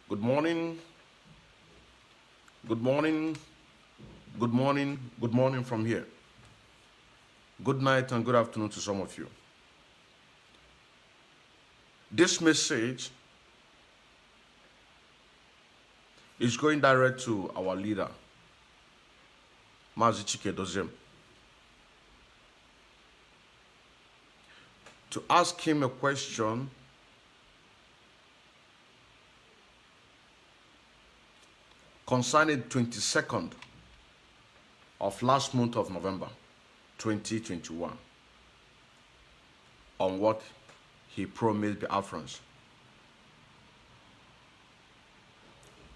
Good morning, good morning, good morning, good morning from here. Good night and good afternoon to some of you. This message is going direct to our leader, Mazi Chike, to ask him a question concerning 22nd of last month of November 2021 on what he promised Biafrans.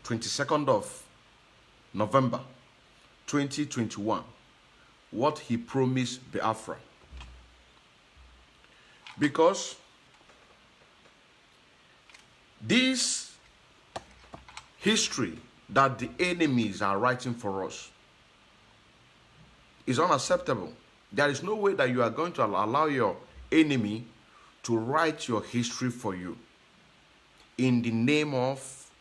22nd of November 2021, what he promised Biafra. Because this history that the enemies are writing for us is unacceptable. There is no way that you are going to allow your enemy to write your history for you in the name of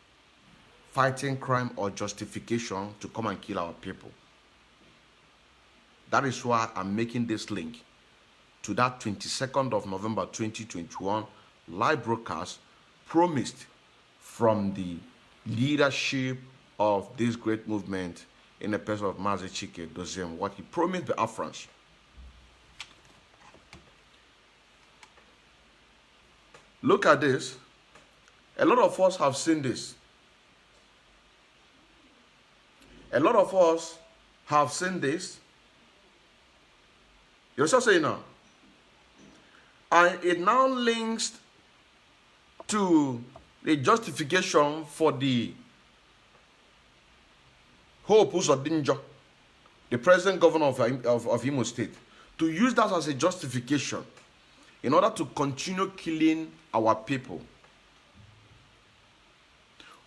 fighting crime or justification to come and kill our people. That is why I'm making this link to that 22nd of November 2021 live broadcast promised from the leadership of this great movement in the person of Mazi Chike Doziem, what he promised the Biafrans. Look at this. A lot of us have seen this. A lot of us have seen this. You're just saying now. And it now links to the justification for the Hope Uzodinjo, the present governor of Imo State, to use that as a justification in order to continue killing our people.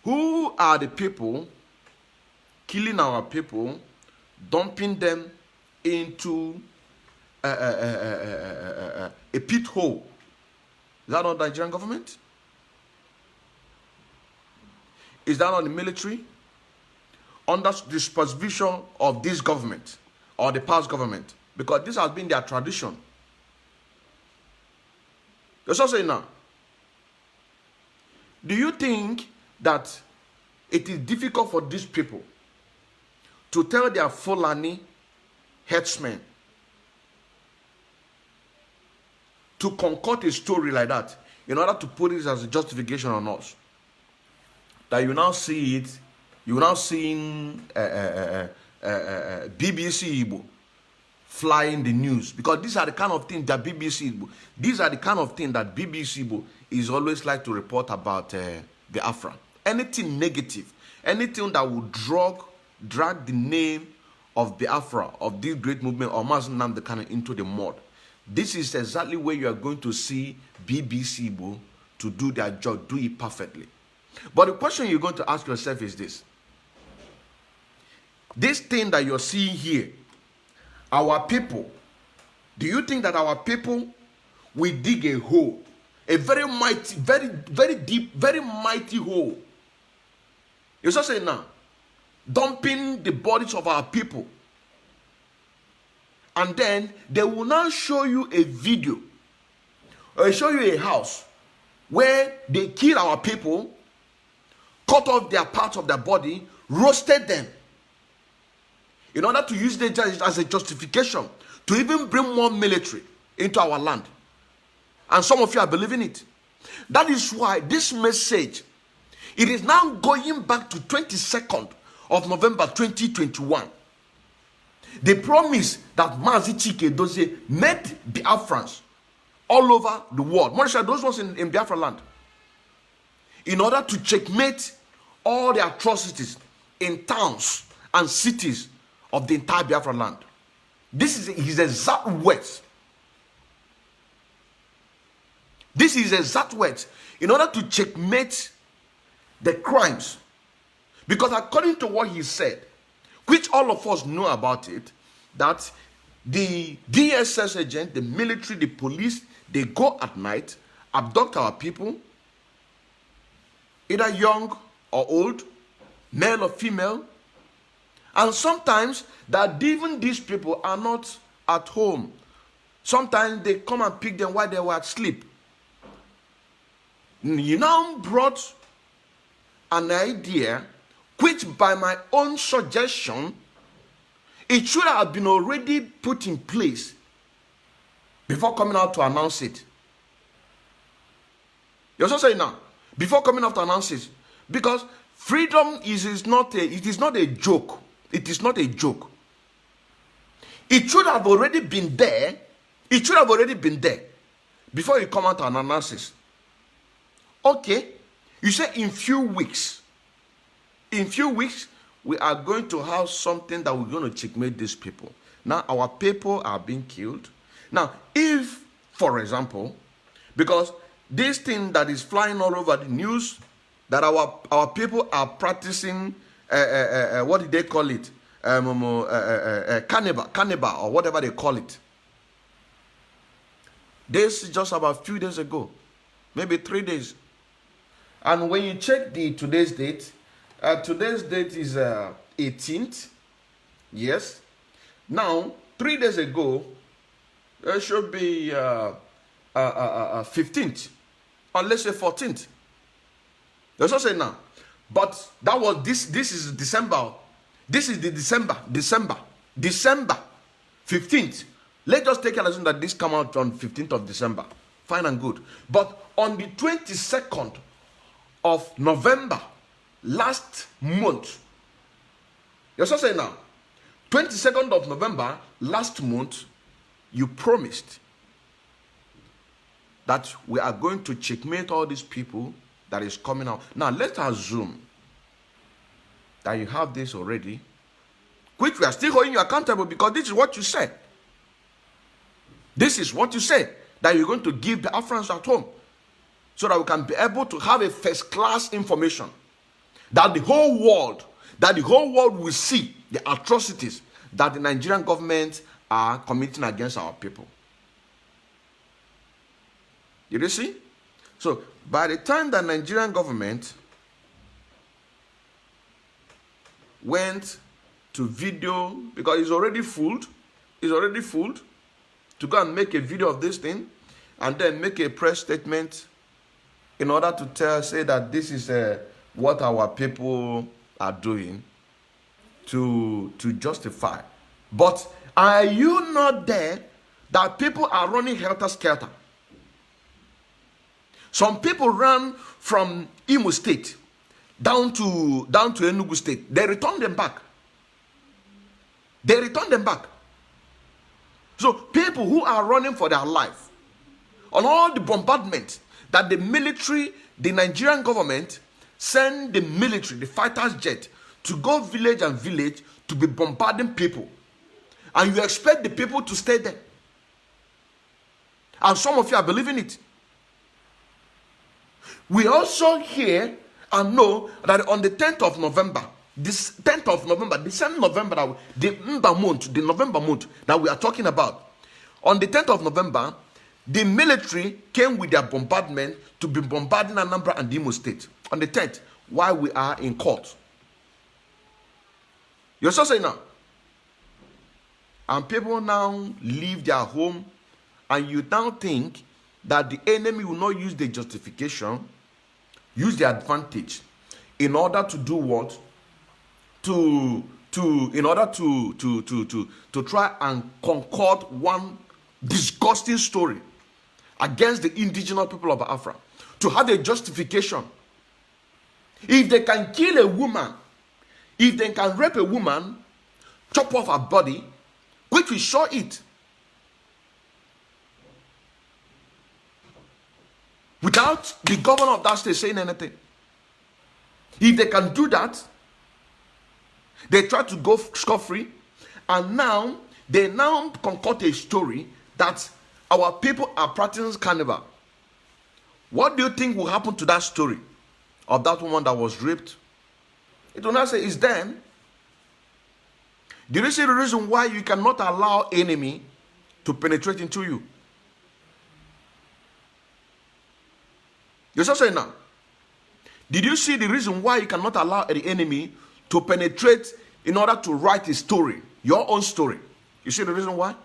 Who are the people killing our people, dumping them into a pit hole? Is that not the Nigerian government? Is that not the military? Under the supervision of this government or the past government, because this has been their tradition. You're also saying now, do you think that it is difficult for these people to tell their Fulani headsmen to concoct a story like that in order to put it as a justification on us? That you now see it, you now seeing BBC Igbo flying the news, because these are the kind of things that BBC Igbo is always like to report about Biafra. Anything negative, anything that would drag the name of Biafra, of this great movement, or Mazi Nnamdi Kanu into the mud. This is exactly where you are going to see BBC Igbo to do their job, do it perfectly. But the question you're going to ask yourself is this. This thing that you're seeing here, our people, do you think that our people will dig a hole, a very mighty, very deep, very mighty hole? You're just saying now, dumping the bodies of our people. And then they will now show you a video or show you a house where they kill our people, cut off their parts of their body, roasted them, in order to use it as a justification to even bring more military into our land. And some of you are believing it. That is why this message, it is now going back to 22nd of November 2021. The promise that Mazi Chike Doziem made Biafrans all over the world, more than those ones in Biafra land, in order to checkmate all the atrocities in towns and cities of the entire Biafra land. This is his exact words. This is his exact words. In order to checkmate the crimes. Because according to what he said, which all of us know about it, that the DSS agent, the military, the police, they go at night, abduct our people, either young or old, male or female. And sometimes that even these people are not at home. Sometimes they come and pick them while they were asleep. You now brought an idea which, by my own suggestion, it should have been already put in place before coming out to announce it. You're also saying now, before coming out to announce it, because freedom is not a joke. It is not a joke. It should have already been there. It should have already been there before you come out and announce it. Okay, you say in few weeks. In few weeks, we are going to have something that we're going to checkmate these people. Now, our people are being killed. Now, if, for example, because this thing that is flying all over the news, that our people are practicing, what did they call it? Cannibal, or whatever they call it. This is just about a few days ago, maybe 3 days. And when you check today's date is 18th. Yes. Now, 3 days ago, it should be 15th, or let's say 14th. Let's not say now. But that was this is December. This is the December 15th. Let's just take a lesson that this come out on 15th of December. Fine and good. But on the 22nd of November, last month, you're so saying now, 22nd of November, last month, you promised that we are going to checkmate all these people that is coming out. Now, let's assume that you have this already, which we are still holding you accountable because this is what you said. This is what you said, that you're going to give the Biafrans at home so that we can be able to have a first-class information that the whole world will see the atrocities that the Nigerian government are committing against our people. Did you see? So, by the time the Nigerian government went to video, because it's already fooled, to go and make a video of this thing and then make a press statement in order to say that this is what our people are doing to justify. But are you not there that people are running helter-skelter? Some people ran from Imo State down to Enugu State. They returned them back. So people who are running for their life on all the bombardment that the military, the Nigerian government send the military, the fighters jet, to go village and village to be bombarding people. And you expect the people to stay there. And some of you are believing it. We also hear and know that on the 10th of November, the same November, the November month that we are talking about, on the 10th of November, the military came with their bombardment to be bombarding Anambra and Imo State on the 10th, while we are in court. You're so saying now? And people now leave their home, and you now think that the enemy will not use the justification, use the advantage, in order to do what? In order to try and concord one disgusting story against the indigenous people of Biafra, to have a justification. If they can kill a woman, if they can rape a woman, chop off her body, which we saw it, without the governor of that state saying anything. If they can do that, they try to go scot-free, and now they concoct a story that our people are practicing cannibal. What do you think will happen to that story of that woman that was raped? It will not say it's them. Do you see the reason why you cannot allow enemy to penetrate into you? You're so saying now, Did you see the reason why you cannot allow the enemy to penetrate in order to write a story, your own story? You see the reason why?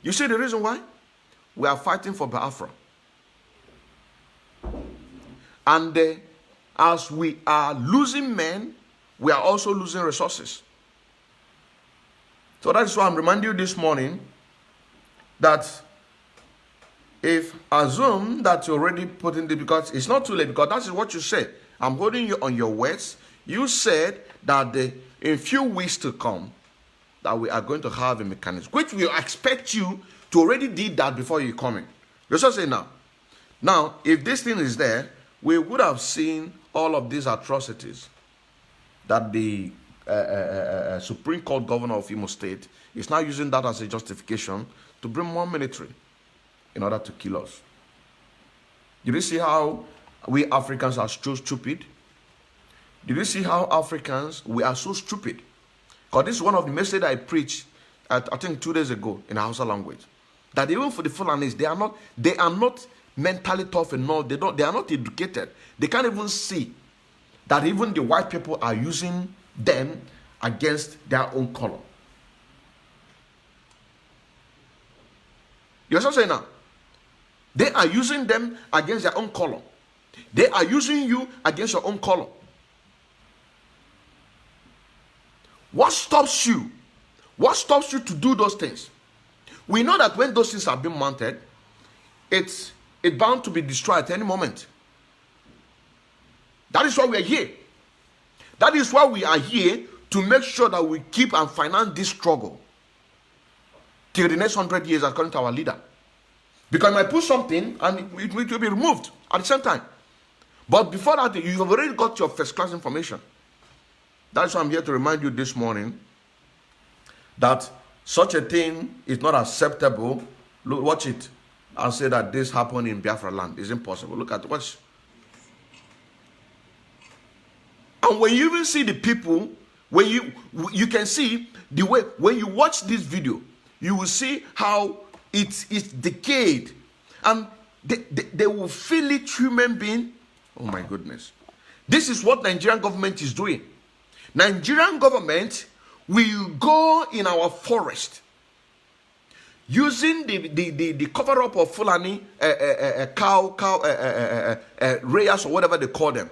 You see the reason why? We are fighting for Biafra. And as we are losing men, we are also losing resources. So that is why I'm reminding you this morning that if assume that you're already putting the, because it's not too late, because that is what you said. I'm holding you on your words. You said that in few weeks to come, that we are going to have a mechanism, which we expect you to already did that before you come in. Let's just say now. Now, if this thing is there, we would have seen all of these atrocities that the Supreme Court governor of Imo State is now using that as a justification to bring more military in order to kill us. Did you see how we Africans are so stupid? Did you see how Africans, we are so stupid? Because this is one of the messages I preached, I think 2 days ago in Hausa language. That even for the Fulanis, they are not mentally tough enough. They are not educated. They can't even see that even the white people are using them against their own color. You understand what I'm saying now? They are using them against their own color. They are using you against your own color. What stops you? What stops you to do those things? We know that when those things are being mounted, it's bound to be destroyed at any moment. That is why we are here. That is why we are here, to make sure that we keep and finance this struggle till the next 100 years, according to our leader. Because I might put something and it will be removed at the same time. But before that, you have already got your first class information. That's why I'm here to remind you this morning that such a thing is not acceptable. Look, watch it and say that this happened in Biafra land. It's impossible. Look at it. Watch. And when you even see the people, when you can see the way, when you watch this video, you will see how it's decayed. And they will feel it, human being. Oh my goodness. This is what Nigerian government is doing. Nigerian government will go in our forest using the cover-up of Fulani rayas or whatever they call them,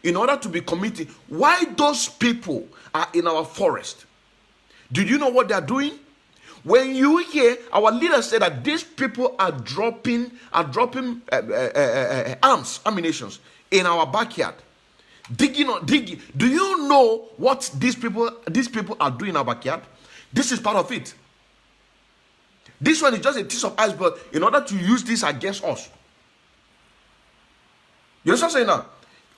in order to be committed. Why those people are in our forest? Did you know what they are doing? When you hear our leaders say that these people are dropping ammunitions in our backyard, digging. Do you know what these people are doing in our backyard? This is part of it. This one is just a piece of iceberg in order to use this against us. You understand what I'm saying now?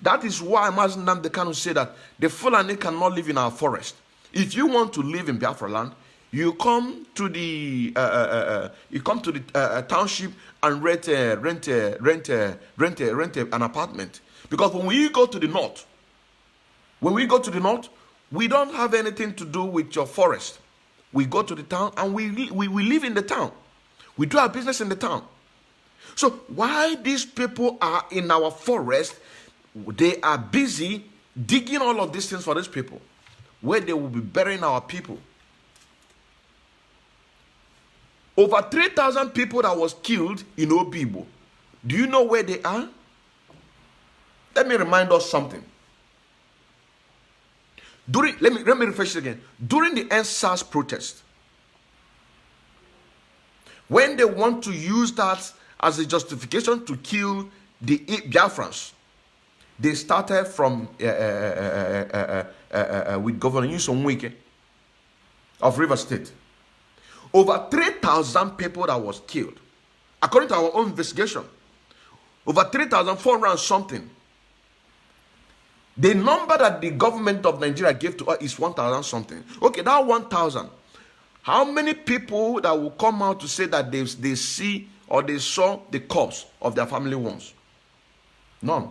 That is why Mazen Nnamdi Kanu say that the Fulani cannot live in our forest. If you want to live in Biafra land, you come to the township and rent an apartment. Because when we go to the north, we don't have anything to do with your forest. We go to the town and we live in the town. We do our business in the town. So why these people are in our forest? They are busy digging all of these things for these people, where they will be burying our people. Over 3,000 people that was killed in Obibo. Do you know where they are? Let me remind us something. Let me refresh it again. During the NSAS protest, when they want to use that as a justification to kill the Biafrans, they started from with Governor Nyesom Wike of River State. Over 3,000 people that was killed, according to our own investigation. Over 3,400 and something. The number that the government of Nigeria gave to us is 1,000 something. Okay, that 1,000. How many people that will come out to say that they see or they saw the corpse of their family ones? None.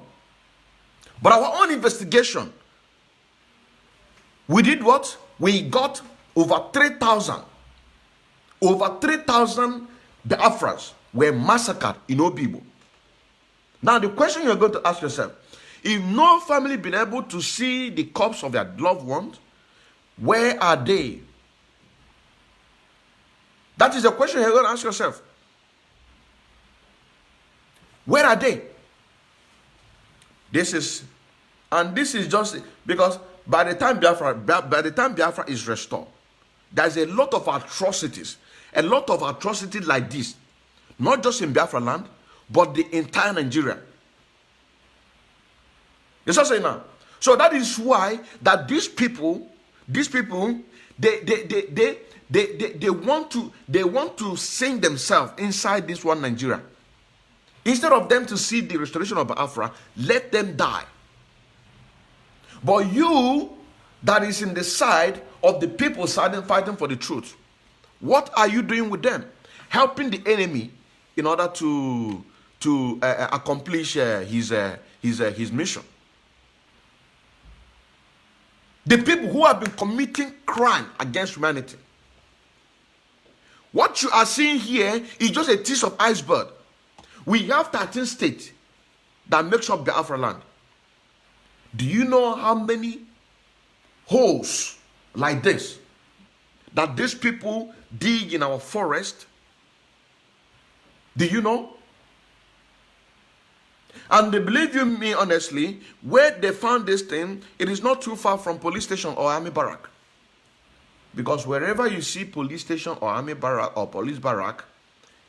But our own investigation, we did what? We got over 3,000. Over 3,000 Biafrans were massacred in Obibo. Now, the question you're going to ask yourself, if no family been able to see the corpse of their loved ones, where are they? That is the question you're going to ask yourself. Where are they? This is just because by the time Biafra is restored, there's a lot of atrocities like this, not just in Biafra land, but the entire Nigeria. You see what I'm saying now? So that is why that these people, they want to sink themselves inside this one Nigeria. Instead of them to see the restoration of Biafra, let them die. But you that is in the side of the people fighting for the truth, what are you doing with them? Helping the enemy in order to accomplish his mission. The people who have been committing crime against humanity. What you are seeing here is just a tip of iceberg. We have 13 states that makes up Biafra land. Do you know how many holes like this that these people dig in our forest? Do you know? And they believe you me honestly, where they found this thing, it is not too far from police station or army barrack. Because wherever you see police station or army barrack or police barrack,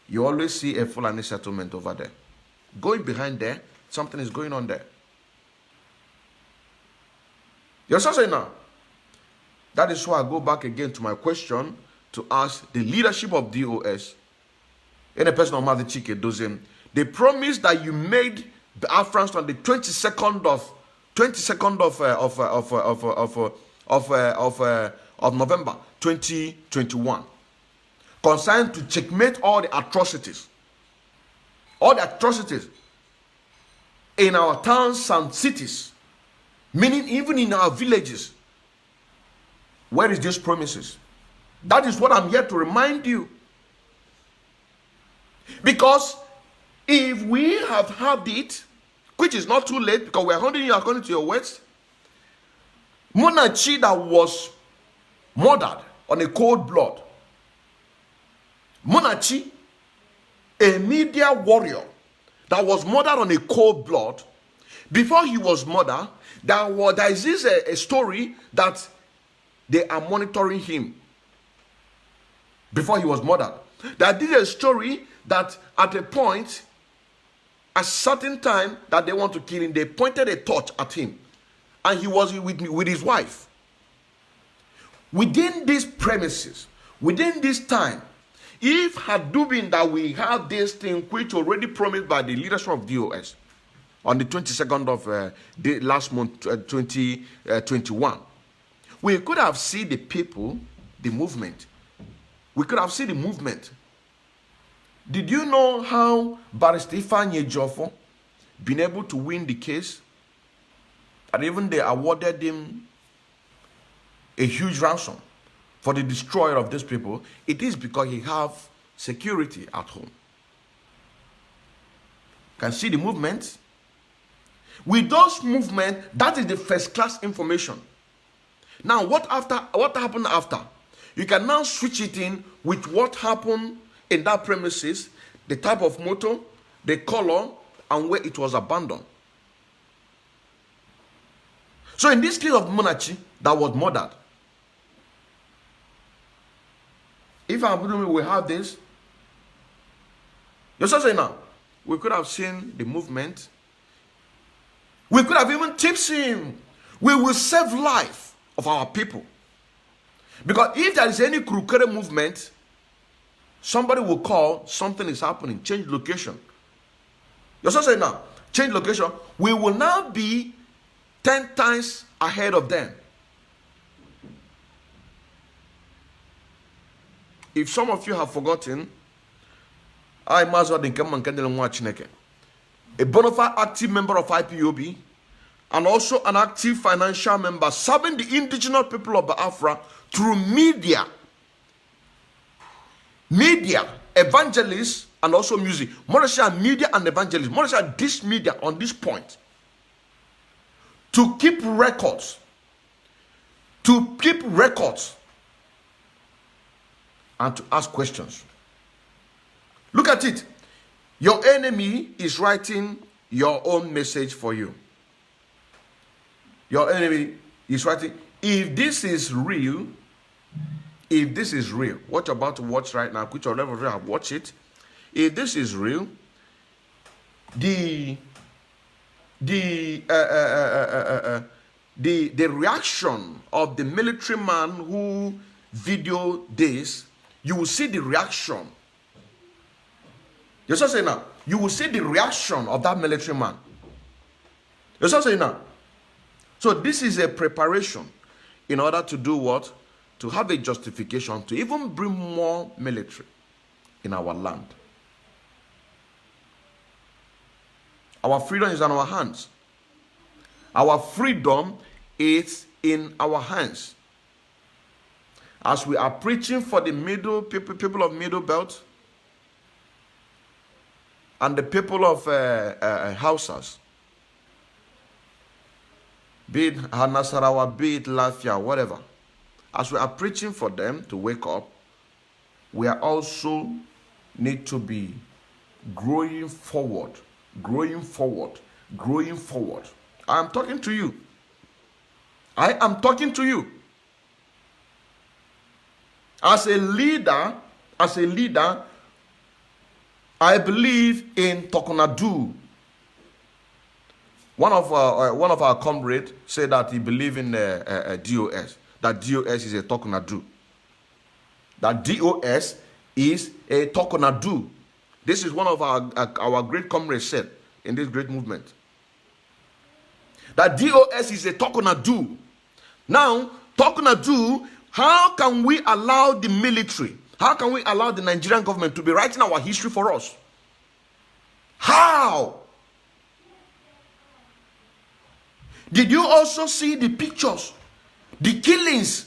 you always see a Fulani settlement over there. Going behind there, something is going on there. You're saying now? That is why I go back again to my question to ask the leadership of DOS, in a person of Mother Chike Dozim, they promised that you made the Biafrans on the 22nd of November 2021, concerned to checkmate all the atrocities in our towns and cities, meaning even in our villages. Where is these promises? That is what I'm here to remind you. Because if we have had it, which is not too late because we are holding you according to your words, Munachi that was murdered on a cold blood, Munachi, a media warrior that was murdered on a cold blood, before he was murdered, there is this a story that they are monitoring him before he was murdered. That is a story that at a point, a certain time that they want to kill him, they pointed a torch at him. And he was with his wife. Within these premises, within this time, if had been that we had this thing which already promised by the leadership of DOS on the 22nd of the last month, 2021, we could have seen the people, the movement. We could have seen the movement. Did you know how Barrister Ifeanyi Ejiofor been able to win the case? And even they awarded him a huge ransom for the destroyer of these people. It is because he have security at home. Can see the movement. With those movements, that is the first class information. Now, what happened after? You can now switch it in with what happened in that premises, the type of motor, the color, and where it was abandoned. So in this case of Munachi that was murdered, if we have this, you're saying now, we could have seen the movement. We could have even tipped him. We will save life of our people. Because if there is any crooked movement, somebody will call, something is happening, change location. You're saying now, change location. We will now be 10 times ahead of them. If some of you have forgotten, I must have been a bona fide active member of IPOB and also an active financial member serving the indigenous people of Biafra through media, evangelists, and also music. Monarchical media and evangelism. Monarchical this media on this point. To keep records. To keep records. And to ask questions. Look at it. Your enemy is writing your own message for you. Your enemy is writing. If this is real, what you're about to watch right now, which you'll never have watched it. If this is real, the reaction of the military man who videoed this, you will see the reaction. You're saying now, you will see the reaction of that military man. You're saying now. So this is a preparation in order to do what? To have a justification to even bring more military in our land. Our freedom is in our hands. Our freedom is in our hands. As we are preaching for the middle people of Middle Belt and the people of Hausas, be it Nasarawa, be it Lafia, whatever. As we are preaching for them to wake up, we are also need to be growing forward. Growing forward. Growing forward. I am talking to you. I am talking to you. As a leader, I believe in Tokonadu. One of our comrades said that he believes in DOS. That DOS is a Tokonadu. That DOS is a Tokonadu. This is one of our great comrades said in this great movement. That DOS is a Tokonadu. Now, Tokonadu, how can we allow the military, how can we allow the Nigerian government to be writing our history for us? How? Did you also see the pictures? The killings?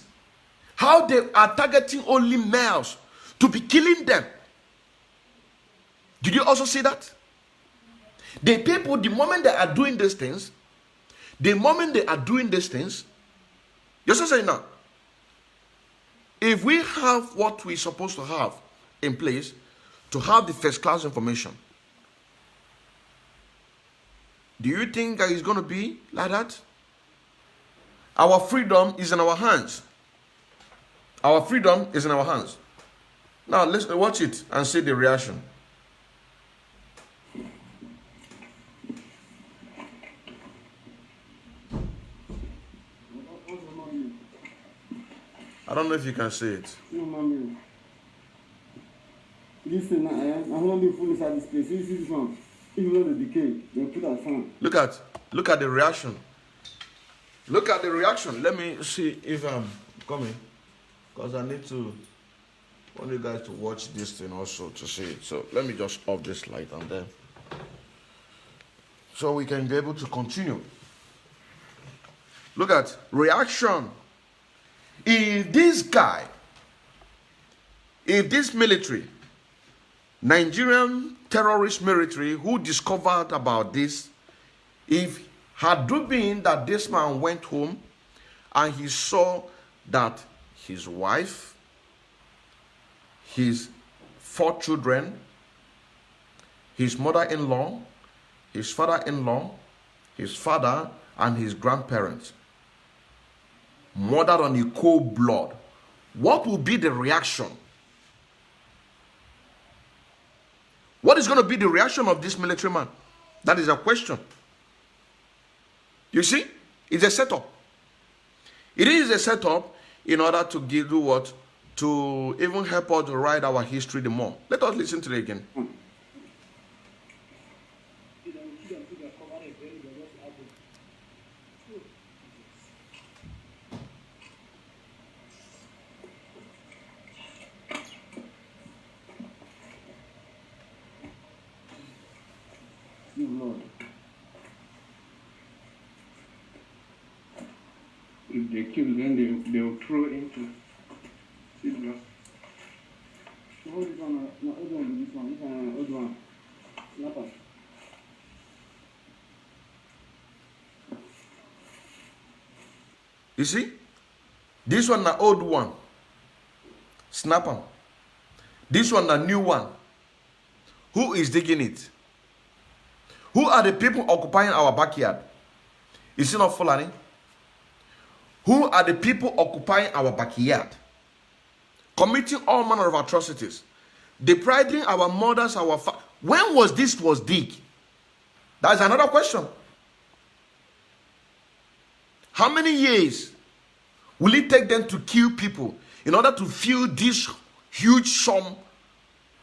How they are targeting only males to be killing them? Did you also see that? The people, the moment they are doing these things, you're just saying now, if we have what we're supposed to have in place to have the first class information, do you think that it's going to be like that? Our freedom is in our hands. Our freedom is in our hands. Now let's watch it and see the reaction. I don't know if you can see it. Listen, I want to full inside this place. This is one. Even the decay, they put that fan. Look at the reaction. Look at the reaction. Let me see if I'm coming, because I want you guys to watch this thing also to see it. So let me just off this light and then, so we can be able to continue. Look at reaction. If this military, Nigerian terrorist military who discovered about this, if had been that this man went home and he saw that his wife, his 4 children, his mother-in-law, his father-in-law, his father, and his grandparents murdered on a cold blood, what will be the reaction? What is going to be the reaction of this military man? That is a question. You see, it's a setup. It is a setup in order to do what? To even help us to write our history the more. Let us listen to it again. Lord. If they kill, then they'll throw into Sidra. hold this one. No, hold on this one. This one, hold one. Snapper. You see? This one, the old one. Snap them. This one, the new one. Who is digging it? Who are the people occupying our backyard? Is it not Fulani? Who are the people occupying our backyard? Committing all manner of atrocities. Depriving our mothers, when was this was dig? That's another question. How many years will it take them to kill people in order to fill this huge sum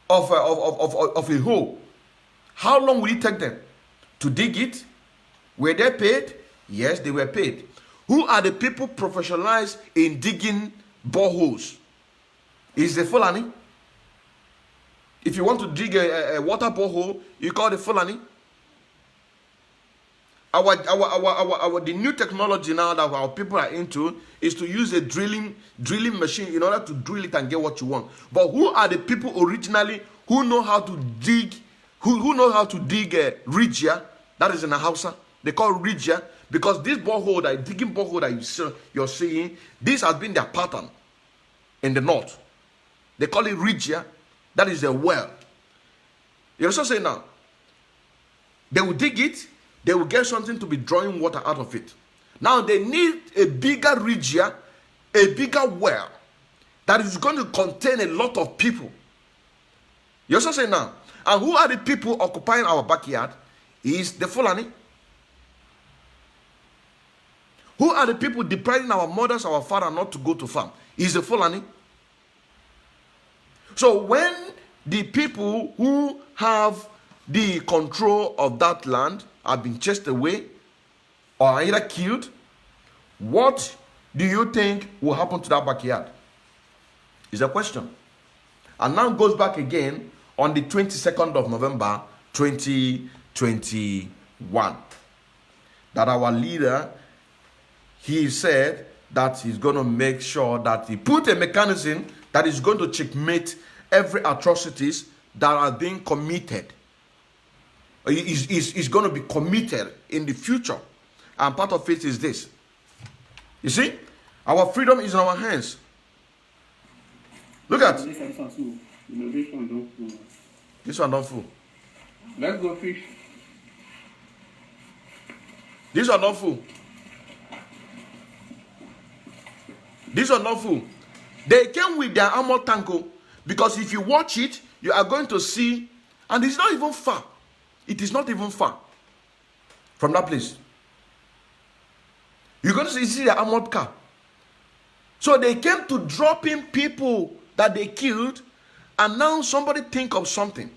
of a hole? How long will it take them to dig it? Were they paid? Yes, they were paid. Who are the people professionalized in digging boreholes? Is the Fulani? If you want to dig a water borehole, you call the Fulani. The new technology now that our people are into is to use a drilling machine in order to drill it and get what you want. But who are the people originally who know how to dig, who know how to dig Rigia? That is in the Hausa. They call Rigia because this borehole, that digging borehole that you're seeing, this has been their pattern in the north. They call it Rigia. That is a well. You also say now, they will dig it. They will get something to be drawing water out of it. Now they need a bigger Rigia, a bigger well that is going to contain a lot of people. You also say now, and who are the people occupying our backyard? Is the Fulani. Who are the people depriving our mothers, our father not to go to farm? Is the Fulani. So when the people who have the control of that land have been chased away or are either killed, what do you think will happen to that backyard? Is a question. And now goes back again on the 22nd of November 2021 that our leader, he said that he's going to make sure that he put a mechanism that is going to checkmate every atrocities that are being committed. Is going to be committed in the future. And part of it is this. You see? Our freedom is in our hands. Look at. This one don't fool. Let's go fish. This one don't fool. This one don't fool. They came with their armor tanko. Because if you watch it, you are going to see, and it's not even far. It is not even far from that place. You're going to see the armored car. So they came to drop in people that they killed, and now somebody think of something.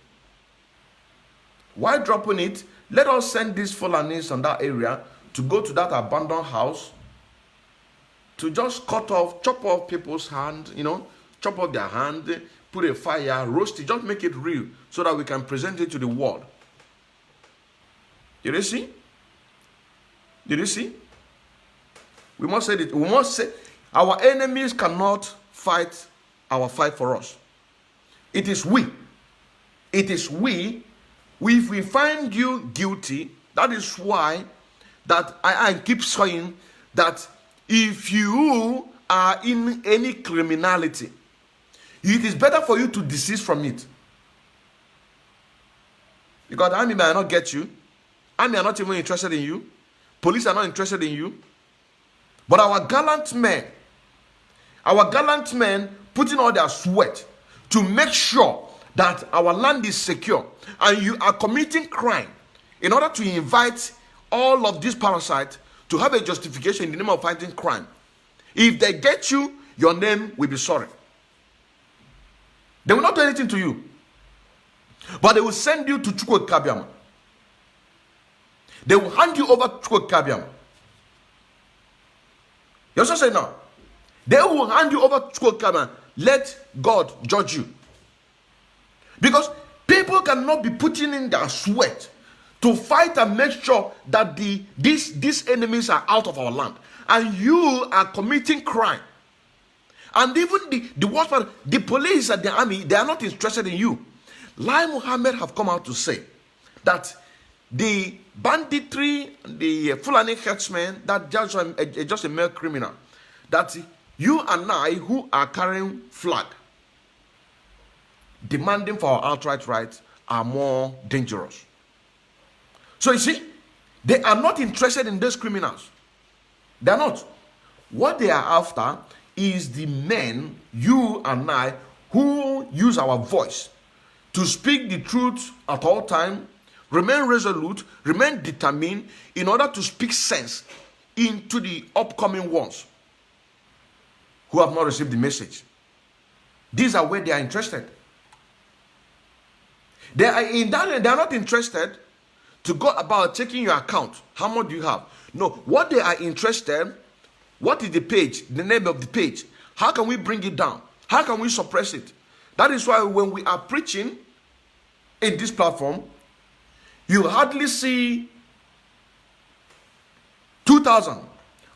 Why dropping it? Let us send these Fulanis on that area to go to that abandoned house to just chop off people's hand, chop off their hand, put a fire, roast it, just make it real so that we can present it to the world. Did you see? Did you see? We must say that. We must say our enemies cannot fight our fight for us. It is we. It is we. If we find you guilty, that is why that I keep saying that if you are in any criminality, it is better for you to desist from it. Because the army may not get you. Army are not even interested in you. Police are not interested in you. But our gallant men putting all their sweat to make sure that our land is secure, and you are committing crime in order to invite all of these parasites to have a justification in the name of fighting crime. If they get you, your name will be sorry. They will not do anything to you. But they will send you to Chukwu Kabiama. They will hand you over to Chukwu Kabiama. You also say now. They will hand you over to Chukwu Kabiama. Let God judge you. Because people cannot be putting in their sweat to fight and make sure that these enemies are out of our land. And you are committing crime. And even the worst part, the police and the army, they are not interested in you. Lai Muhammad have come out to say that the banditry, the Fulani herdsmen, that just a mere criminal, that you and I who are carrying flag, demanding for our outright rights, are more dangerous. So you see, they are not interested in these criminals. They are not. What they are after is the men, you and I, who use our voice to speak the truth at all time, remain resolute, remain determined in order to speak sense into the upcoming ones who have not received the message. These are where they are interested. They are not interested to go about checking your account. How much do you have? No, what they are interested, what is the page, the name of the page? How can we bring it down? How can we suppress it? That is why when we are preaching in this platform, you hardly see 2,000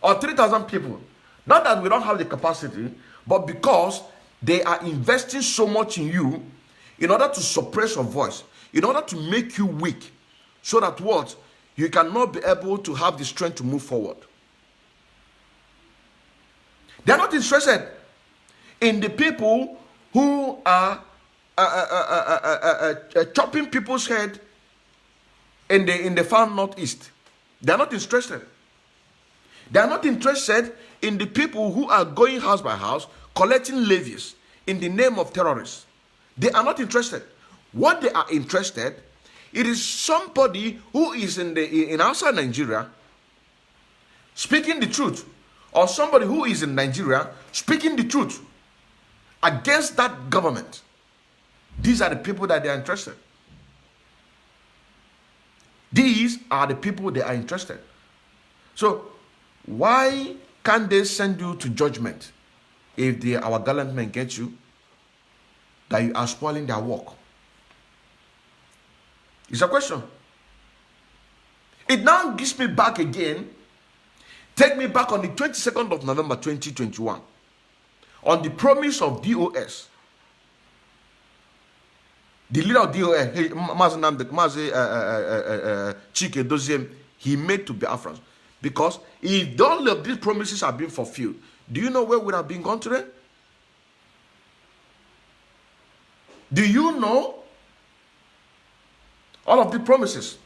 or 3,000 people. Not that we don't have the capacity, but because they are investing so much in you in order to suppress your voice, in order to make you weak, so that what? You cannot be able to have the strength to move forward. They are not interested in the people who are chopping people's head in the far northeast. They are not interested. They are not interested in the people who are going house by house collecting levies in the name of terrorists. They are not interested. What they are interested, it is somebody who is in outside Nigeria speaking the truth, or somebody who is in Nigeria speaking the truth against that government. These are the people that they are interested. These are the people they are interested. So why can't they send you to judgment if our gallant men get you, that you are spoiling their work? It's a question. It now gives me back again, take me back on the 22nd of November 2021, on the promise of DOS. The leader of DOS, Chike Doziem, he made to Biafrans. Because if all of these promises have been fulfilled, do you know where we would have been gone today? Do you know all of the promises?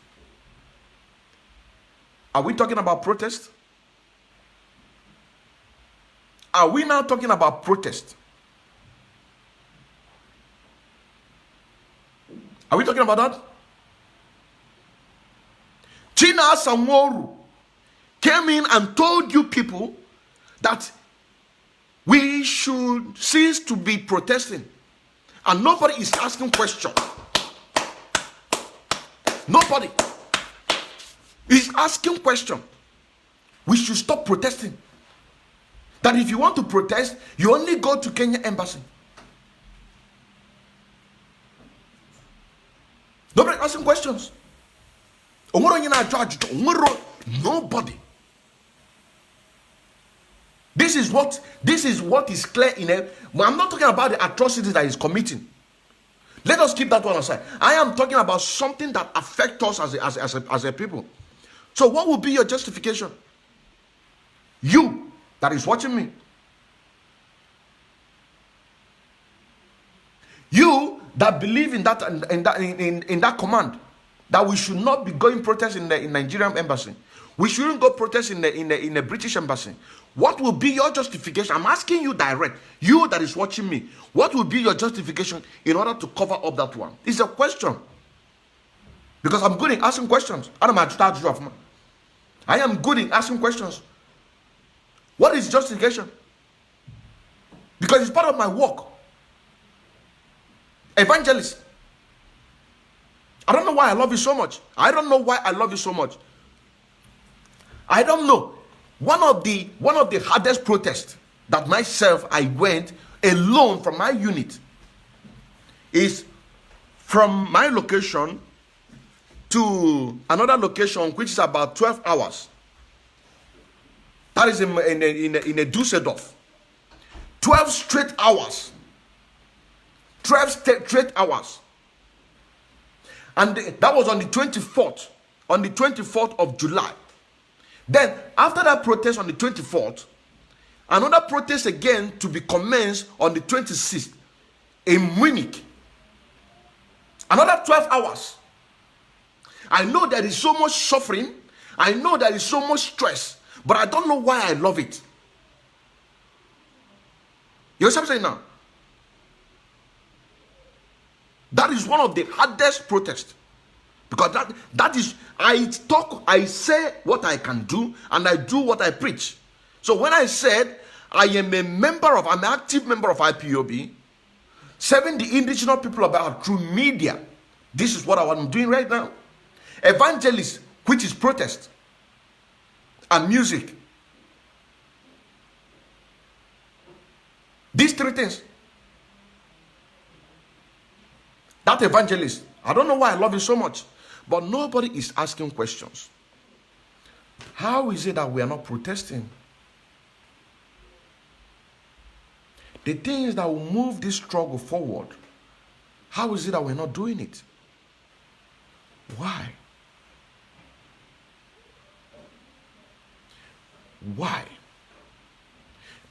Are we talking about protest? Are we now talking about protest? Are we talking about that? China Samoru came in and told you people that we should cease to be protesting. And nobody is asking questions. Nobody is asking questions. We should stop protesting. That if you want to protest, you only go to Kenya embassy. Nobody asking questions. Nobody. This is what is clear in it. I'm not talking about the atrocities that he's committing. Let us keep that one aside. I am talking about something that affects us as a people. So what will be your justification? You that is watching me. You that believe in that command, that we should not be going protest in the Nigerian embassy. We shouldn't go protest in the British embassy. What will be your justification? I'm asking you direct. You that is watching me. What will be your justification in order to cover up that one? It's a question. Because I'm good in asking questions. I am good in asking questions. What is justification? Because it's part of my work. Evangelist. I don't know why I love you so much. I don't know why I love you so much. I don't know. One of the hardest protests that myself I went alone from my unit is from my location to another location, which is about 12 hours. That is in a Dusseldorf. 12 straight hours. 12 straight hours. And that was on the 24th. On the 24th of July. Then, after that protest on the 24th, another protest again to be commenced on the 26th in Munich. Another 12 hours. I know there is so much suffering. I know there is so much stress. But I don't know why I love it. You know what I'm saying now? That is one of the hardest protests. Because that is, I say what I can do, and I do what I preach. So when I said I am I'm an active member of IPOB, serving the indigenous people about through media, this is what I'm doing right now. Evangelist, which is protest, and music. These three things. That evangelist, I don't know why I love it so much, but nobody is asking questions. How is it that we are not protesting? The things that will move this struggle forward, how is it that we're not doing it? Why? Why?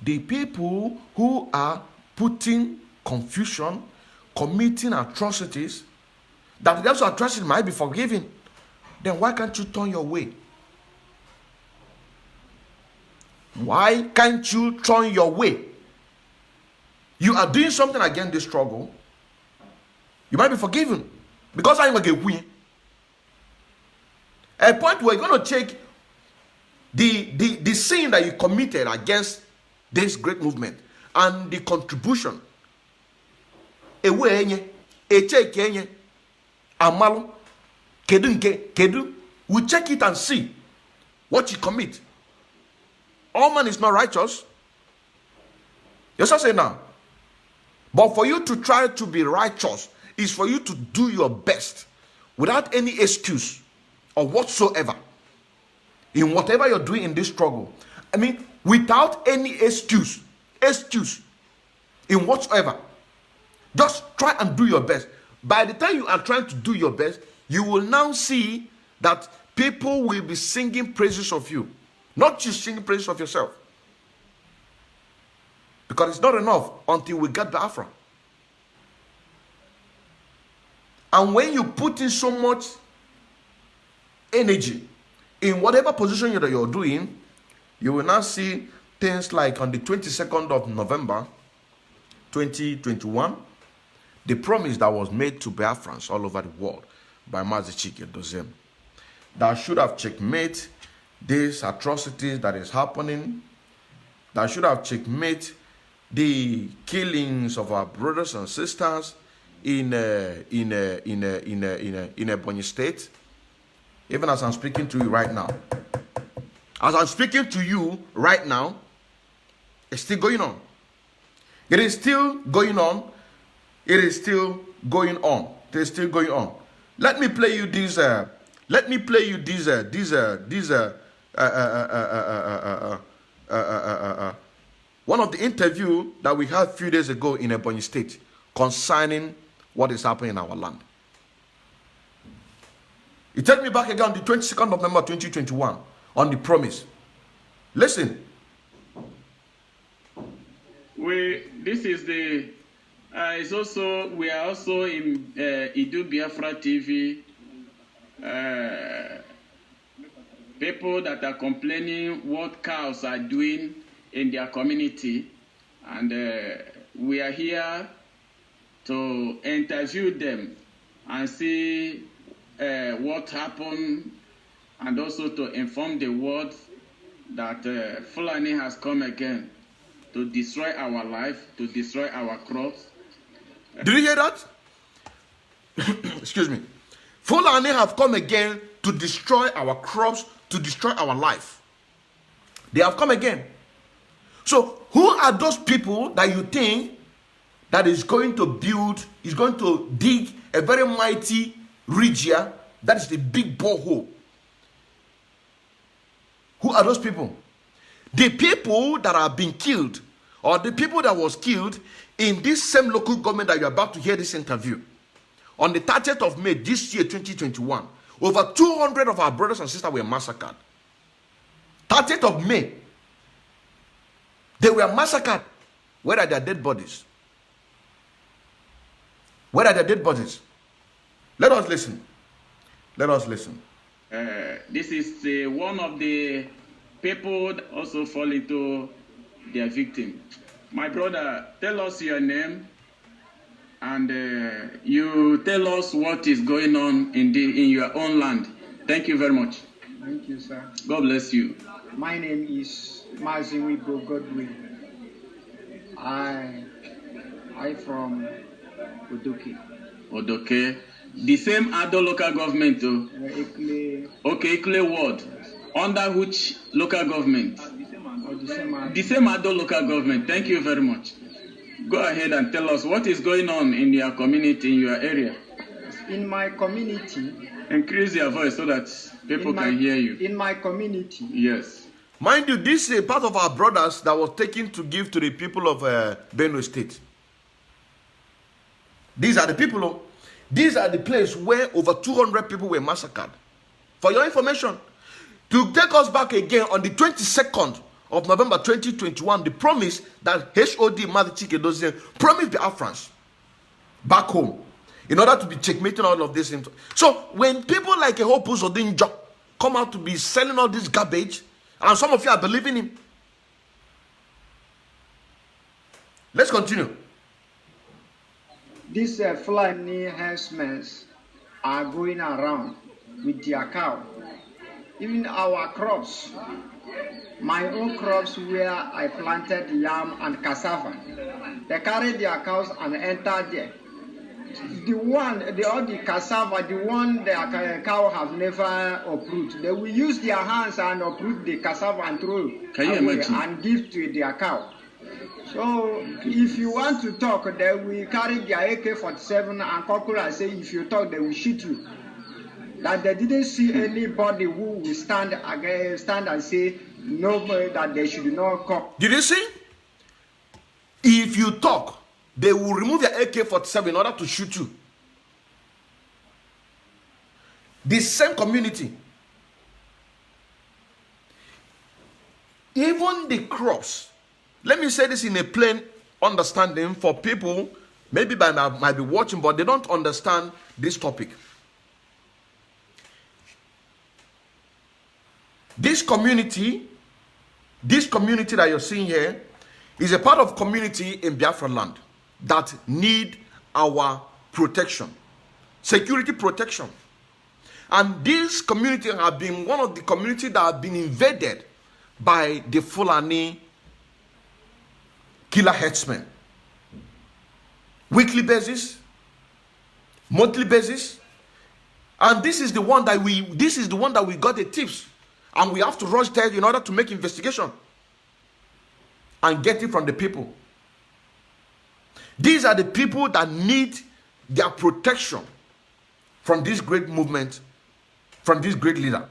The people who are putting confusion, committing atrocities, that those atrocities might be forgiven, then why can't you turn your way? Why can't you turn your way? You are doing something against this struggle. You might be forgiven because I'm going to win. A point where you're going to take the sin that you committed against this great movement and the contribution away amalu kedu we check it and see what you commit. All man is not righteous. Yes, I say now. But for you to try to be righteous is for you to do your best without any excuse or whatsoever in whatever you're doing in this struggle. I mean, without any excuse in whatsoever. Just try and do your best. By the time you are trying to do your best, you will now see that people will be singing praises of you. Not you singing praises of yourself. Because it's not enough until we get Biafra. And when you put in so much energy in whatever position that you're doing, you will now see things like on the 22nd of November 2021, the promise that was made to Biafrans all over the world by Mazi Chike Dozem, that should have checkmate these atrocities that is happening, that should have checkmate the killings of our brothers and sisters in Ebonyi State. Even as I'm speaking to you right now, it's still going on. It is still going on. It is still going on. It is still going on. Let me play you these. One of the interview that we had a few days ago in Ebonyi State concerning what is happening in our land. It takes me back again on the 22nd of November 2021 on the promise. Listen. We are also in Idu Biafra TV. People that are complaining what cows are doing in their community, and we are here to interview them and see what happened, and also to inform the world that Fulani has come again to destroy our life, to destroy our crops. Did you hear that? Excuse me. Fulani have come again to destroy our crops, to destroy our life. They have come again. So who are those people that you think that is going to build, is going to dig a very mighty ridge here? That is the big borehole. Who are those people? The people that are being killed or the people that was killed in this same local government that you're about to hear this interview. On the 30th of May this year, 2021, over 200 of our brothers and sisters were massacred. 30th of May, they were massacred. Where are their dead bodies? Where are their dead bodies? Let us listen. Let us listen. This is one of the people that also fall into their victim. My brother, tell us your name, and you tell us what is going on in your own land. Thank you very much. Thank you, sir. God bless you. My name is Maziwibo Godwin. I from Odoke. Odoke. The same Ado local government. Ekle. Okay, Ekle ward. Under which local government? The same Ado local government. Thank you very much. Go ahead and tell us what is going on in your community, in your area. In my community. Increase your voice so that people can hear you. In my community. Yes. Mind you, this is a part of our brothers that was taken to give to the people of Benue State. These are the people. These are the place where over 200 people were massacred. For your information, to take us back again on the 22nd of November 2021, the promise that HOD Madichike Dozien promised the Biafrans back home in order to be checkmating all of this. So when people like a Hope Uzodinjo come out to be selling all this garbage, and some of you are believing him. Let's continue. These Fulani herdsmen are going around with their cow. Even our crops, my own crops where I planted yam and cassava, they carry their cows and enter there. The cassava, the one the cow have never uprooted, they will use their hands and uproot the cassava and throw away and give to their cow. So if you want to talk, they will carry their AK-47 and cockle and say, if you talk, they will shoot you. That they didn't see anybody who will stand and say no, that they should not come. Did you see? If you talk, they will remove their AK-47 in order to shoot you. The same community. Even the crops. Let me say this in a plain understanding for people, maybe might be watching, but they don't understand this topic. This community that you're seeing here is a part of community in Biafra land that need our protection, security protection. And this community have been one of the communities that have been invaded by the Fulani killer herdsmen. Weekly basis, monthly basis, and this is the one that we got the tips, and we have to rush there in order to make investigation and get it from the people. These are the people that need their protection from this great movement, from this great leader.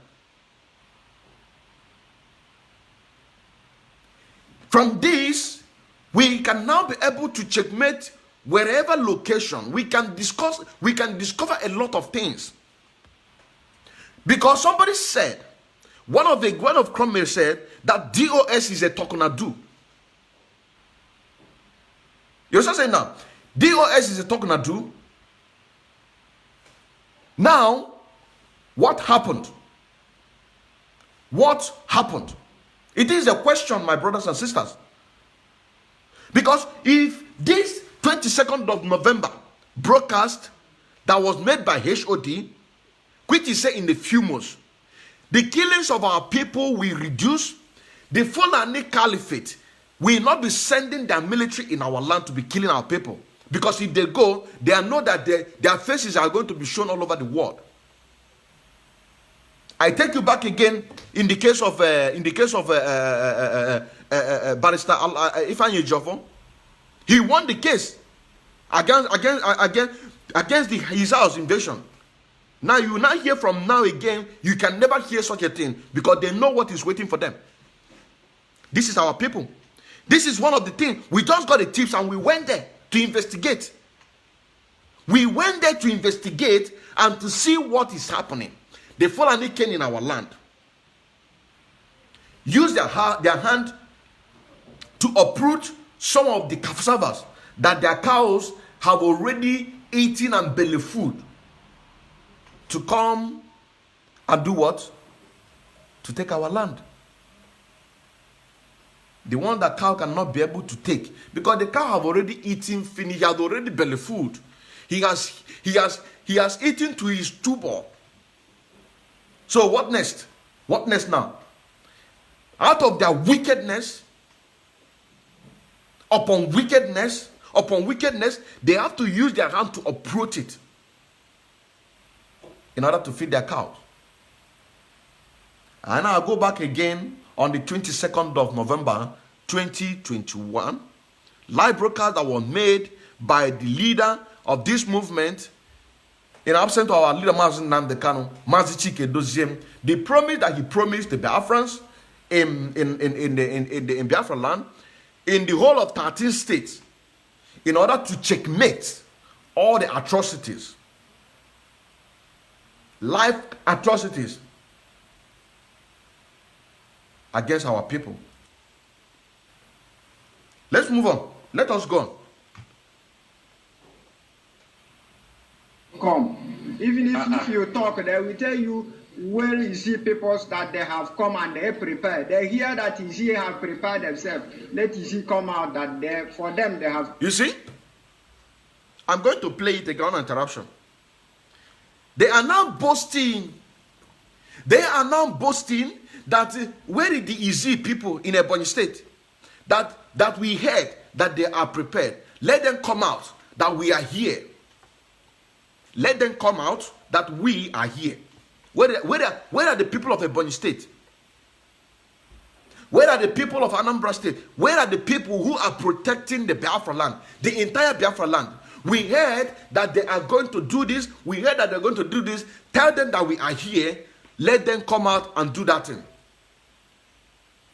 From this, we can now be able to checkmate wherever location. We can discover a lot of things. Because somebody said, one of Cromwell said that DOS is a Tokonadu. You're just saying now, DOS is a Tokonadu. Now, what happened? What happened? It is a question, my brothers and sisters. Because if this 22nd of November broadcast that was made by HOD, which is said in the few months, the killings of our people will reduce, the Fulani Caliphate will not be sending their military in our land to be killing our people. Because if they go, they know that their faces are going to be shown all over the world. I take you back again in the case of Barrister Ifeanyi Ejiofor. He won the case against his house invasion. Now you will not hear from now again. You can never hear such a thing because they know what is waiting for them. This is our people. This is one of the things. We just got the tips and we went there to investigate. We went there to investigate and to see what is happening. The Fulani came in our land, used their hand to uproot some of the cassavas that their cows have already eaten and belly food, to come and do what? To take our land. The one that cow cannot be able to take, because the cow have already eaten, finished, he has already belly food. He has eaten to his stupor. So what next? What next now? Out of their wickedness, upon wickedness, they have to use their hand to uproot it in order to feed their cows. And I'll go back again on the 22nd of November 2021. Live broadcast that was made by the leader of this movement, in absence of our leader Mazi Nnamdi Kanu, Mazi Chike Doziem. The promise that he promised the Biafrans in Biafra land, in the whole of 13 states, in order to checkmate all the atrocities, life atrocities against our people. Let's move on. Let us go on. Come. Even if you talk, they will tell you where you see people that they have come and they prepare. They hear that Izzy have prepared themselves. Let Izzy come out that they, for them they have. You see? I'm going to play it again on interruption. They are now boasting. They are now boasting that where is the Izzy people in Ebonyi State? That we heard that they are prepared. Let them come out that we are here. Let them come out that we are here. Where are the people of Ebonyi State? Where are the people of Anambra State? Where are the people who are protecting the Biafra land? The entire Biafra land. We heard that they are going to do this. We heard that they're going to do this. Tell them that we are here. Let them come out and do that thing.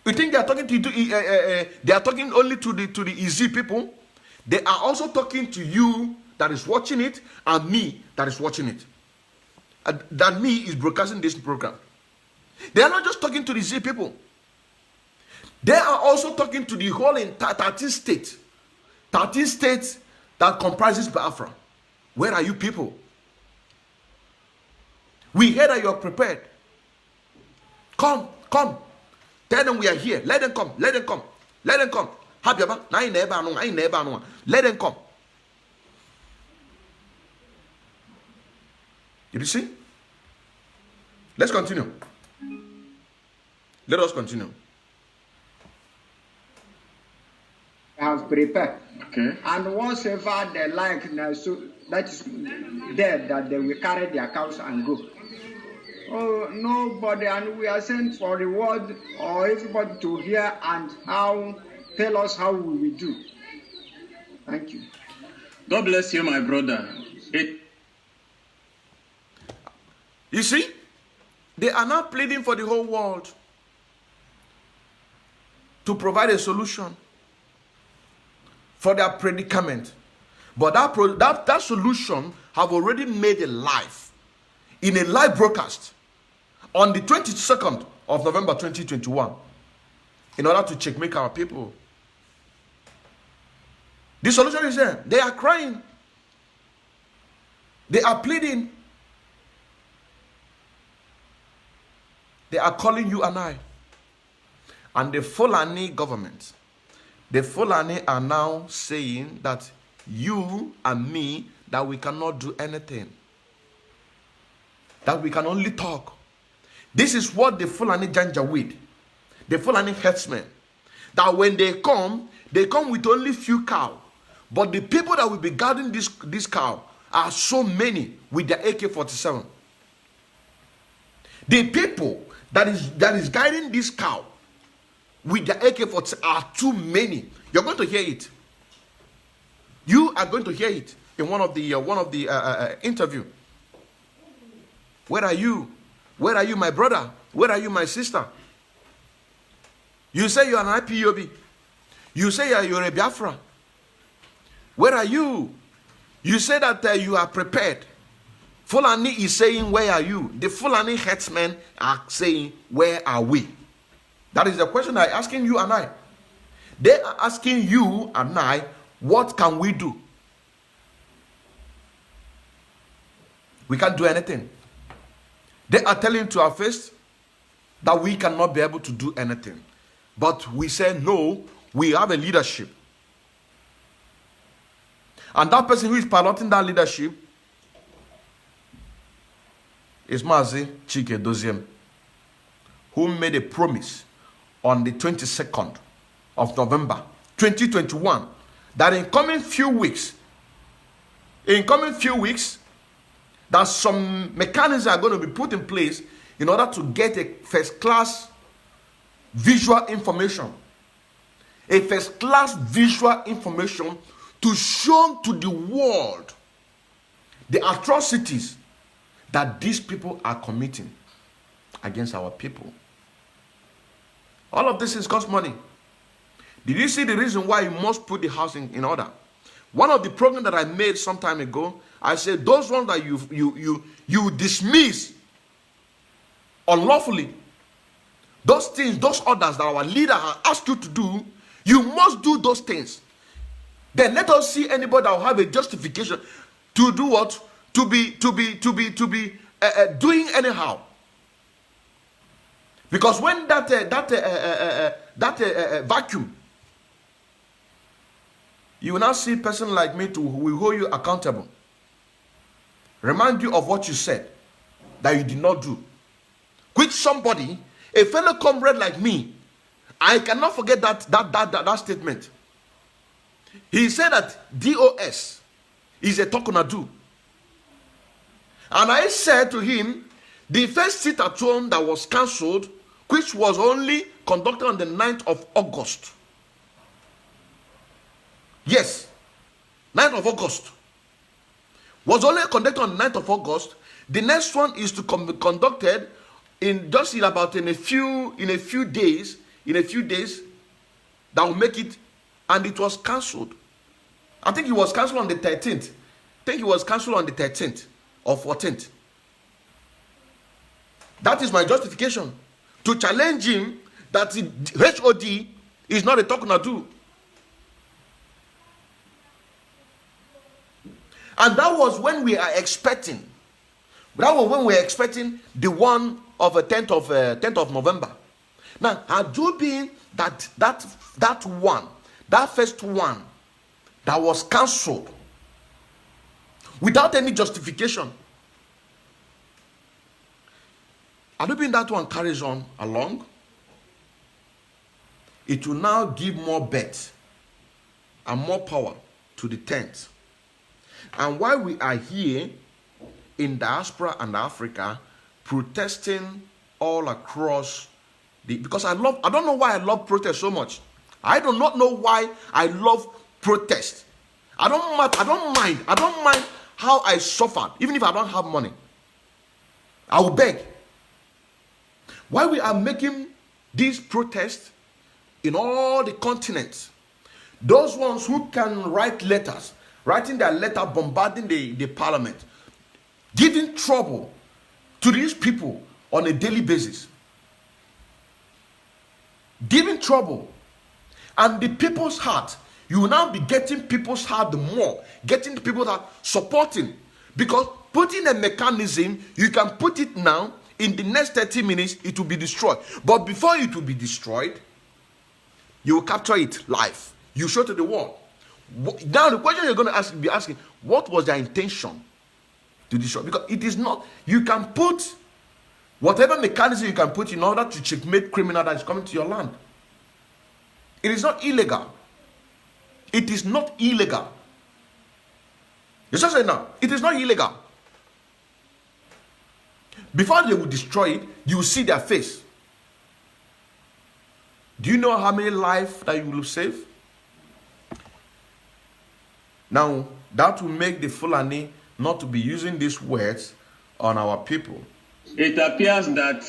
You think they are talking to they are talking only to the easy people? They are also talking to you that is watching it, and me that is watching it. That me is broadcasting this program. They are not just talking to the easy people. They are also talking to the whole entire 13 states. 13 states that comprises Biafra. Where are you people? We hear that you are prepared. Come. Tell them we are here. Let them come. Let them come. Let them come. Let them come. Did you see? Let's continue. Let us continue. Have prepared. Okay. And whatsoever they like, so that is there, that they will carry their cows and go. Oh, nobody, and we are sent for the word or everybody to hear and tell us how we will do. Thank you. God bless you, my brother. You see, they are now pleading for the whole world to provide a solution for their predicament. But that solution have already made a live, in a live broadcast on the 22nd of November 2021 in order to checkmate our people. The solution is there. They are crying. They are pleading. They are calling you and I. And the Fulani government, the Fulani are now saying that you and me, that we cannot do anything. That we can only talk. This is what the Fulani Janjaweed, the Fulani herdsmen, that when they come with only few cows. But the people that will be guarding this cow are so many with their AK-47. The people that is guiding this cow with the AK-47 are too many. You're going to hear it. You are going to hear it in one of the interview. Where are you? Where are you, my brother? Where are you, my sister? You say you are an IPOB. You say you're a Biafra. Where are you? You say that you are prepared. Fulani is saying, where are you? The Fulani headsmen are saying, where are we? That is the question I'm asking you and I. They are asking you and I, what can we do? We can't do anything. They are telling to our face that we cannot be able to do anything. But we say, no, we have a leadership. And that person who is piloting that leadership is Mazi Chike Doziem, who made a promise on the 22nd of November 2021 that in coming few weeks, that some mechanisms are going to be put in place in order to get a first-class visual information. A first-class visual information to show to the world the atrocities that these people are committing against our people. All of this is cost money. Did you see the reason why you must put the house in order? One of the programs that I made some time ago, I said those ones that you dismiss unlawfully, those things, those orders that our leader has asked you to do, you must do those things. Then let us see anybody that will have a justification to do what? To be doing anyhow. Because when that vacuum, you will now see a person like me who will hold you accountable. Remind you of what you said that you did not do. Which somebody, a fellow comrade like me, I cannot forget that statement. He said that DOS is a Tokunadu. And I said to him, the first sit at home that was cancelled, which was only conducted on the 9th of August. Yes, 9th of August. Was only conducted on the 9th of August. The next one is to be conducted in a few days, that will make it, and it was cancelled. I think it was cancelled on the 13th. Or 14th. That is my justification to challenge him that the HOD is not a Tokunadu. And that was when we are expecting. That was when we were expecting the one of the 10th of November. Now, had you been that first one that was cancelled without any justification, had you been that one carries on along, it will now give more bet and more power to the 10th. And while we are here in diaspora and Africa protesting all across because I don't know why I love protest so much. I do not know why I love protest. I don't mind how I suffer, even if I don't have money. I will beg. Why we are making these protests in all the continents, those ones who can write letters, writing their letter, bombarding the parliament, giving trouble to these people on a daily basis, giving trouble, and the people's heart, you will now be getting people's heart the more, getting the people that supporting, because putting a mechanism, you can put it now, in the next 30 minutes, it will be destroyed. But before it will be destroyed, you will capture it live. You show to the world. Now the question you're going to be asking, what was their intention to destroy? Because it is not, you can put whatever mechanism you can put in order to checkmate criminal that is coming to your land. It is not illegal. It is not illegal. You just say now, it is not illegal. Before they will destroy it, you will see their face. Do you know how many lives that you will save? Now, that will make the Fulani not to be using these words on our people. It appears that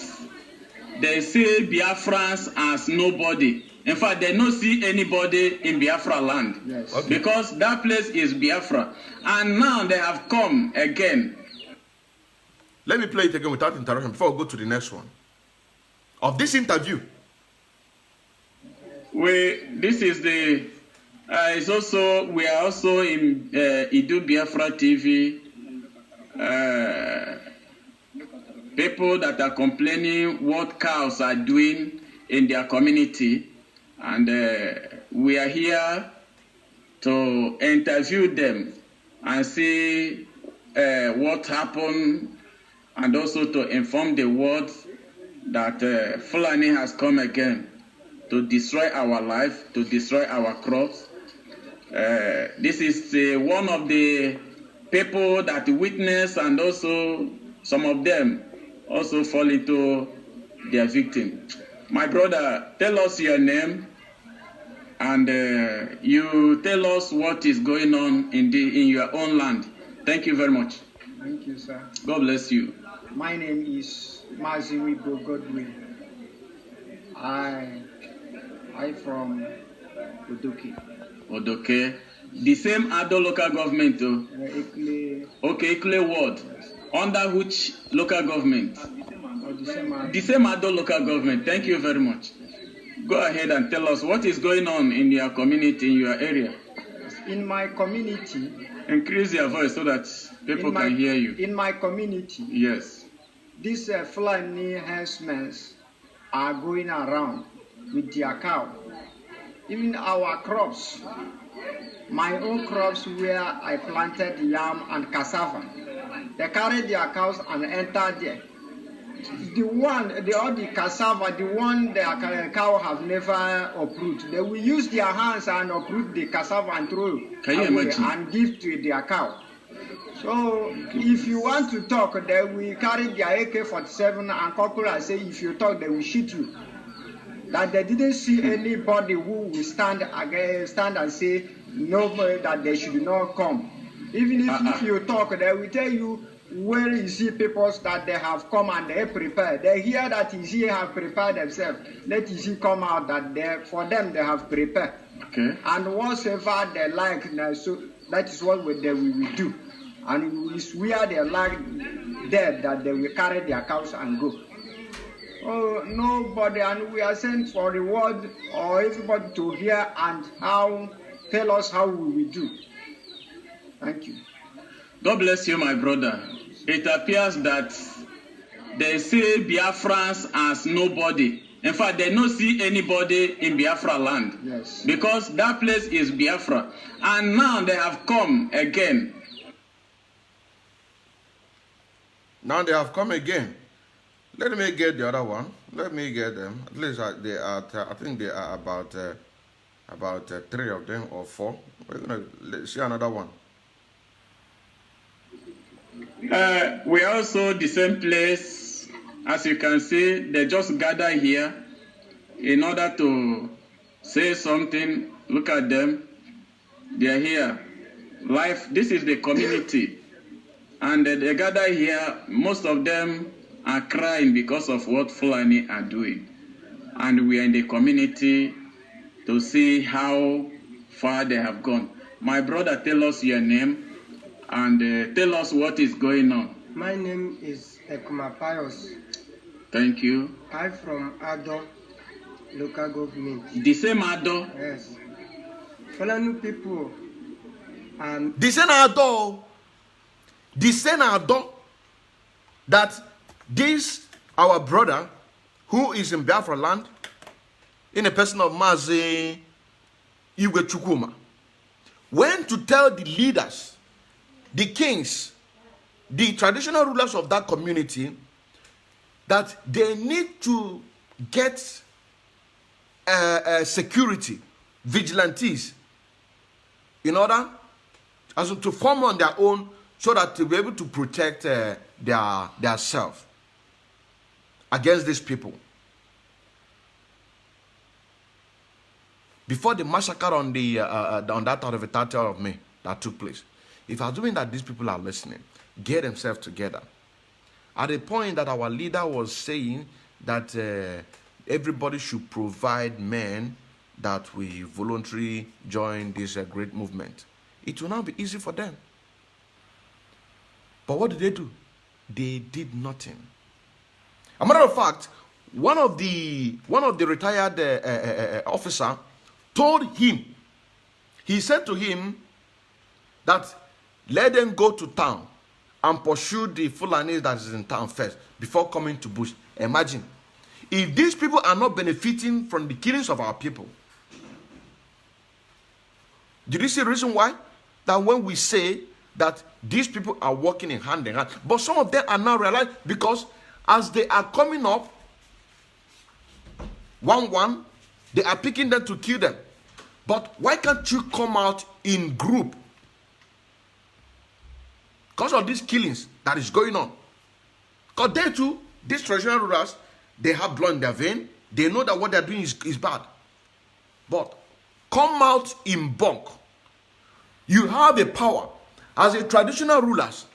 they see Biafrans as nobody. In fact, they don't see anybody in Biafra land. Yes. Okay. Because that place is Biafra. And now they have come again. Let me play it again without interruption before we go to the next one. Of this interview. This is the, we are also in Idu Biafra TV. People that are complaining what cows are doing in their community. And we are here to interview them and see what happened, and also to inform the world that Fulani has come again to destroy our life, to destroy our crops. This is one of the people that witness, and also some of them also fall into their victim. My brother, tell us your name, and you tell us what is going on in your own land. Thank you very much. Thank you, sir. God bless you. My name is Maziwibo Godwin. I from Odoke. Odoke. The same Ado local government. Ekle. Okay, Ekle ward. Under which local government? The The same Ado local government. Thank you very much. Go ahead and tell us what is going on in your community, in your area. In my community. Increase your voice so that people can hear you. In my community. Yes. These Fulani herdsmen are going around with their cow. Even our crops. My own crops where I planted yam and cassava. They carry their cows and enter there. The cassava, the one the cow have never uprooted. They will use their hands and uproot the cassava and throw away and give to their cow. So if you want to talk, they will carry their AK-47 and corporal and say if you talk, they will shoot you. That they didn't see anybody who will stand and say nobody that they should not come. Even if you talk, they will tell you where you see people that they have come and they prepare. They hear that Izzy have prepared themselves. Let Izzy come out that for them they have prepared. Okay. And whatever they like, so that is what they will do. And it's where they like dead that they will carry their cows and go. Oh, nobody, and we are sent for the word or everybody to hear and tell us how we will do. Thank you. God bless you, my brother. It appears that they say Biafrans as nobody. In fact, they don't see anybody in Biafra land. Yes. Because that place is Biafra. And now they have come again. Now they have come again. Let me get the other one. Let me get them. At least they are. I think they are about 3 of them or 4. We're gonna see another one. We are also the same place. As you can see, they just gather here in order to say something. Look at them. They are here. Life. This is the community, and they gather here. Most of them are crying because of what Fulani are doing. And we are in the community to see how far they have gone. My brother, tell us your name and tell us what is going on. My name is Ekuma Pius. Thank you. I'm from Ado local government. The same Ado? Yes. Fulani people. The same Ado that this our brother who is in Biafra land, in a person of Mazi Igwe Chukwuma, went to tell the leaders, the kings, the traditional rulers of that community, that they need to get security, vigilantes, in order to form on their own so that to be able to protect their self against these people. Before the massacre on that 30th of May that took place, if assuming that these people are listening, get themselves together. At the point that our leader was saying that everybody should provide men that we voluntarily join this great movement, it will now be easy for them. But what did they do? They did nothing. As a matter of fact, one of the retired officer told him, he said to him that let them go to town and pursue the Fulani that is in town first before coming to bush. Imagine, if these people are not benefiting from the killings of our people. Did you see the reason why? That when we say that these people are working in hand, but some of them are now realized, because as they are coming up, one, they are picking them to kill them. But why can't you come out in group? Because of these killings that is going on. Because they too, these traditional rulers, they have blood in their vein. They know that what they're doing is bad. But come out in bulk. You have a power. As a traditional rulers,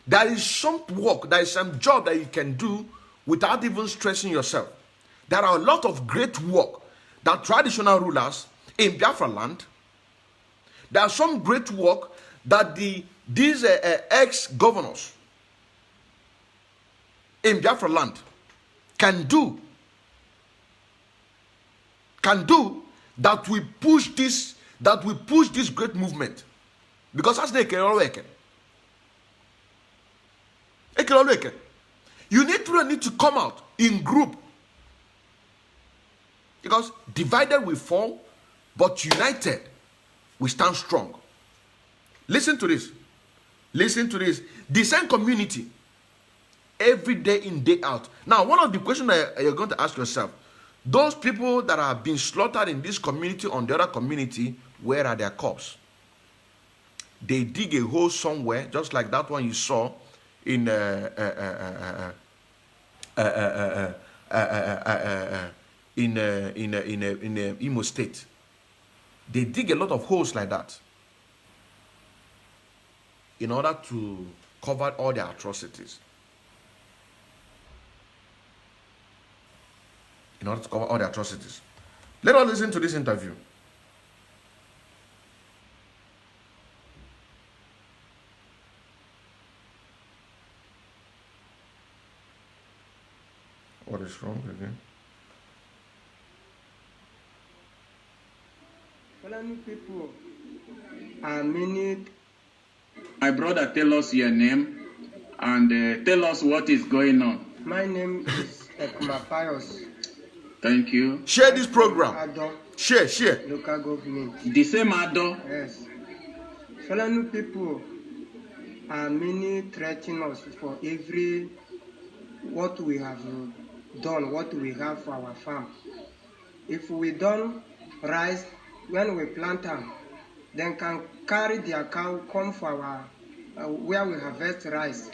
there is some work, there is some job that you can do without even stressing yourself. There are a lot of great work that traditional rulers in Biafra land, there are some great work that these ex-governors in Biafra land can do that we push this great movement. Because as they can all work. You need to come out in group. Because divided we fall, but united we stand strong. Listen to this. Listen to this. The same community, every day in, day out. Now, one of the questions that you're going to ask yourself, those people that have been slaughtered in this community on the other community, where are their corpses? They dig a hole somewhere, just like that one you saw in Imo State. They dig a lot of holes like that in order to cover all their atrocities. Let us listen to this interview. What is wrong again? Fulani people are many. My brother, tell us your name and tell us what is going on. My name is Pius. Thank you. Share this program. Ado, Share. local government. The same Ado. Yes. Fulani people are many threatening us for every what we have done, what we have for our farm. If we don't rice when we plant them, then can carry their cow come for our where we harvest rice.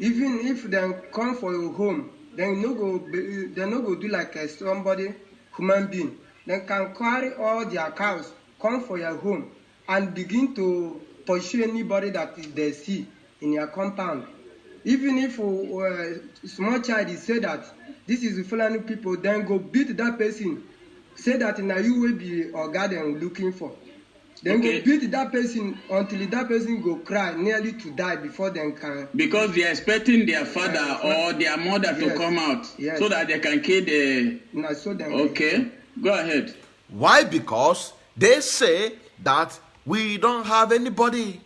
Even if they come for your home, they no go do like somebody human being. They can carry all their cows, come for your home, and begin to pursue anybody that they see in your compound. Even if small child is say that this is the Fulani people, then go beat that person. Say that now you will be a garden looking for. Then go beat that person until that person go cry nearly to die before they can. Because they are expecting their father or their mother to come out so that they can kill the. No, so then okay, go ahead. Why? Because they say that we don't have anybody.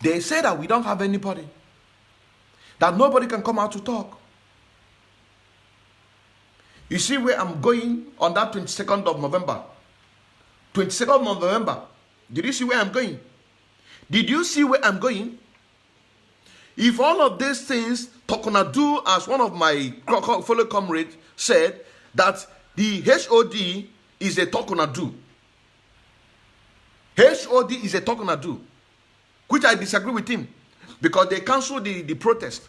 They say that we don't have anybody. That nobody can come out to talk. You see where I'm going on that 22nd of November? 22nd of November. Did you see where I'm going? Did you see where I'm going? If all of these things, Tokonadu, as one of my fellow comrades said, that the HOD is a Tokonadu. HOD is a Tokonadu, which I disagree with him, because they canceled the protest.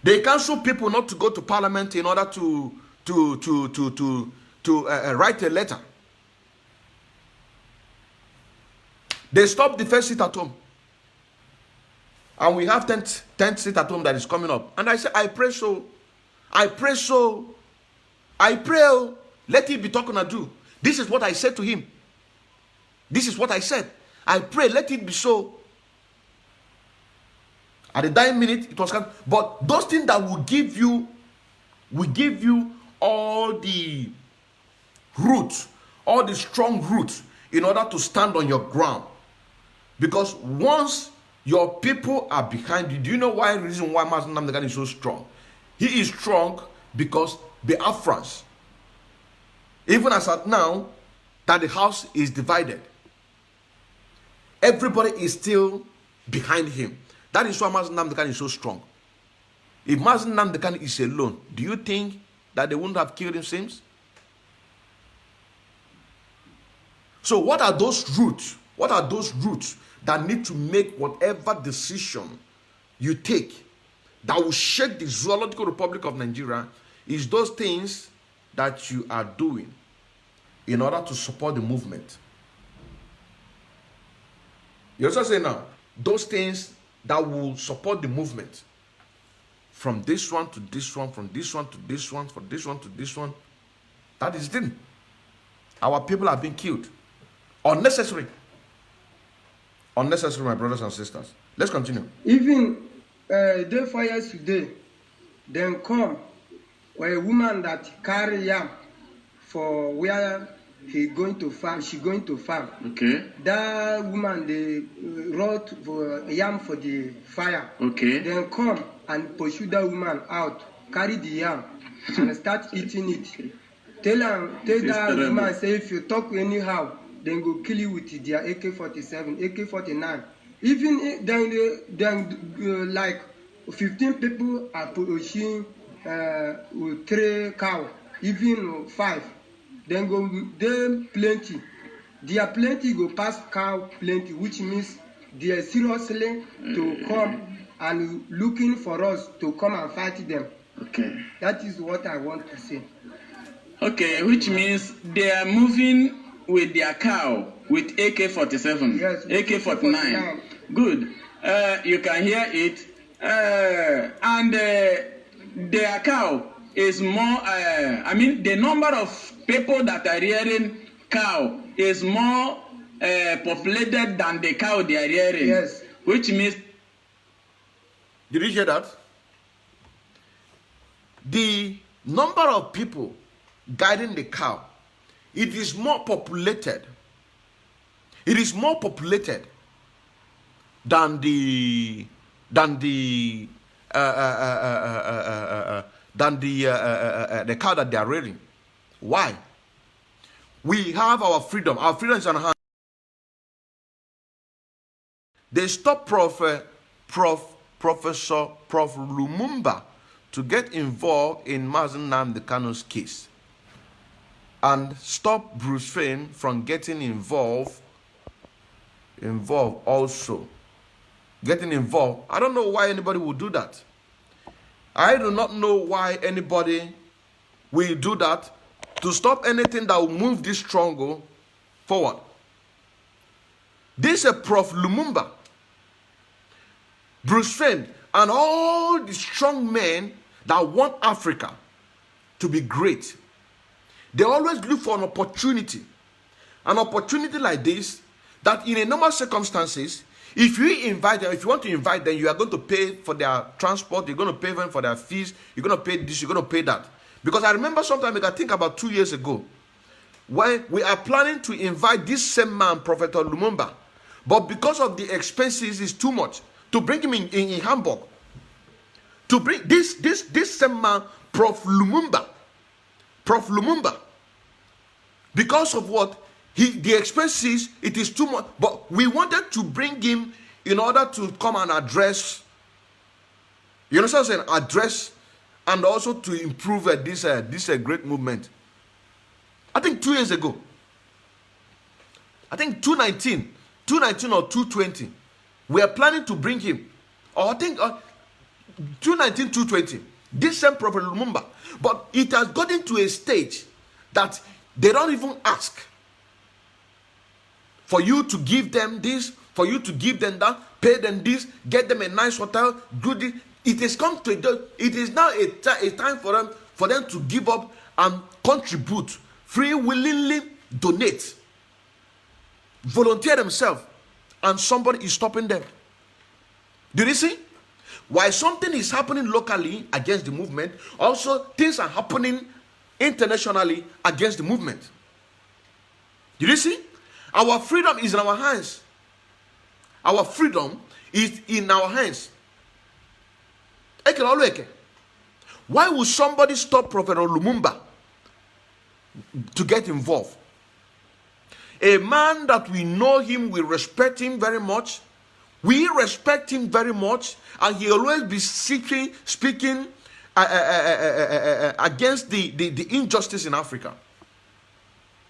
They cancel people not to go to parliament in order to write a letter. They stopped the first seat at home. And we have 10th seat at home that is coming up. And I said, I pray so I pray, oh, let it be talking and do. This is what I said to him. This is what I said. I pray, let it be so. At the dying minute, it was coming. But those things that will give you all the roots, all the strong roots in order to stand on your ground. Because once your people are behind you, do you know why the reason why Mazen Nnamdi Kanu is so strong? He is strong because Biafrans, even as at now, that the house is divided, everybody is still behind him. That is why Mazen Nnamdi Kanu is so strong. If Mazen Nnamdi Kanu is alone, do you think that they wouldn't have killed him since? So what are those roots? What are those roots that need to make whatever decision you take that will shake the Zoological Republic of Nigeria? Is those things that you are doing in order to support the movement. You also say now, those things that will support the movement, from this one to this one, from this one to this one, from this one to this one, that is the thing. Our people are being killed. Unnecessary. Unnecessary, my brothers and sisters. Let's continue. Even day 4 years today, then come a woman that carry yam for where he going to farm, she going to farm. Okay. That woman, they wrote for yam for the fire. Okay. Then come and pursue that woman out, carry the yam and start eating it. Tell that woman, say, if you talk anyhow, then go kill you with their AK-47, AK-49. Even then like 15 people are pushing with 3 cows, even 5. Then go them plenty. There are plenty go past cow plenty, which means they are seriously to come and looking for us to come and fight them. Okay. That is what I want to say. Okay, which means they are moving with their cow with AK-47. Yes, AK-49. Good. You can hear it. And their cow is more, I mean, the number of people that are rearing cow is more populated than the cow they are rearing. Yes. Which means... Did you hear that? The number of people guiding the cow, it is more populated. It is more populated than the cow that they are rearing. Why? We have our freedom. Our freedom is on hand. They stopped Professor Lumumba to get involved in Mazen Nnamdi Kanu's case, and stop Bruce Wayne from getting involved also. Getting involved. I don't know why anybody would do that. I do not know why anybody will do that to stop anything that will move this struggle forward. This is Prof. Lumumba, Bruce Wayne, and all the strong men that want Africa to be great. They always look for an opportunity like this, that in a normal circumstances, if you invite them, if you want to invite them, you are going to pay for their transport, you're going to pay them for their fees, you're going to pay this, you're going to pay that. Because I remember sometime, I think about 2 years ago, when we are planning to invite this same man, Professor Lumumba, but because of the expenses, is too much to bring him in Hamburg. To bring this same man, Prof. Lumumba, because of what? The expenses, it is too much. But we wanted to bring him in order to come and address, you know what I'm saying? Address and also to improve this great movement. I think 2 years ago. I think 2019 or 2020. We are planning to bring him. Or I think 2019, 2020. This same Prophet Lumumba. But it has gotten to a stage that they don't even ask for you to give them this, for you to give them that, pay them this, get them a nice hotel, do this. It has come to it is now a time for them to give up and contribute, free willingly donate, volunteer themselves, and somebody is stopping them. Do you see? While something is happening locally against the movement, also things are happening internationally against the movement. Do you see? Our freedom is in our hands. Our freedom is in our hands. Why would somebody stop Prophet Lumumba to get involved? A man that we know him, we respect him very much. We respect him very much, and he always be speaking against the injustice in Africa.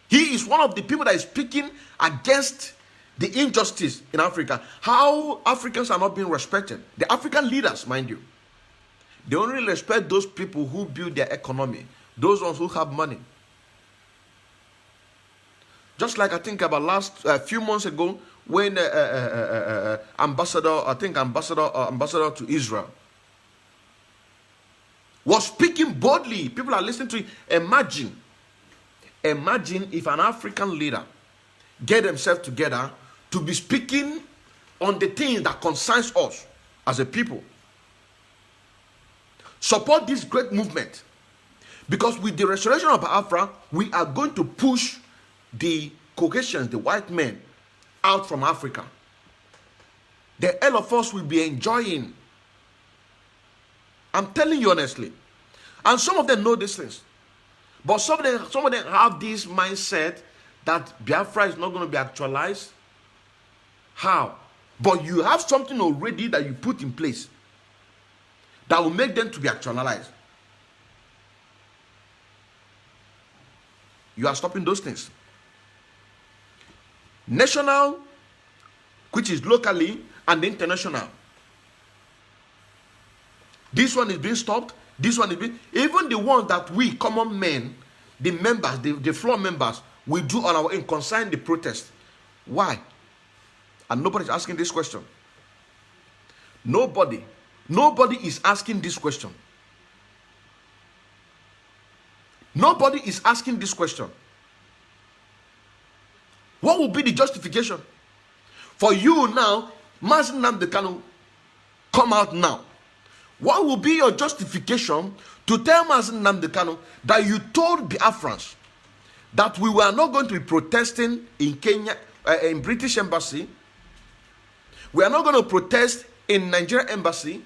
He is one of the people that is speaking against the injustice in Africa. How Africans are not being respected. The African leaders, mind you. They only respect those people who build their economy. Those ones who have money. Just like I think about a few months ago, when ambassador to Israel was speaking boldly. People are listening to him. Imagine if an African leader get themselves together to be speaking on the things that concerns us as a people. Support this great movement, because with the restoration of Biafra, we are going to push the Caucasians, the white men, out from Africa. All of us will be enjoying. I'm telling you honestly. And some of them know these things. But some of them have this mindset that Biafra is not going to be actualized. How? But you have something already that you put in place that will make them to be actualized. You are stopping those things. National, which is locally, and international. This one is being stopped. This one is being... Even the ones that we, common men, the members, the floor members, we do on our own concerning the protest. Why? And nobody is asking this question. Nobody is asking this question. Nobody is asking this question. What will be the justification for you now, Mazi Nnamdi Kanu, come out now? What will be your justification to tell Mazi Nnamdi Kanu that you told Biafrans that we were not going to be protesting in Kenya, in British Embassy? We are not going to protest in Nigerian Embassy,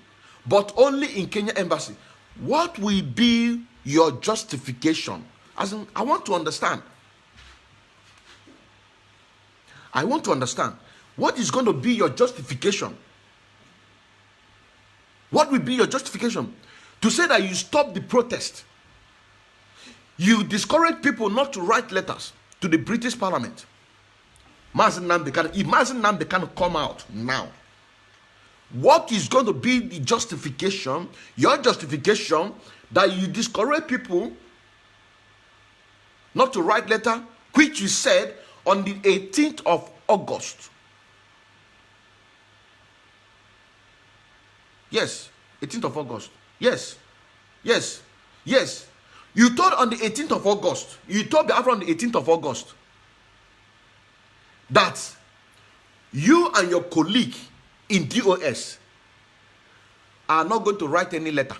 but only in Kenya Embassy. What will be your justification? As in, I want to understand. I want to understand. What is going to be your justification? What will be your justification? To say that you stop the protest. You discourage people not to write letters to the British Parliament. Mazi Nnamdi Kanu, if Mazi Nnamdi Kanu come out now, what is going to be the justification, your justification, that you discourage people not to write letter, which you said on the 18th of August. Yes, 18th of August. Yes. You told on the 18th of August, you told Biafra on the 18th of August that you and your colleague in DOS are not going to write any letter.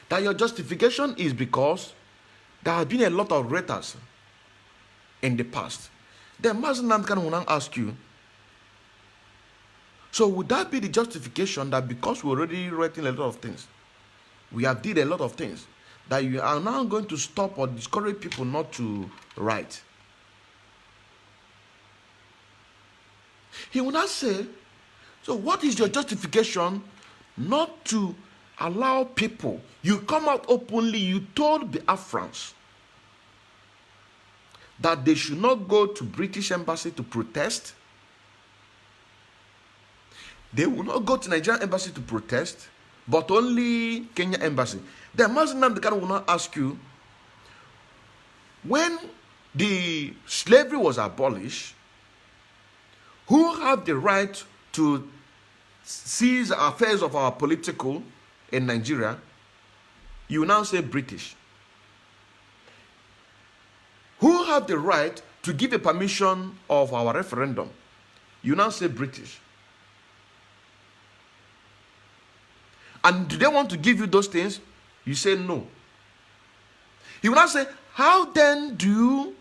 That your justification is because there have been a lot of writers in the past. Then Mazi Nnamdi Kanu will now ask you, so would that be the justification that because we're already writing a lot of things, we have did a lot of things, that you are now going to stop or discourage people not to write? He will not say, so what is your justification not to allow people? You come out openly, you told the Biafrans that they should not go to British Embassy to protest. They will not go to Nigerian Embassy to protest, but only Kenya Embassy. Then Mazi Nnamdi Kanu will not ask you, when the slavery was abolished, who have the right to seize affairs of our political in Nigeria? You now say British. Who have the right to give a permission of our referendum? You now say British. And do they want to give you those things? You say no. He will now say, how then do you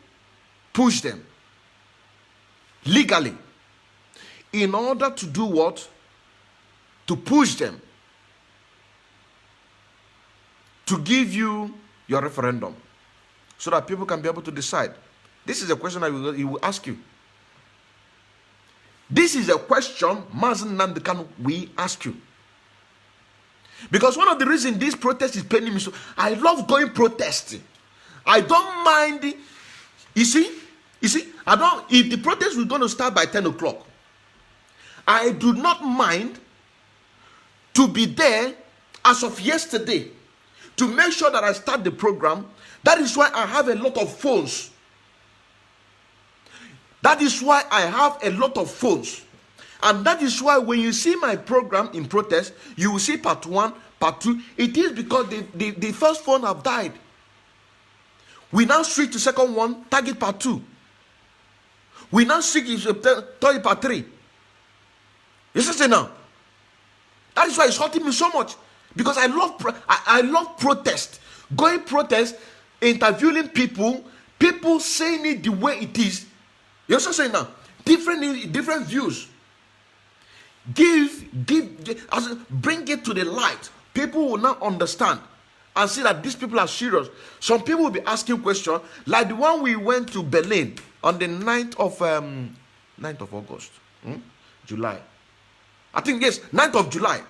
push them legally in order to do what? To push them to give you your referendum so that people can be able to decide. This is a question he will ask you. This is a question Mazen Nandekan we ask you. Because one of the reasons this protest is paining me so, I love going protesting. I don't mind. You see, I don't. If the protest was going to start by 10 o'clock, I do not mind to be there as of yesterday to make sure that I start the program. That is why I have a lot of phones. That is why I have a lot of phones. And that is why when you see my program in protest, you will see part 1, part 2. It is because the first phone have died. We now switch to second one, target part 2. We now switch to target part 3. You see now? That is why it's hurting me so much. Because I love protest. Going protest, interviewing people saying it the way it is. You also say now, different views. Bring it to the light. People will now understand and see that these people are serious. Some people will be asking questions like the one we went to Berlin on the 9th of August, July. I think yes, 9th of July.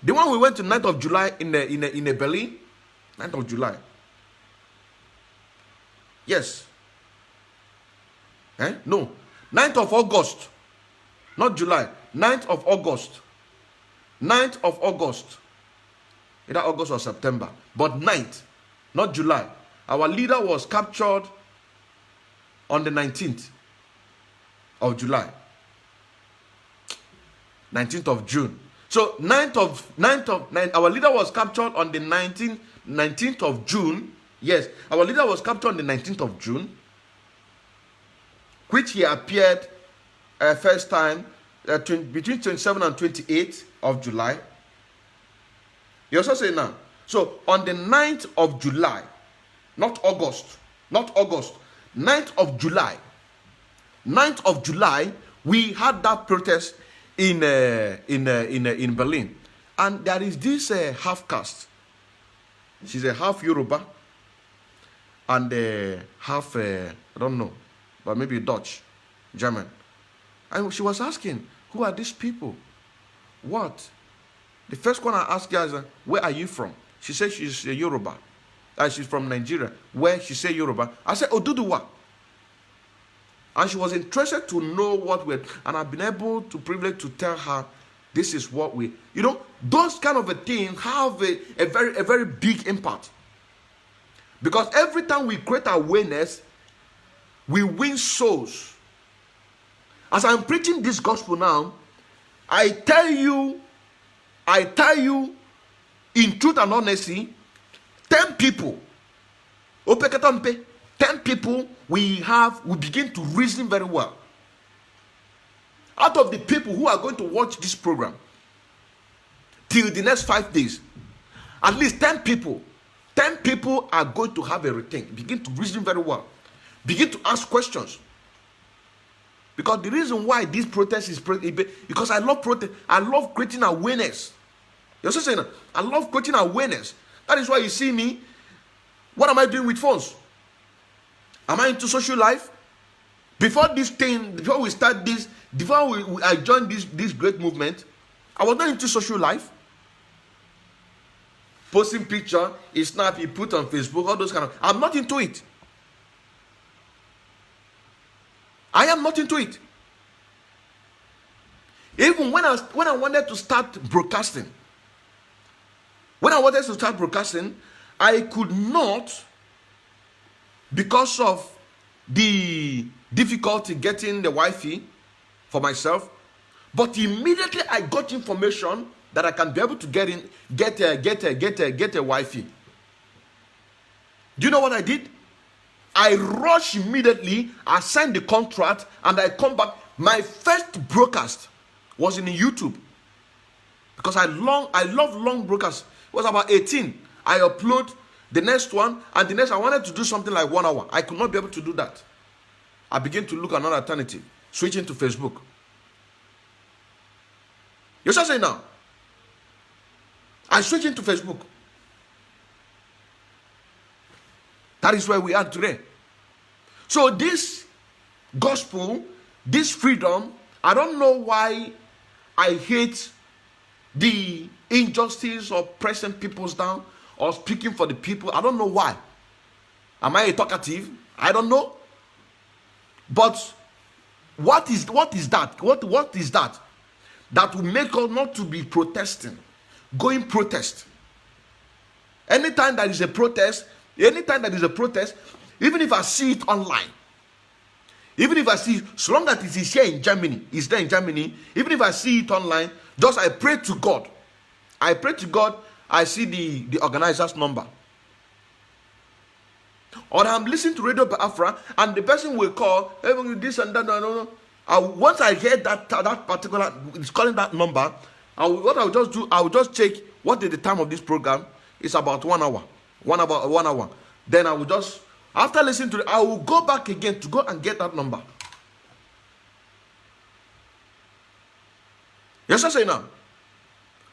The one we went to 9th of July in a Berlin, 9th of July. Yes. No, 9th of August, not July. 9th of August. 9th of August. Either August or September. But 9th, not July. Our leader was captured on the 19th of July. 19th of June. So 9th, our leader was captured on the 19th of June. Yes, our leader was captured on the 19th of June, which he appeared first time between 27 and 28 of July. You also say now. So on the 9th of July, not August, 9th of July. 9th of July, we had that protest in Berlin. And there is this half caste. She's a half Yoruba and half, I don't know, but maybe Dutch, German. And she was asking, who are these people? What? The first one I asked her is, where are you from? She said she's a Yoruba. She's from Nigeria. Where? She said Yoruba. I said, Oduduwa. And she was interested to know what we're, and I've been able to privilege to tell her, this is what we, those kind of a thing have a very big impact. Because every time we create awareness, we win souls. As I'm preaching this gospel now, I tell you in truth and honesty, 10 people, 10 people we begin to reason very well. Out of the people who are going to watch this program till the next 5 days, at least 10 people are going to have a rethink, begin to reason very well, begin to ask questions. Because the reason why this protest is because I love protest, I love creating awareness. You're also saying that I love creating awareness. That is why you see me. What am I doing with phones? Am I into social life? Before we start this, before I joined this great movement, I was not into social life. Posting picture, he snap, he put on Facebook, all those kind of. I'm not into it. I am not into it. Even when I wanted to start broadcasting, I could not, because of the difficulty getting the Wi-Fi for myself. But immediately I got information that I can be able to get a Wi-Fi. Do you know what I did? I rush immediately, I signed the contract, and I come back. My first broadcast was in YouTube. Because I love long broadcasts. It was about 18. I upload the next one, and the next I wanted to do something like 1 hour. I could not be able to do that. I began to look at another alternative, switching to Facebook. You shall say now. I switched into Facebook. That is where we are today. So this gospel, this freedom, I don't know why I hate the injustice of pressing people down or speaking for the people. I don't know why. Am I a talkative? I don't know. But what is that? What is that? That will make us not to be protesting, going protest. Anytime there is a protest, even if I see it online, even if I see, so long as it is here in Germany, it's there in Germany, even if I see it online, just I pray to God. I see the organizer's number. Or I'm listening to Radio Biafra, and the person will call, hey, this and that, no. Once I hear that particular, it's calling that number, what I will just do, I will just check what is the time of this program. It's about 1 hour. 1 hour. Then I will just, after listening to it, I will go back again to go and get that number. Yes, I say now.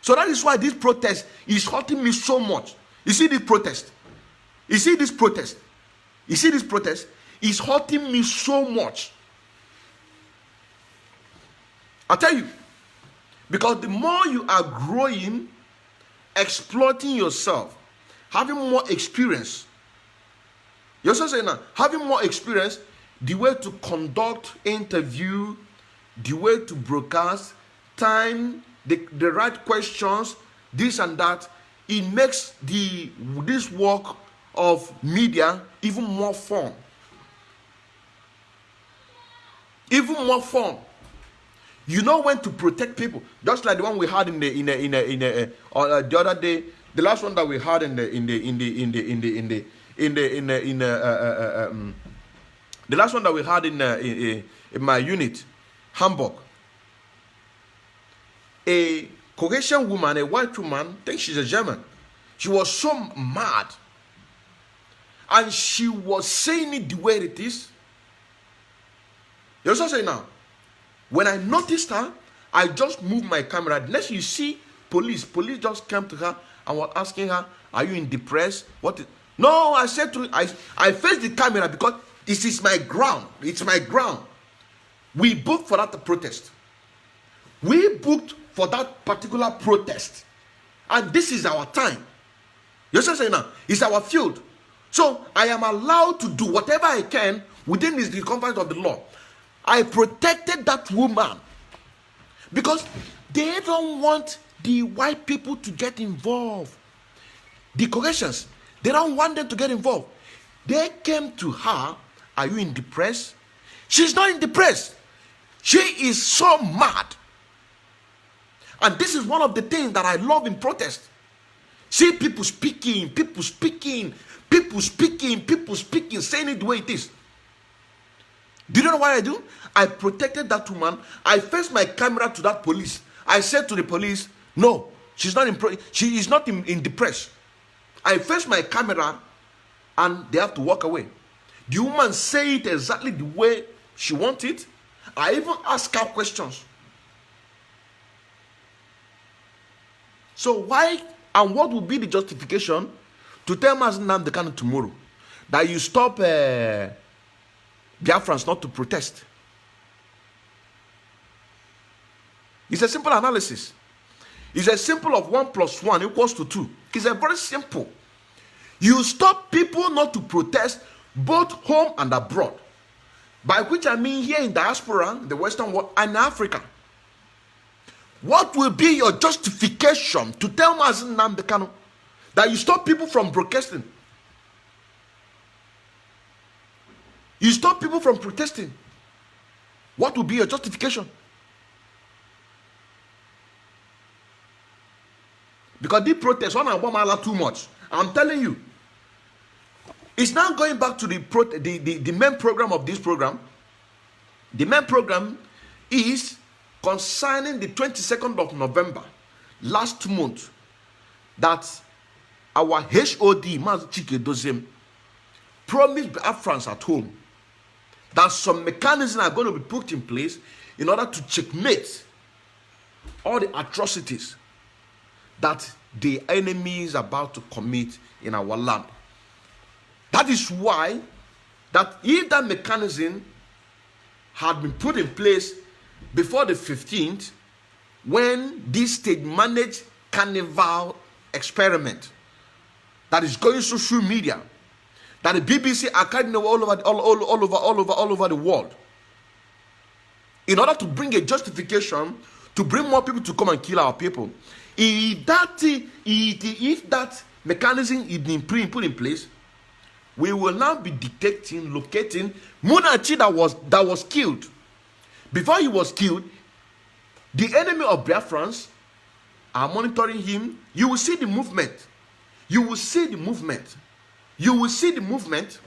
So that is why this protest is hurting me so much. You see this protest is hurting me so much. I tell you, because the more you are growing, exploiting yourself, having more experience, you also say now, having more experience, the way to conduct interview, the way to broadcast, time, the right questions, this and that, it makes this work of media even more fun. You know when to protect people, just like the one we had the other day, the last one that we had the last one that we had in my unit, Hamburg. A Caucasian woman, a white woman, I think she's a German. She was so mad, and she was saying it the way it is. You also say now, when I noticed her, I just moved my camera. Next, you see police just came to her and were asking her, "Are you in depressed? What is?" No, I said to I faced the camera because this is my ground. It's my ground. We booked for that protest. We booked for that particular protest, and this is our time. You also say now, it's our field. So I am allowed to do whatever I can within the confines of the law. I protected that woman because they don't want the white people to get involved. The Caucasians, they don't want them to get involved. They came to her, "Are you in depressed?" She's not in depressed. She is so mad. And this is one of the things that I love in protest. See people speaking, saying it the way it is. Do you know what I do? I protected that woman. I faced my camera to that police. I said to the police, "No, she is not in depression." I faced my camera, and they have to walk away. The woman say it exactly the way she wants it. I even ask her questions. So why and what will be the justification to tell Mazen Nnamdi tomorrow that you stop Biafrans not to protest? It's a simple analysis. It's a simple of 1 + 1 = 2. It's a very simple. You stop people not to protest both home and abroad. By which I mean here in diaspora, the Western world, and Africa. What will be your justification to tell Mazen Nnamdi that you stop people from broadcasting? You stop people from protesting. What will be your justification? Because the protest, one and one too much. I'm telling you. It's now going back to the main program of this program. The main program is concerning the 22nd of November, last month, that our HOD, Mazi Chike Dozem, promised Biafrans at home that some mechanisms are going to be put in place in order to checkmate all the atrocities that the enemy is about to commit in our land. That is why, that if that mechanism had been put in place before the 15th, when this state-managed carnival experiment that is going social media, that the BBC are carrying all over the world, in order to bring a justification to bring more people to come and kill our people. If that mechanism is being put in place, we will now be detecting, locating Munachi that was killed. Before he was killed, the enemy of Biafrans are monitoring him. You will see the movement. You will see the movement. You will see the movement.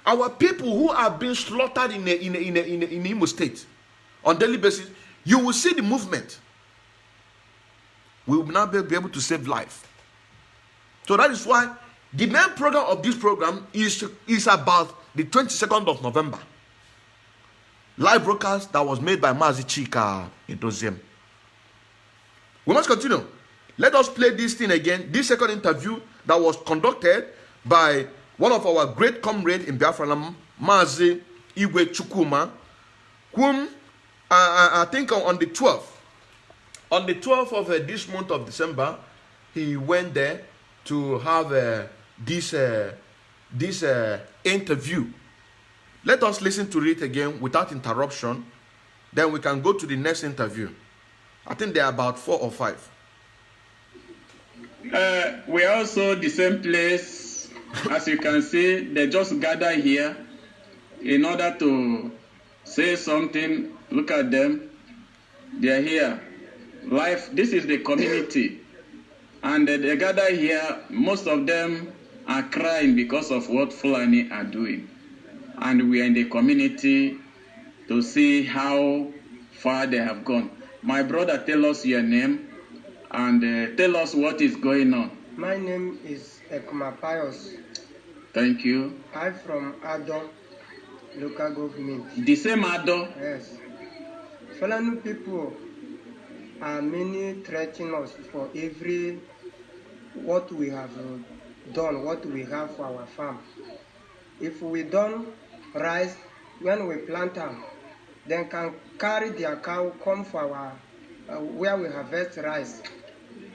Our people who are being slaughtered in Imo State on daily basis, you will see the movement. We will now be able to save life. So that is why the main program of this program is about the 22nd of November. Live broadcast that was made by Mazi Chike Dozem. We must continue. Let us play this thing again. This second interview that was conducted by one of our great comrades in Biafra, Mazi Igwe Chukwuma, whom I think on the 12th. On the 12th of this month of December, he went there to have this interview. Let us listen to it again without interruption. Then we can go to the next interview. I think there are about 4 or 5. We are also the same place. As you can see, they just gather here in order to say something. Look at them. They are here. Life, this is the community. And they gather here. Most of them are crying because of what Fulani are doing. And we are in the community to see how far they have gone. My brother, tell us your name and tell us what is going on. My name is Ekuma Pius. Thank you. I'm from Ado, local government. The same Ado? Yes. Fulani people are many threatening us for every what we have done, what we have for our farm. If we don't rice, when we plant them, then can carry their cow come for our where we harvest rice.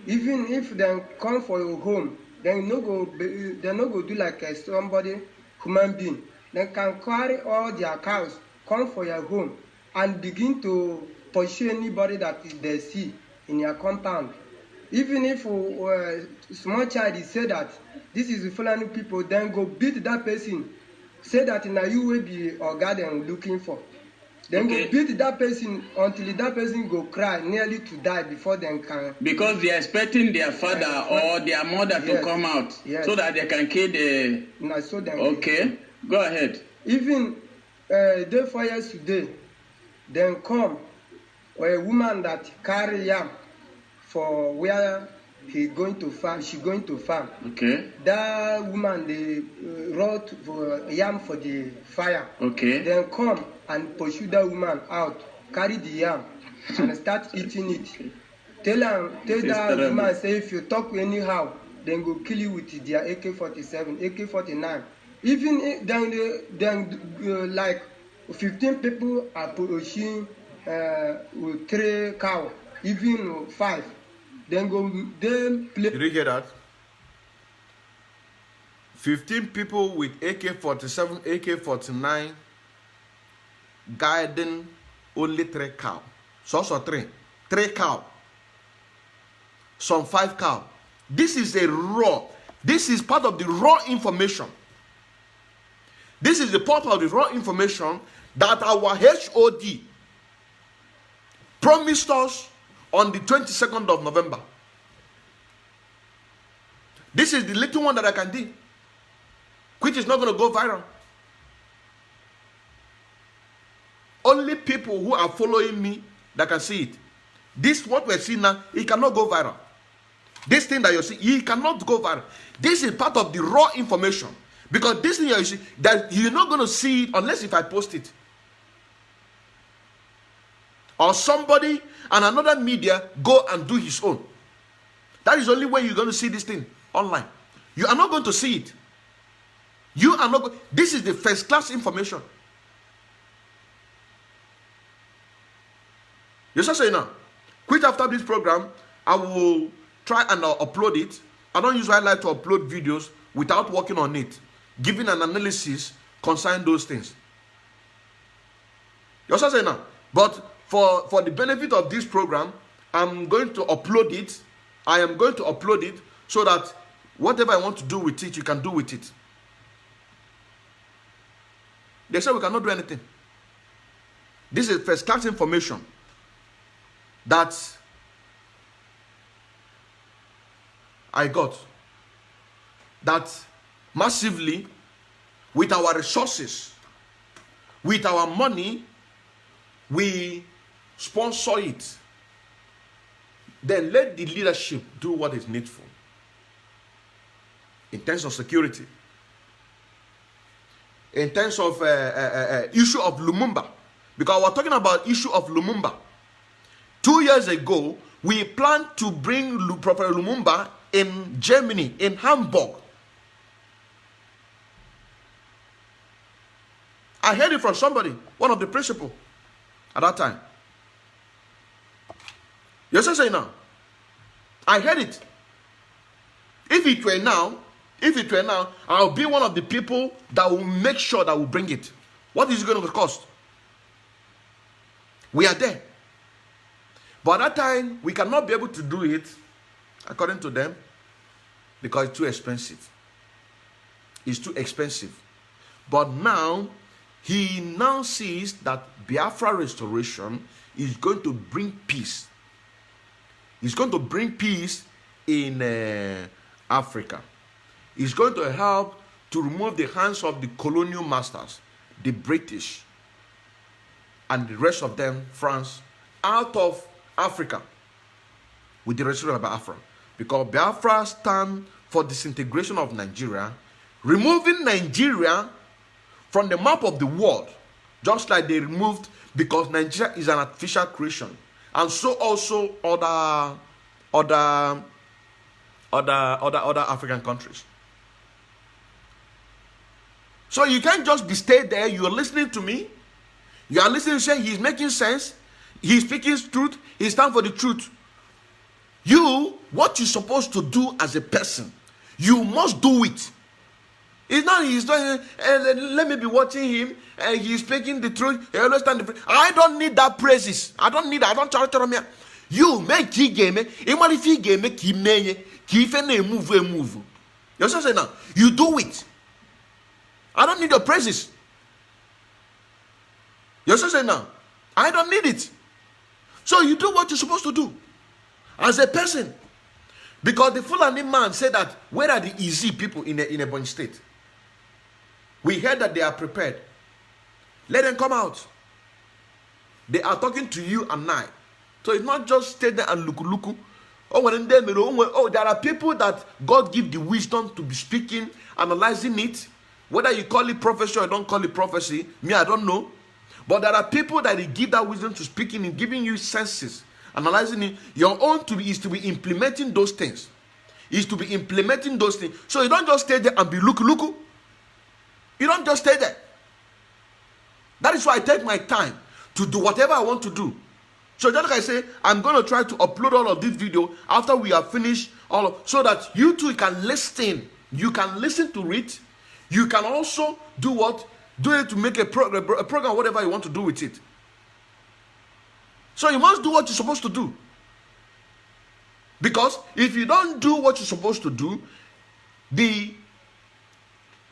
Even if they come for your home, they no go do like somebody human being. They can carry all their cows, come for your home, and begin to pursue anybody that they see in your compound. Even if small child is say that this is the Fulani people, then go beat that person. Say that now you will be or garden looking for. Then go beat that person until that person go cry nearly to die before they can. Because they are expecting their father or their mother to come out so that they can kill the. No, so then okay, go ahead. Even day 4 years today, then come a woman that carry yam for where he going to farm. She going to farm. Okay. That woman they wrote for yam for the fire. Okay. Then come and pursue that woman out, carry the yam, and start eating it. Tell that woman say if you talk anyhow, then go kill you with their AK-47, AK-49. Even then like 15 people are pushing with 3 cow, even 5. Then play. Did you hear that? 15 people with AK-47, AK-49 guiding only 3 cow. So 3 cow. Some 5 cow. This is this is part of the raw information. This is the part of the raw information that our HOD promised us on the 22nd of November. This is the little one that I can do. which is not going to go viral. Only people who are following me that can see it. This, what we're seeing now, it cannot go viral. This thing that you see, it cannot go viral. This is part of the raw information. Because this thing you see, that you're not going to see it unless if I post it. Or somebody and another media go and do his own. That is the only way you're going to see this thing online. You are not going to see it. You are not. This is the first class information. You just say now. Quick after this program, I will try and upload it. I don't usually like to upload videos without working on it, giving an analysis concerning those things. You just say now. But for the benefit of this program, I'm going to upload it. I am going to upload it so that whatever I want to do with it, you can do with it. They say we cannot do anything. This is first class information that I got. That massively, with our resources, with our money, we sponsor it. Then let the leadership do what is needful in terms of security, in terms of issue of Lumumba, because we're talking about issue of Lumumba. 2 years ago, we planned to bring Prophet Lumumba in Germany, in Hamburg. I heard it from somebody, one of the principal at that time. You're saying now. I heard it. If it were now, I'll be one of the people that will make sure that will bring it. What is it going to cost? We are there. But at that time, we cannot be able to do it, according to them, because it's too expensive. It's too expensive. But now, he now sees that Biafra restoration is going to bring peace. It's going to bring peace in Africa. It's going to help to remove the hands of the colonial masters, the British, and the rest of them, France, out of Africa with the restoration of Biafra. Because Biafra stands for disintegration of Nigeria, removing Nigeria from the map of the world, just like they removed, because Nigeria is an artificial creation. And so also other African countries. So you can't just be stayed there. You are listening to me. You are listening to say he's making sense. He's speaking truth. He stands for the truth. You, what you're supposed to do as a person, you must do it. It's not he's doing, let me be watching him, and he's speaking the truth. He understand the truth. I don't need that praises. I don't need that. I don't tell me. You make he game. Even if he game, he move. You say now, you do it. I don't need your praises. You say now, I don't need it. So you do what you're supposed to do as a person. Because the Fulani man said that, where are the easy people in a bunch state? We heard that they are prepared. Let them come out. They are talking to you and I. So it's not just stay there and look. Oh, there are people that God give the wisdom to be speaking, analyzing it. Whether you call it prophecy or don't call it prophecy, me, I don't know. But there are people that they give that wisdom to speaking and giving you senses, analyzing it. Your own is to be implementing those things. Is to be implementing those things. So you don't just stay there and be look. You don't just stay there. That is why I take my time to do whatever I want to do. So just like I say, I'm going to try to upload all of this video after we have finished so that you too can listen. You can listen to it. You can also do what? Do it to make a program, whatever you want to do with it. So you must do what you're supposed to do. Because if you don't do what you're supposed to do, the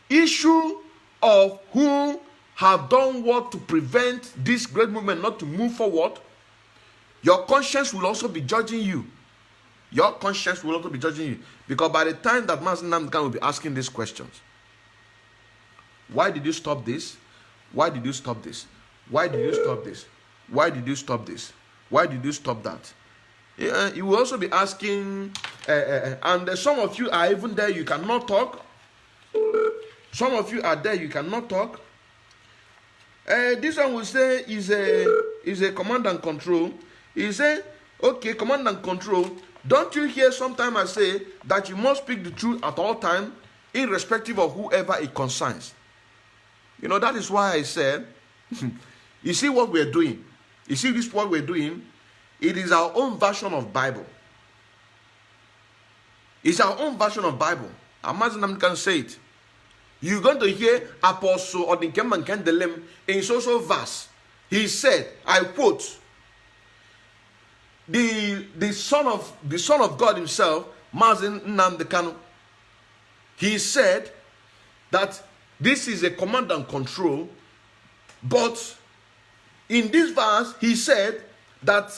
issue of who have done what to prevent this great movement not to move forward, your conscience will also be judging you. Your conscience will also be judging you. Because by the time that Master Nnamdi Kanu will be asking these questions, Why did you stop this? Why did you stop this? Why did you stop this? Why did you stop this? Why did you stop that? You will also be asking, and some of you are even there, you cannot talk. Some of you are there, you cannot talk. This one will say is a command and control. He say, okay, command and control. Don't you hear sometimes I say that you must speak the truth at all times, irrespective of whoever it concerns? You know, that is why I said, you see what we're doing. You see this what we're doing? It is our own version of Bible. It's our own version of Bible. Imagine can say it. You're going to hear Apostle or the Kendelem in social verse. He said, I quote, the son of God himself, Mazin Nnamdi, he said that this is a command and control, but in this verse he said that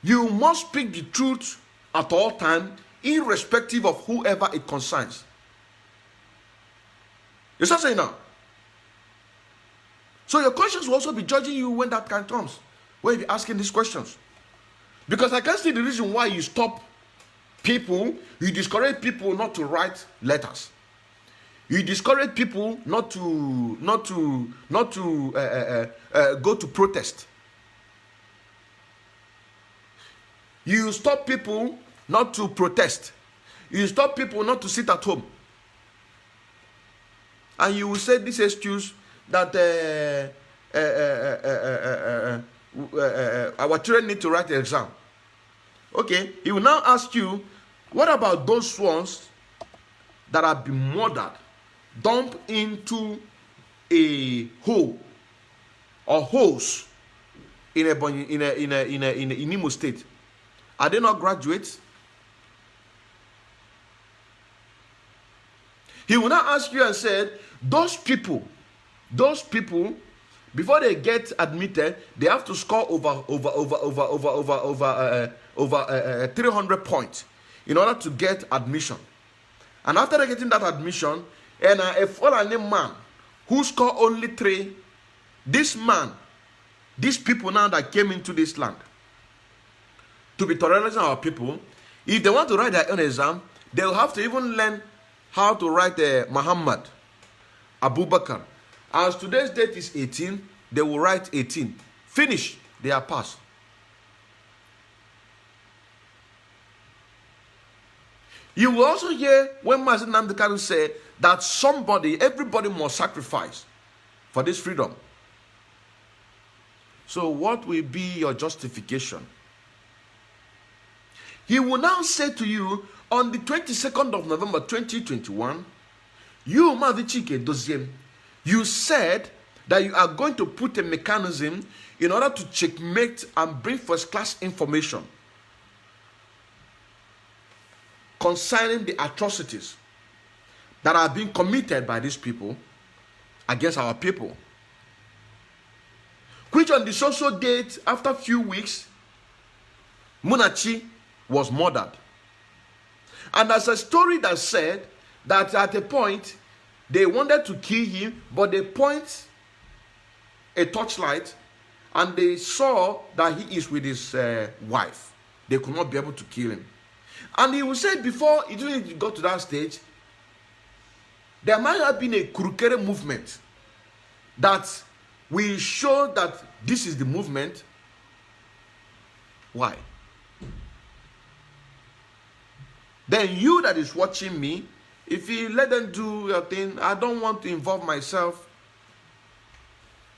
you must speak the truth at all times, irrespective of whoever it concerns. You start saying now. So your conscience will also be judging you when that time comes, when you're asking these questions. Because I can't see the reason why you stop people, you discourage people not to write letters. You discourage people not to go to protest. You stop people not to protest. You stop people not to sit at home. And you will say this excuse that our children need to write the exam. Okay, he will now ask you, what about those ones that have been murdered, dumped into a hole or holes in Imo State? Are they not graduates? He will not ask you and said, those people, before they get admitted, they have to score over 300 points in order to get admission. And after they getting that admission, and a fallen man who scored only 3, this man, these people now that came into this land to be terrorizing our people, if they want to write their own exam, they will have to even learn how to write Muhammad, Abu Bakr. As today's date is 18, they will write 18. Finish, they are passed. You will also hear when Mazi Nnamdi Kanu say that everybody must sacrifice for this freedom. So what will be your justification? He will now say to you, on the 22nd of November 2021, you, Mazi Chike Doziem, you said that you are going to put a mechanism in order to checkmate and bring first-class information concerning the atrocities that are being committed by these people against our people. Which on the social date, after a few weeks, Munachi was murdered. And there's a story that said that at a point, they wanted to kill him, but they point a torchlight and they saw that he is with his wife. They could not be able to kill him. And he will say before it didn't go to that stage, there might have been a Kurukere movement that will show that this is the movement. Why? Then you that is watching me, if you let them do your thing, I don't want to involve myself.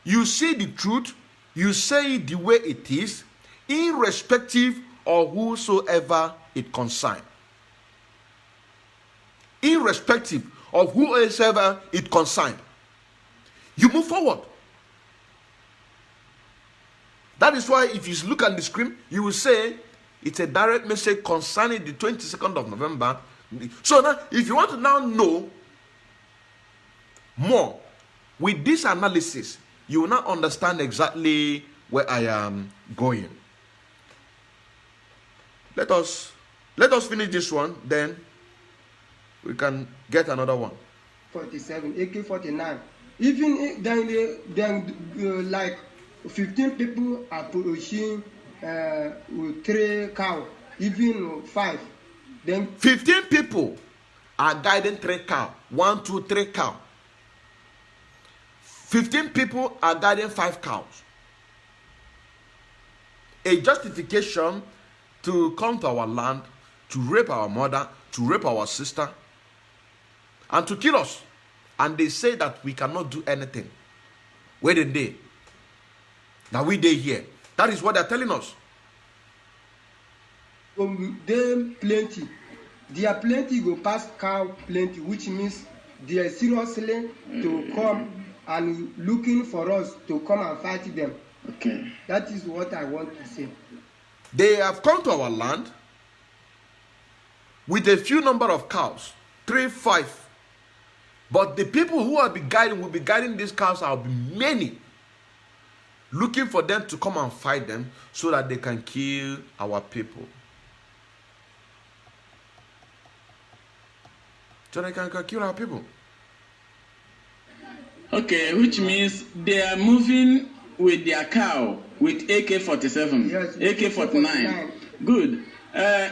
You see the truth, you say it the way it is, irrespective of whosoever it concerns. Irrespective of whosoever it concerns. You move forward. That is why if you look at the screen, you will say it's a direct message concerning the 22nd of November. So now, if you want to now know more with this analysis, you will now understand exactly where I am going. Let us finish this one, then we can get another one. AK-47, AK-49. Even then like 15 people are pushing with 3 cows, even 5. Then 15 people are guiding 3 cows. 1, 2, 3 cows. 15 people are guiding 5 cows. A justification to come to our land, to rape our mother, to rape our sister, and to kill us. And they say that we cannot do anything. Where did they? That we dey here. That is what they're telling us. Them plenty. There are plenty go past cow plenty, which means they are seriously to come and looking for us to come and fight them. Okay. That is what I want to say. They have come to our land with a few number of cows, 3, 5. But the people who will be guiding these cows will be many, looking for them to come and fight them so that they can kill our people. So they can kill our people. Okay, which means they are moving with their cow with AK-47, yes, AK-49. Good.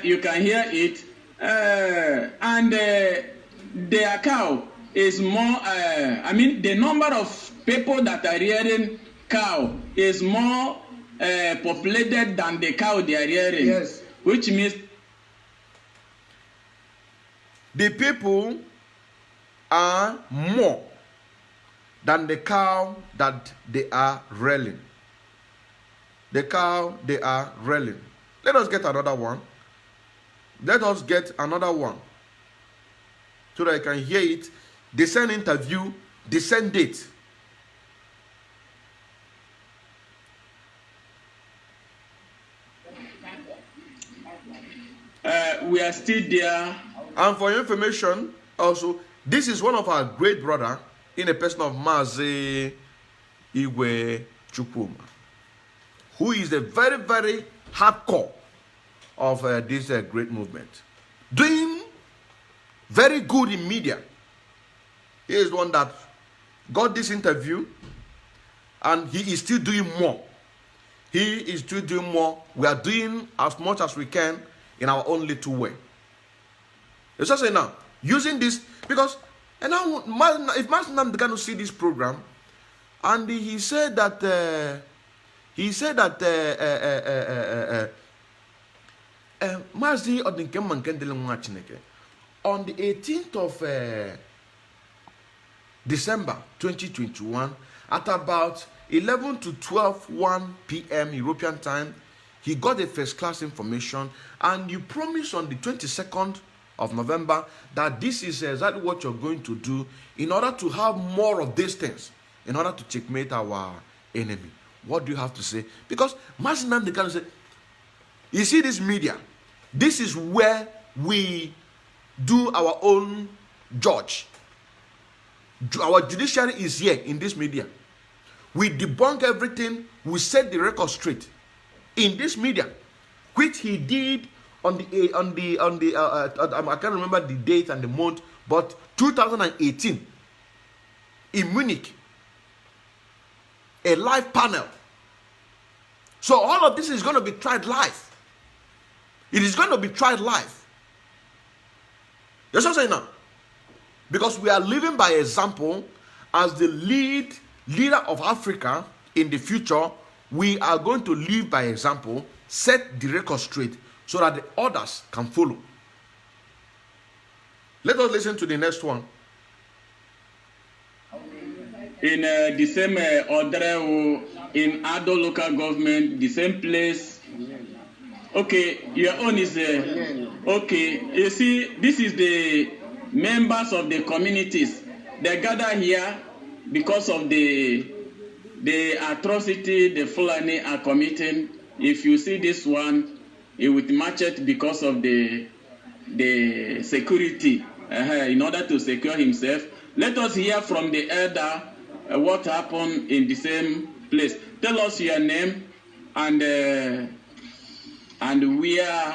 You can hear it. And their cow is more, the number of people that are rearing cow is more populated than the cow they are rearing. Yes. Which means the people are more than the cow that they are rearing. The cow they are rearing. Let us get another one. Let us get another one so that I can hear it. They send interview, they send date. We are still there. And for your information, also, this is one of our great brother in the person of Mazi Igwe Chukwuma, who is a very, very hardcore of this great movement. Doing very good in media. He is the one that got this interview, and he is still doing more. He is still doing more. We are doing as much as we can in our own little way. It's just saying now, using this, because and now if Master can see this program, and he said that Mazi on the 18th of December 2021 at about 11 to 1 p.m. European time, he got a first class information, and you promised on the 22nd of November that this is exactly what you're going to do in order to have more of these things, in order to checkmate our enemy. What do you have to say? Because Mazinam the can say, you see this media, this is where we do our own judge. Our judiciary is here in this media. We debunk everything, we set the record straight in this media, which he did on the I can't remember the date and the month, but 2018 in Munich, a live panel. So all of this is going to be tried live. It is going to be tried live. That's what I'm saying now. Because we are living by example as the leader of Africa in the future. We are going to live by example, set the record straight so that the others can follow. Let us listen to the next one. In the same order in Ado local government, the same place. Okay, your own is okay. You see, this is the members of the communities. They gather here because of the atrocity the Fulani are committing. If you see this one, it would match it because of the security in order to secure himself. Let us hear from the elder what happened in the same place. Tell us your name and where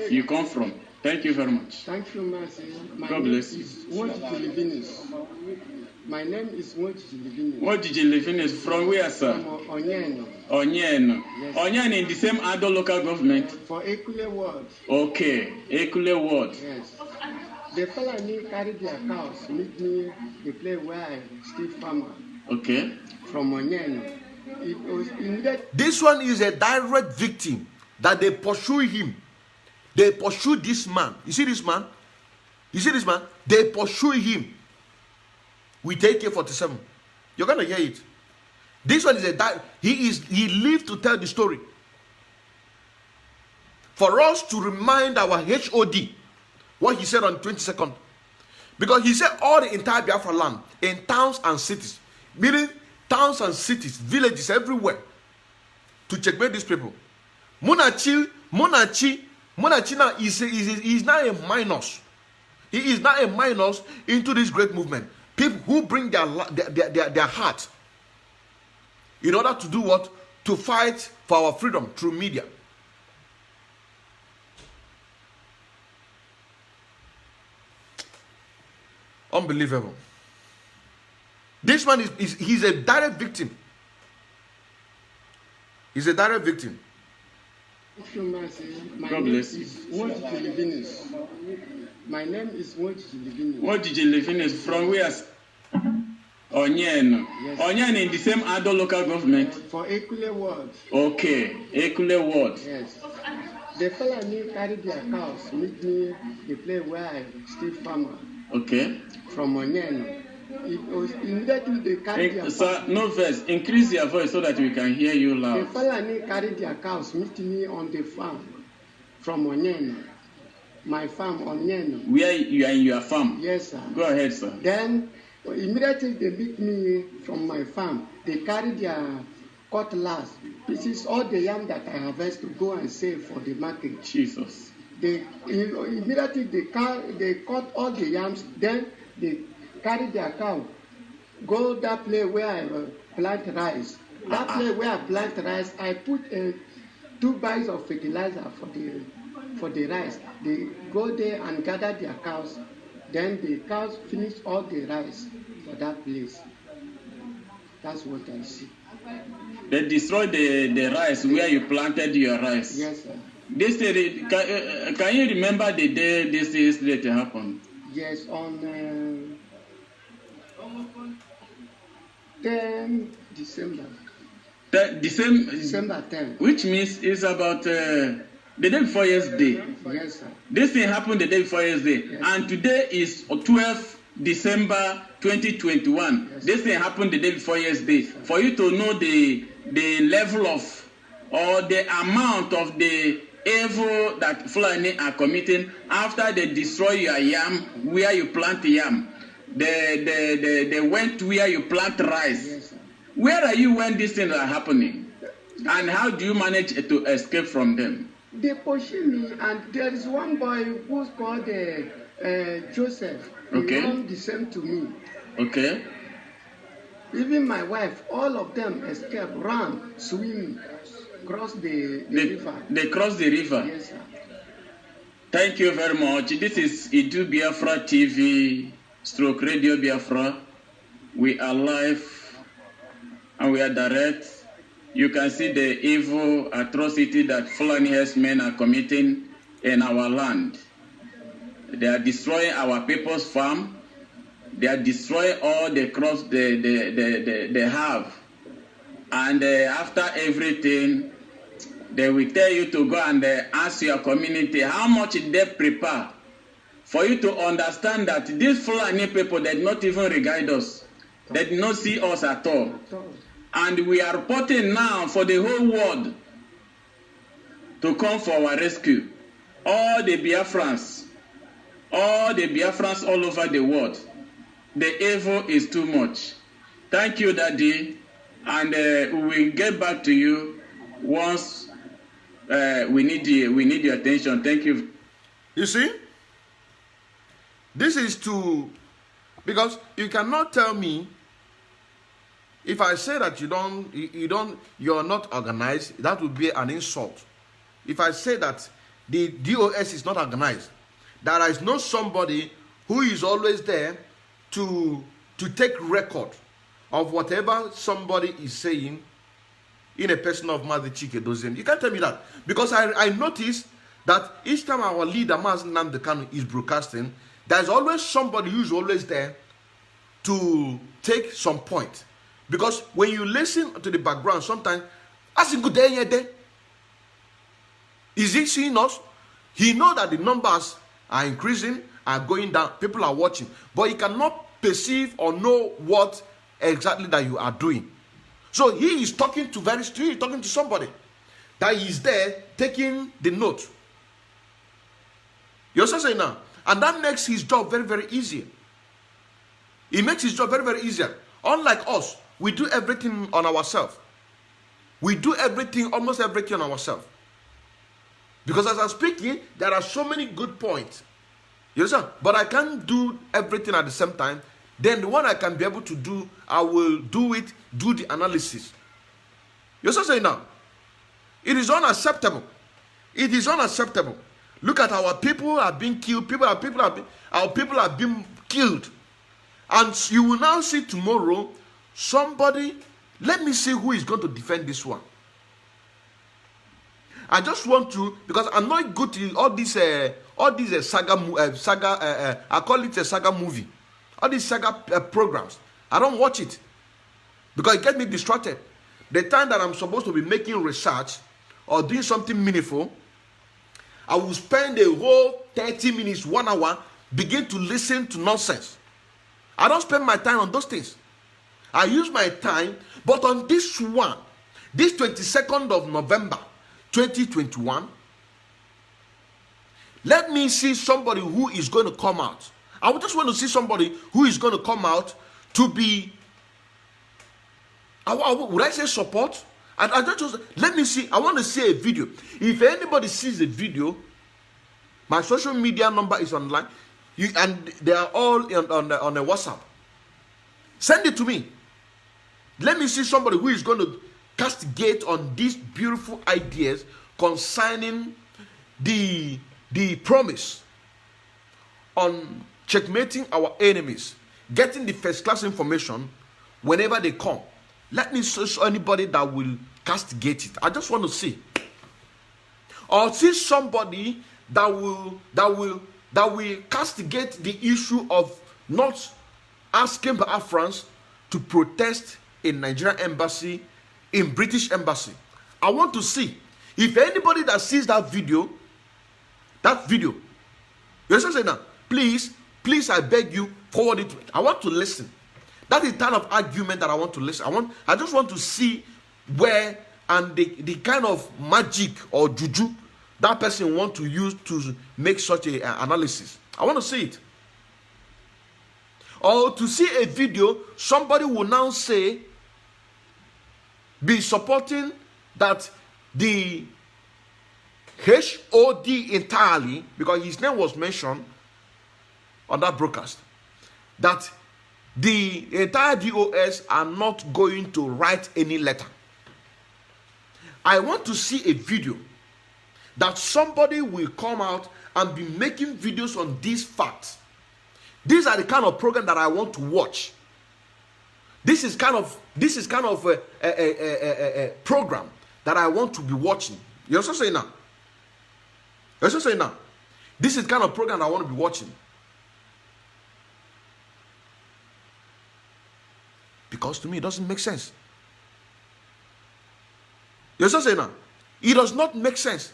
you come from. Thank you very much. Thank you, Mercy. God bless you. My name is Wojiji. Wojiji from where, sir? From Onyeno. Onyeno. Yes. Onyeno in the same other local government? For Ekule Ward. Okay, Ekule Ward. Yes. The fellow carried their cows, meet me the place where I still farmer. Okay. From Onyeno. It was in that. This one is a direct victim that they pursue him. They pursue this man. You see this man? You see this man? They pursue him with AK-47. You're gonna hear it. This one is he lived to tell the story. For us to remind our HOD what he said on 22nd. Because he said all the entire Biafra land, in towns and cities, meaning towns and cities, villages everywhere, to checkmate these people. Munachi now is now a minus. He is now a minus into this great movement. People who bring their heart in order to do what? To fight for our freedom through media. Unbelievable. This man he's a direct victim. He's a direct victim. God bless you. My name is Wojiji. Wojiji from where? Onyeno. Yes. Onyeno in the same other local government? For Ekule Ward. Okay, Ekule Ward. Yes. The fellow carried their cows, meet me the place where I still farmer. Okay. From Onyeno. It was immediately they carried their sir, no verse. Increase your voice so that we can hear you loud. The fellow carried their cows, meet me on the farm from Onyeno. My farm, Onyeno. Where you are in your farm? Yes, sir. Go ahead, sir. Then, immediately they beat me from my farm. They carried their cutlass. This is all the yam that I harvest to go and sell for the market. Jesus. They immediately they cut all the yams. Then they carry their cow, go that place where I plant rice. That place where I plant rice, I put 2 bags of fertilizer for the rice. They go there and gather their cows. Then the cows finish all the rice for that place. That's what I see. They destroyed the rice where you planted your rice. Yes, sir. This can you remember the day this incident happened? Yes, on 10 December. December 10. Which means it's about the day before yesterday. Yes, sir. This thing happened the day before yesterday. Yes. And today is 12 December 2021. Yes. This thing happened the day before yesterday. Yes, for you to know the level of or the amount of the evil that Fulani are committing after they destroy your yam where you plant yam. They went where you plant rice. Yes, where are you when these things are happening? And how do you manage to escape from them? They pursue me, and there is one boy who's called Joseph. Okay. He done the same to me. Okay. Even my wife, all of them escaped, ran, swimming, cross the river. They crossed the river? Yes, sir. Thank you very much. This is Idu Biafra TV / Radio Biafra. We are live and we are direct. You can see the evil atrocity that Fulani men are committing in our land. They are destroying our people's farm. They are destroying all the crops they have. And after everything, they will tell you to go and ask your community how much they prepare for you to understand that these Fulani people did not even regard us. They did not see us at all. And we are reporting now for the whole world to come for our rescue. All the Biafrans all over the world. The evil is too much. Thank you, Daddy. And we will get back to you once we need your attention. Thank you. You see? This is because you cannot tell me. If I say that you're not organized, that would be an insult. If I say that the DOS is not organized, there is no somebody who is always there to take record of whatever somebody is saying in a person of Mazi Chike Doziem. You can't tell me that. Because I noticed that each time our leader, Mazi Nnamdi Kanu, is broadcasting, there's always somebody who's always there to take some point. Because when you listen to the background, sometimes, as in good day, is he seeing us? He knows that the numbers are increasing, are going down, people are watching, but he cannot perceive or know what exactly that you are doing. So he is talking to talking to somebody that is there taking the note. You also say now, and that makes his job very, very easy. It makes his job very, very easier. Unlike us, we do everything on ourselves. We do everything, almost everything on ourselves. Because as I'm speaking, there are so many good points. You understand? But I can't do everything at the same time. Then the one I can be able to do, I will do it, do the analysis. You also say now, it is unacceptable. It is unacceptable. Look at our people are being killed. Our people are being killed. And you will now see tomorrow somebody. Let me see who is going to defend this one. I just want to, because I'm not good to all these saga. I call it a saga movie. All these saga programs. I don't watch it because it gets me distracted. The time that I'm supposed to be making research or doing something meaningful, I will spend a whole 30 minutes, 1 hour, begin to listen to nonsense. I don't spend my time on those things. I use my time, but on this one, this 22nd of November, 2021, let me see somebody who is going to come out. I just want to see somebody who is going to come out to be, would I say support? Let me see. I want to see a video. If anybody sees a video, my social media number is online, and they are all on the WhatsApp. Send it to me. Let me see somebody who is going to castigate on these beautiful ideas concerning the promise on checkmating our enemies, getting the first class information whenever they come. Let me see anybody that will castigate it. I just want to see. Or see somebody that will castigate the issue of not asking Biafrans to protest in Nigerian embassy, in British embassy. I want to see if anybody that sees that video, you understand now, please, I beg you, forward it. I want to listen. That is the kind of argument that I want to listen. I just want to see where and the kind of magic or juju that person want to use to make such a analysis. I want to see it. Or to see a video, somebody will now say, be supporting that the HOD entirely, because his name was mentioned on that broadcast, that the entire DOS are not going to write any letter. I want to see a video that somebody will come out and be making videos on these facts. These are the kind of program that I want to watch. This is kind of a program that I want to be watching. You also say now. This is the kind of program I want to be watching. Because to me, it doesn't make sense. You also say now. It does not make sense.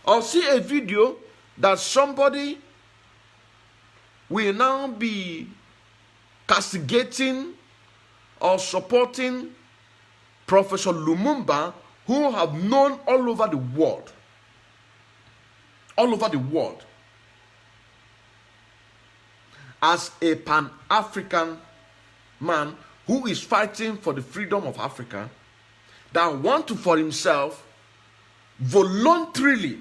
Or see a video that somebody will now be castigating or supporting Professor Lumumba, who have known all over the world. All over the world. As a Pan-African man who is fighting for the freedom of Africa, that want to for himself voluntarily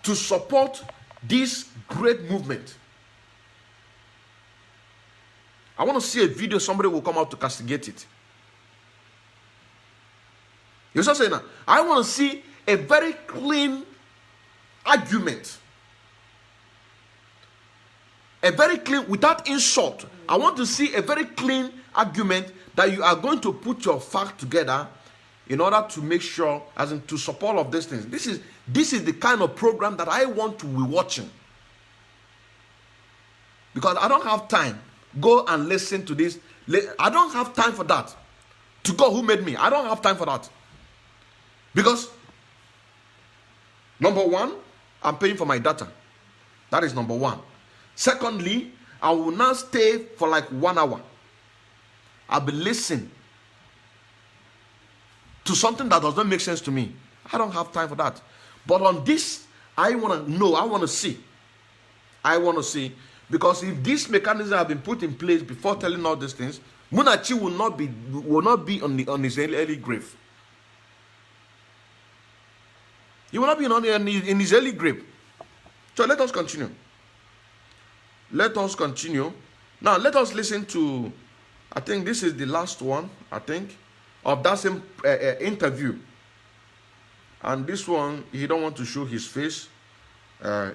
to support this great movement. I want to see a video, somebody will come out to castigate it. You start saying that? I want to see a very clean argument. A very clean, without insult. I want to see a very clean argument that you are going to put your fact together in order to make sure, as in to support all of these things. This is the kind of program that I want to be watching. Because I don't have time. Go and listen to this. I don't have time for that. To God who made me, I don't have time for that. Because, number one, I'm paying for my data. That is number one. Secondly, I will now stay for like 1 hour. I'll be listening to something that does not make sense to me. I don't have time for that. But on this, I want to know, I want to see. Because if this mechanism have been put in place before telling all these things, Munachi will not be on his early grave. He will not be in his early grave. So let us continue. Now let us listen to, I think this is the last one, of that same interview. And this one, he don't want to show his face.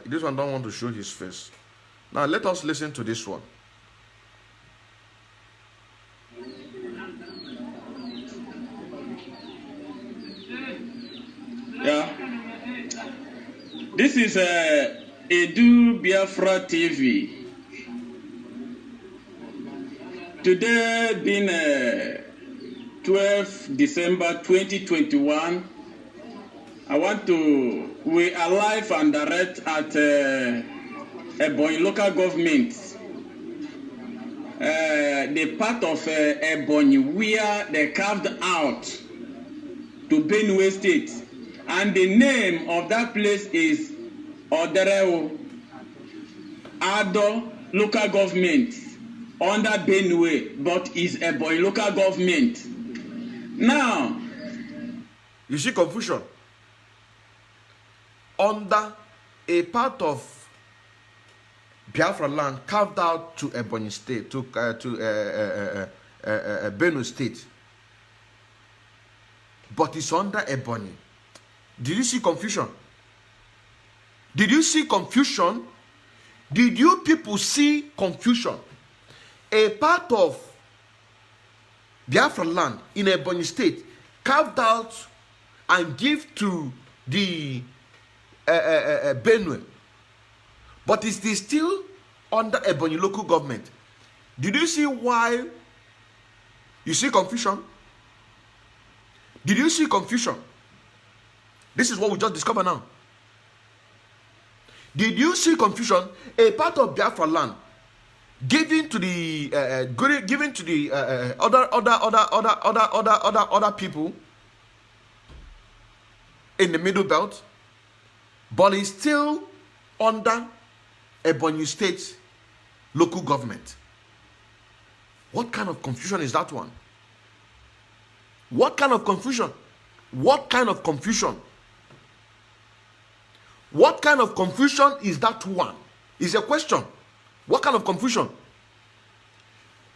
This one don't want to show his face. Now let us listen to this one. Yeah. This is Edu Biafra TV. Today being 12 December 2021, we are live and direct at Ebonyi local government. The part of Ebonyi where they carved out to Benue State. And the name of that place is Odereo Ado local government under Benue, but is Ebonyi local government. Now, you see confusion. Under a part of Biafra land carved out to Ebonyi State, to Benue State, but it's under Ebonyi. Did you see confusion? Did you see confusion? Did you people see confusion? A part of Biafra land in Ebonyi State carved out and give to the Benue, but it is still under Ebonyi local government. Did you see why? You see confusion? Did you see confusion? This is what we just discovered now. Did you see confusion? A part of Biafra land given to the other people in the middle belt, but it's still under Ebonyi State local government. What kind of confusion is that one? What kind of confusion? What kind of confusion? What kind of confusion is that one? Is a question. What kind of confusion?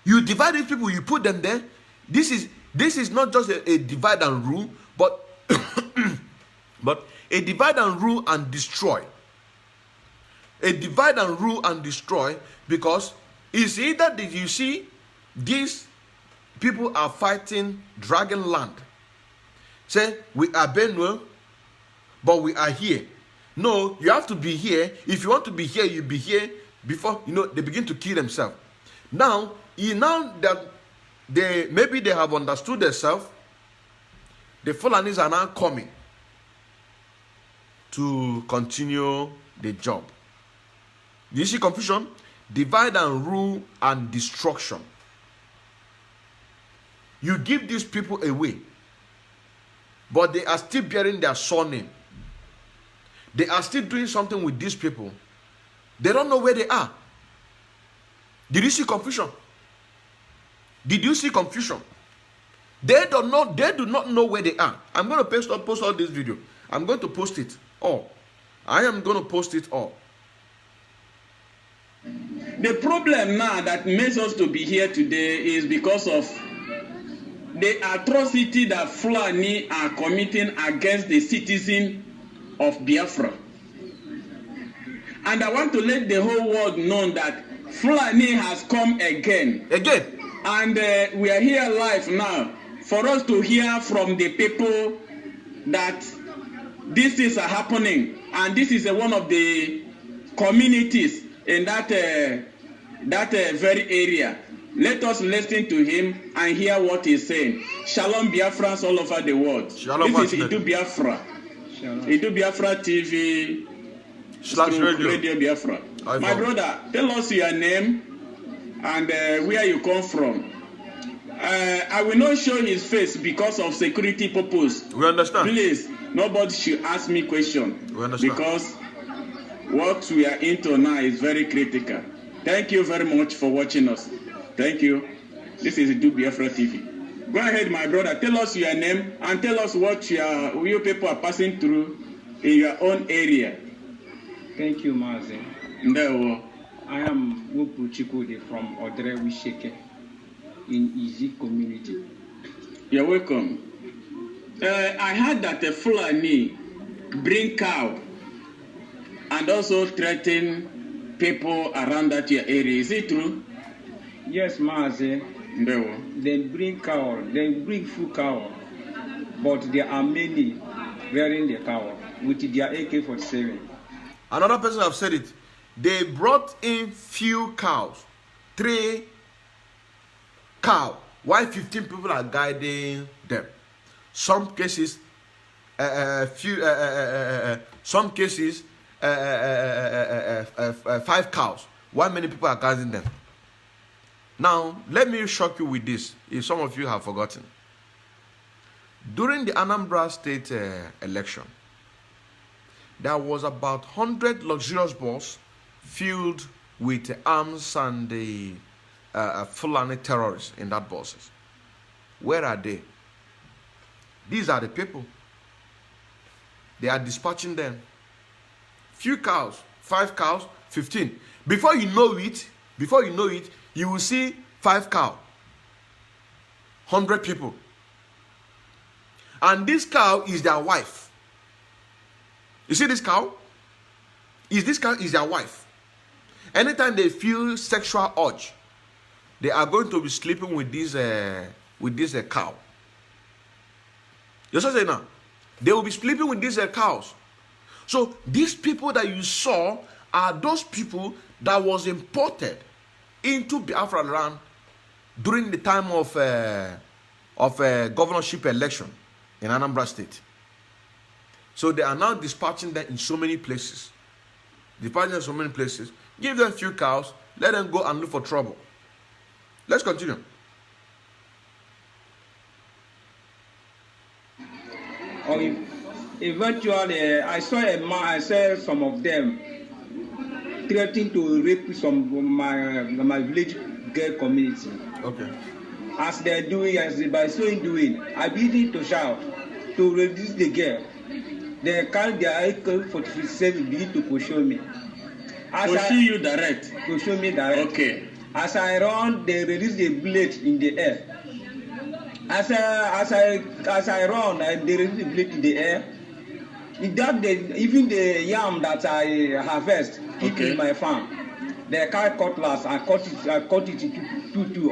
You divide these people, you put them there. This is not just a divide and rule, but but a divide and rule and destroy. A divide and rule and destroy, because it's either that you see these people are fighting dragon land. Say we are Benue, but we are here. No, you have to be here. If you want to be here, you be here before they begin to kill themselves. Now that maybe they have understood themselves, the Fulanis are now coming to continue the job. Do you see confusion? Divide and rule and destruction. You give these people away, but they are still bearing their surname. They are still doing something with these people. They don't know where they are. Did you see confusion? Did you see confusion? They do not know where they are. I'm going to post all this video. I'm going to post it all. I am going to post it all. The problem now that makes us to be here today is because of the atrocity that Fulani are committing against the citizen of Biafra. And I want to let the whole world know that Fulani has come again. Again. And we are here live now for us to hear from the people that this is happening. And this is one of the communities in that very area. Let us listen to him and hear what he's saying. Shalom Biafrans all over the world. Shalom, this is Idu Biafra. Shalom. Idu Biafra TV /radio Biafra. My brother, tell us your name and where you come from. I will not show his face because of security purpose. We understand. Please, nobody should ask me question. We understand. Because what we are into now is very critical. Thank you very much for watching us. Thank you. This is Idu Biafra TV. Go ahead, my brother. Tell us your name and tell us what you people are passing through in your own area. Thank you, Mazi. Ndewo. I am Wupu Chikudi from Odre Wisheke in Easy community. You're welcome. I heard that a Fulani bring cow and also threaten people around that your area. Is it true? Yes, Mazi. Ndewo. They bring cow, they bring full cow, but there are many wearing the cow with their AK-47. Another person have said it. They brought in few cows, 3 cows, while 15 people are guiding them. Some cases, some cases, 5 cows. While many people are guiding them. Now, let me shock you with this, if some of you have forgotten. During the Anambra State election, there was about 100 luxurious buses filled with arms and the Fulani terrorists in that buses. Where are they? These are the people. They are dispatching them. Few cows, 5 cows, 15. Before you know it, you will see 5 cows, 100 people. And this cow is their wife. You see this cow? This cow is their wife. Anytime they feel sexual urge, they are going to be sleeping with this cow. You see now? They will be sleeping with these cows. So these people that you saw are those people that was imported into Biafra land during the time of governorship election in Anambra State. So they are now dispatching them in so many places. Give them a few cows, let them go and look for trouble. Let's continue. Eventually, I saw a man, I saw some of them threatening to rape some of my village girl community. Okay. As they're doing, by so doing, I begin to shout to reduce the girl. They carry their AK-47 begin to pursue me. Pursue you direct? Pursue me direct. Okay. As I run, they release the bullet in the air. As I run, they release the bullet in the air. In that, even the yam that I harvest, keep in my farm. They carry cutlass and cut it to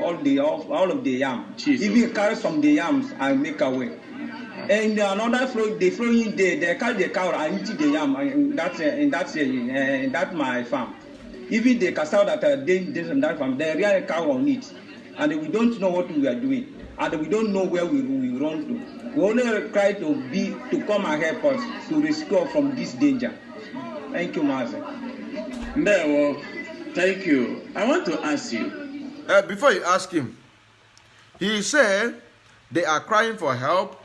all of the yam. Jesus. Even carry some of the yams and make away. And another flow, they throw in there, they carry the cow and eat the yam in that my farm. Even the cassava that they in that farm, they rear a cow on it. And we don't know what we are doing. And we don't know where we run to. We only try to come and help us to rescue us from this danger. Thank you, Master. No, thank you. I want to ask you. Before you ask him, he said they are crying for help.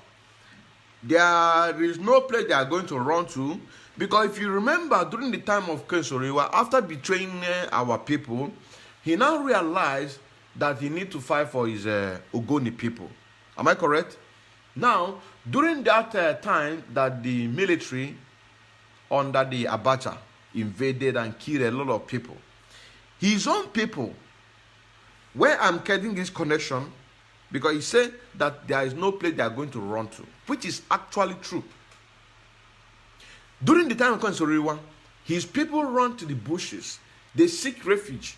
There is no place they are going to run to. Because if you remember, during the time of Kensoriwa, after betraying our people, he now realized that he needs to fight for his Ogoni people. Am I correct? Now, during that time that the military under the Abacha invaded and killed a lot of people, his own people, where I'm getting this connection, because he said that there is no place they are going to run to, which is actually true. During the time of Konsoriwa, His people run to the bushes. They seek refuge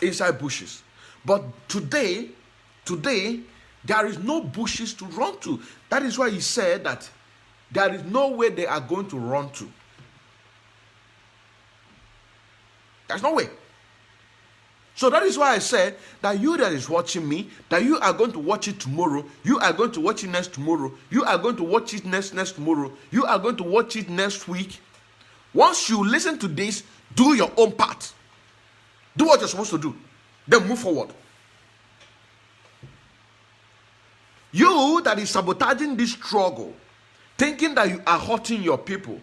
inside bushes. But today, there is no bushes to run to. That is why he said that there is no way they are going to run to. There's no way. So that is why I said that you that is watching me, that you are going to watch it tomorrow, you are going to watch it next tomorrow, you are going to watch it next tomorrow, you are going to watch it next week. Once you listen to this, do your own part. Do what you're supposed to do. Then move forward. You that is sabotaging this struggle, thinking that you are hurting your people,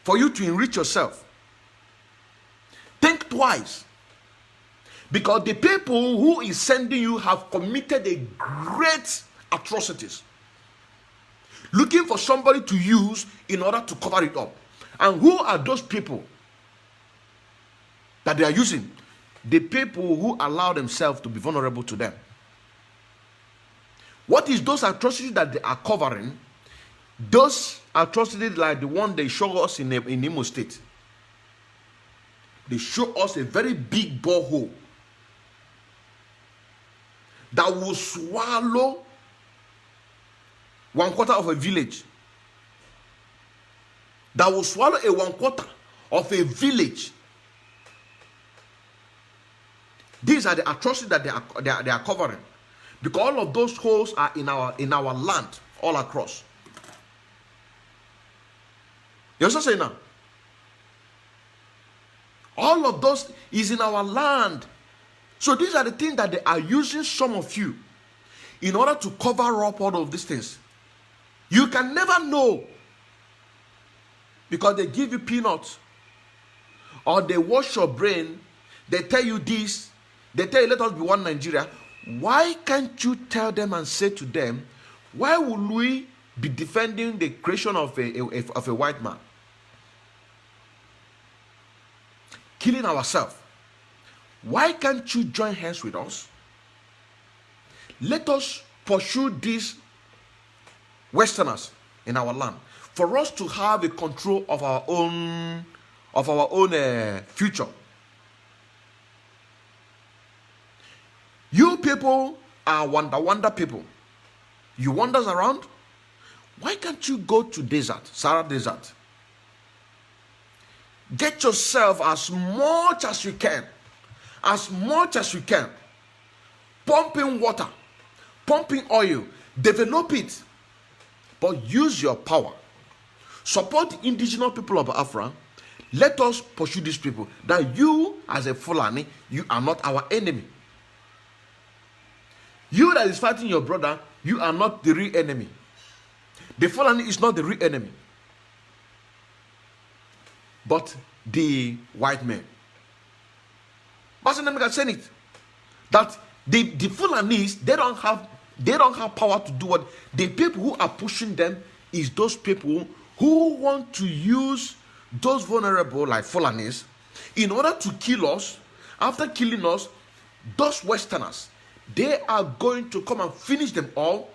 for you to enrich yourself, think twice. Because the people who is sending you have committed a great atrocities, looking for somebody to use in order to cover it up. And who are those people that they are using? The people who allow themselves to be vulnerable to them. What is those atrocities that they are covering? Those atrocities like the one they show us in Imo State. They show us a very big borehole that will swallow 1/4 of a village. That will swallow a 1/4 of a village. These are the atrocities that they are covering, because all of those holes are in our land all across. You also say now, all of those is in our land. So these are the things that they are using some of you in order to cover up all of these things. You can never know, because they give you peanuts or they wash your brain. They tell you this. They tell you, let us be one Nigeria. Why can't you tell them and say to them, why would we be defending the creation of a white man? Killing ourselves. Why can't you join hands with us? Let us pursue these Westerners in our land, for us to have a control of our own future. You people are wonder people. You wanders around. Why can't you go to desert, Sahara Desert? Get yourself as much as you can. As much as you can. Pumping water. Pumping oil. Develop it. But use your power. Support the indigenous people of Biafra. Let us pursue these people. That you, as a Fulani, you are not our enemy. You that is fighting your brother, you are not the real enemy. The Fulani is not the real enemy, but the white men. But I'm saying it, that the Fulanis, they don't have power to do what. The people who are pushing them is those people who want to use those vulnerable like Fulanis in order to kill us. After killing us, those Westerners, they are going to come and finish them all,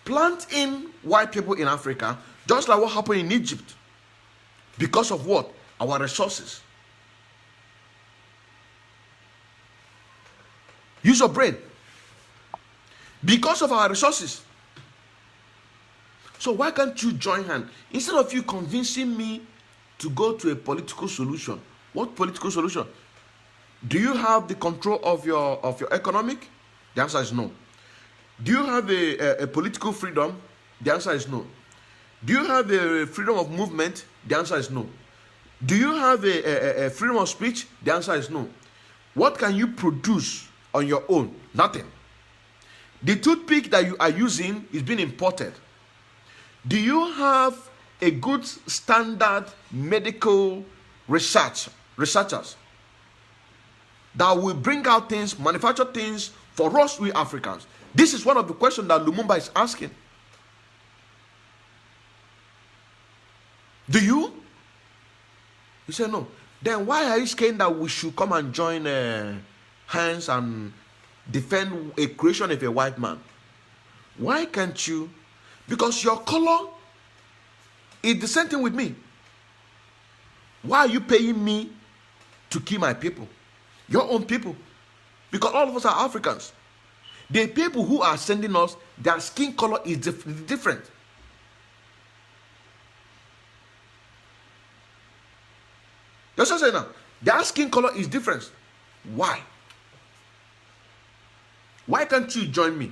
plant in white people in Africa, just like what happened in Egypt. Because of what? Our resources. Use your brain. Because of our resources. So why can't you join hands? Instead of you convincing me to go to a political solution. What political solution? Do you have the control of your economic? The answer is no. Do you have a political freedom? The answer is no. Do you have a freedom of movement? The answer is no. Do you have a freedom of speech? The answer is no. What can you produce on your own? Nothing. The toothpick that you are using is being imported. Do you have a good standard medical researchers that will bring out things, manufacture things for us, we Africans? This is one of the questions that Lumumba is asking. Do you? You say no. Then why are you saying that we should come and join hands and defend a creation of a white man? Why can't you? Because your color It's the same thing with me. Why are you paying me to kill my people? Your own people. Because all of us are Africans. The people who are sending us, their skin color is different. That's what I'm saying now. Their skin color is different. Why? Why can't you join me?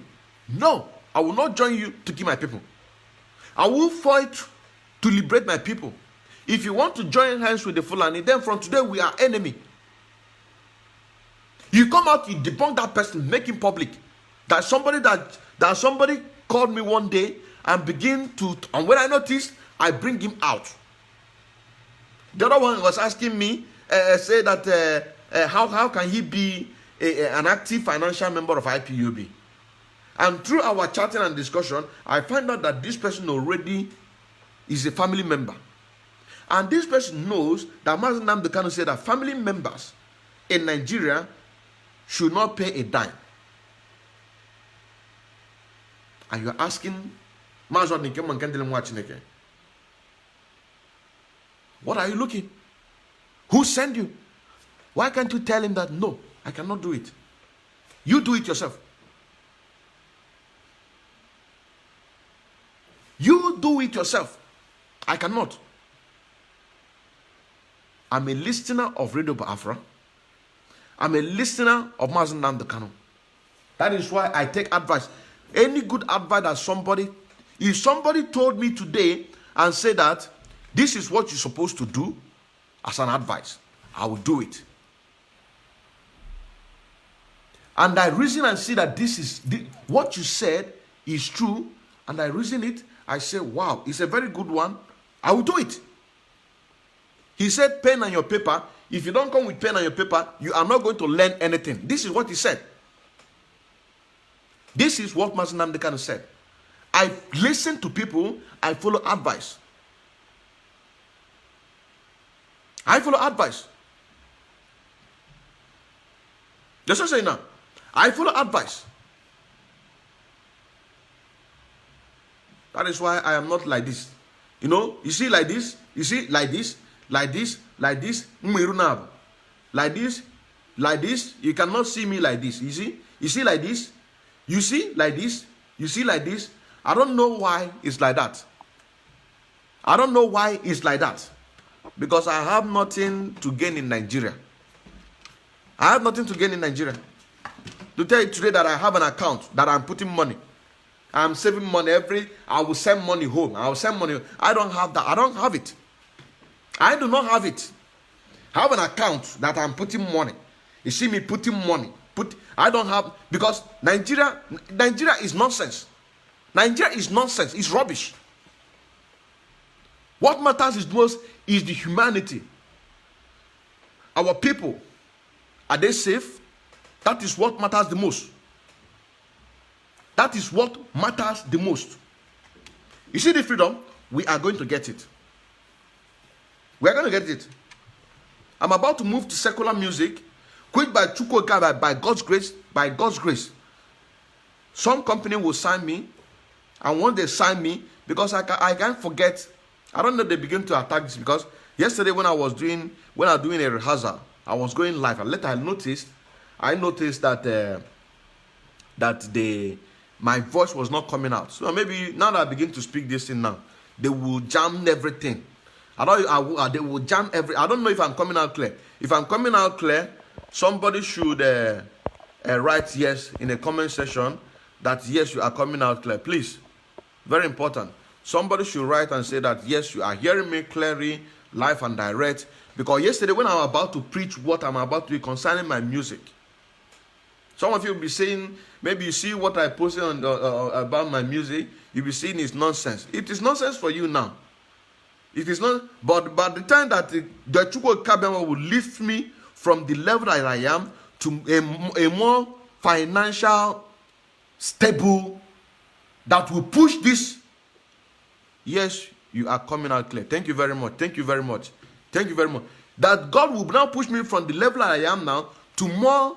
No, I will not join you to kill my people. I will fight to liberate my people. If you want to join hands with the Fulani, then from today we are enemy. You come out, you debunk that person, make him public. That somebody called me one day and and when I noticed, I bring him out. The other one was asking me, say that how can he be an active financial member of IPOB? And through our chatting and discussion, I find out that this person already is a family member. And this person knows that Mazi Nnamdi Kanu said that family members in Nigeria should not pay a dime. And you're asking, what are you looking? Who sent you? Why can't you tell him that, no, I cannot do it? You do it yourself. You do it yourself. I cannot. I'm a listener of Radio Biafra. I'm a listener of Mazi Nnamdi Kanu. That is why I take advice. Any good advice that if somebody told me today and said that this is what you're supposed to do as an advice, I will do it. And I reason and see that what you said is true, and I reason it, I say, wow, it's a very good one. I will do it. He said, pen and your paper. If you don't come with pen and your paper, you are not going to learn anything. This is what he said. This is what Mazi Nnamdi Kanu said. I listen to people, I follow advice. I follow advice. That's what I'm saying now. I follow advice. That is why I am not like this. You know, you see like this, you see like this, like this, like this, like this, like this. You cannot see me like this. You see like this, you see like this, you see like this. I don't know why it's like that. I don't know why it's like that. Because I have nothing to gain in Nigeria. I have nothing to gain in Nigeria. To tell you today that I have an account that I'm putting money. I'm saving money I will send money home. I will send money. I don't have that. I don't have it. I do not have it. I have an account that I'm putting money. You see me putting money. I don't have, because Nigeria is nonsense. Nigeria is nonsense. It's rubbish. What matters is most is the humanity. Our people, are they safe? That is what matters the most. That is what matters the most. You see the freedom? We are going to get it. We are going to get it. I'm about to move to secular music. Quick by Chukwuka, by God's grace. By God's grace. Some company will sign me. And when they sign me, because I can't forget. I don't know, they begin to attack this, because yesterday when I was doing a rehearsal, I was going live, and later I noticed that my voice was not coming out. So maybe now that I begin to speak this thing now, they will jam everything. They will jam I don't know if I'm coming out clear. If I'm coming out clear, somebody should write yes in the comment section that yes, you are coming out clear. Please, very important. Somebody should write and say that yes, you are hearing me clearly, live and direct. Because yesterday when I'm about to preach what I'm about to do concerning my music, some of you will be saying, maybe you see what I posted on about my music, you'll be saying it's nonsense. It is nonsense for you now. It is not, but by the time that the Chukwu Kabema will lift me from the level that I am to a more financial, stable, that will push this, yes, you are coming out clear. Thank you very much. Thank you very much. Thank you very much. That God will now push me from the level I am now to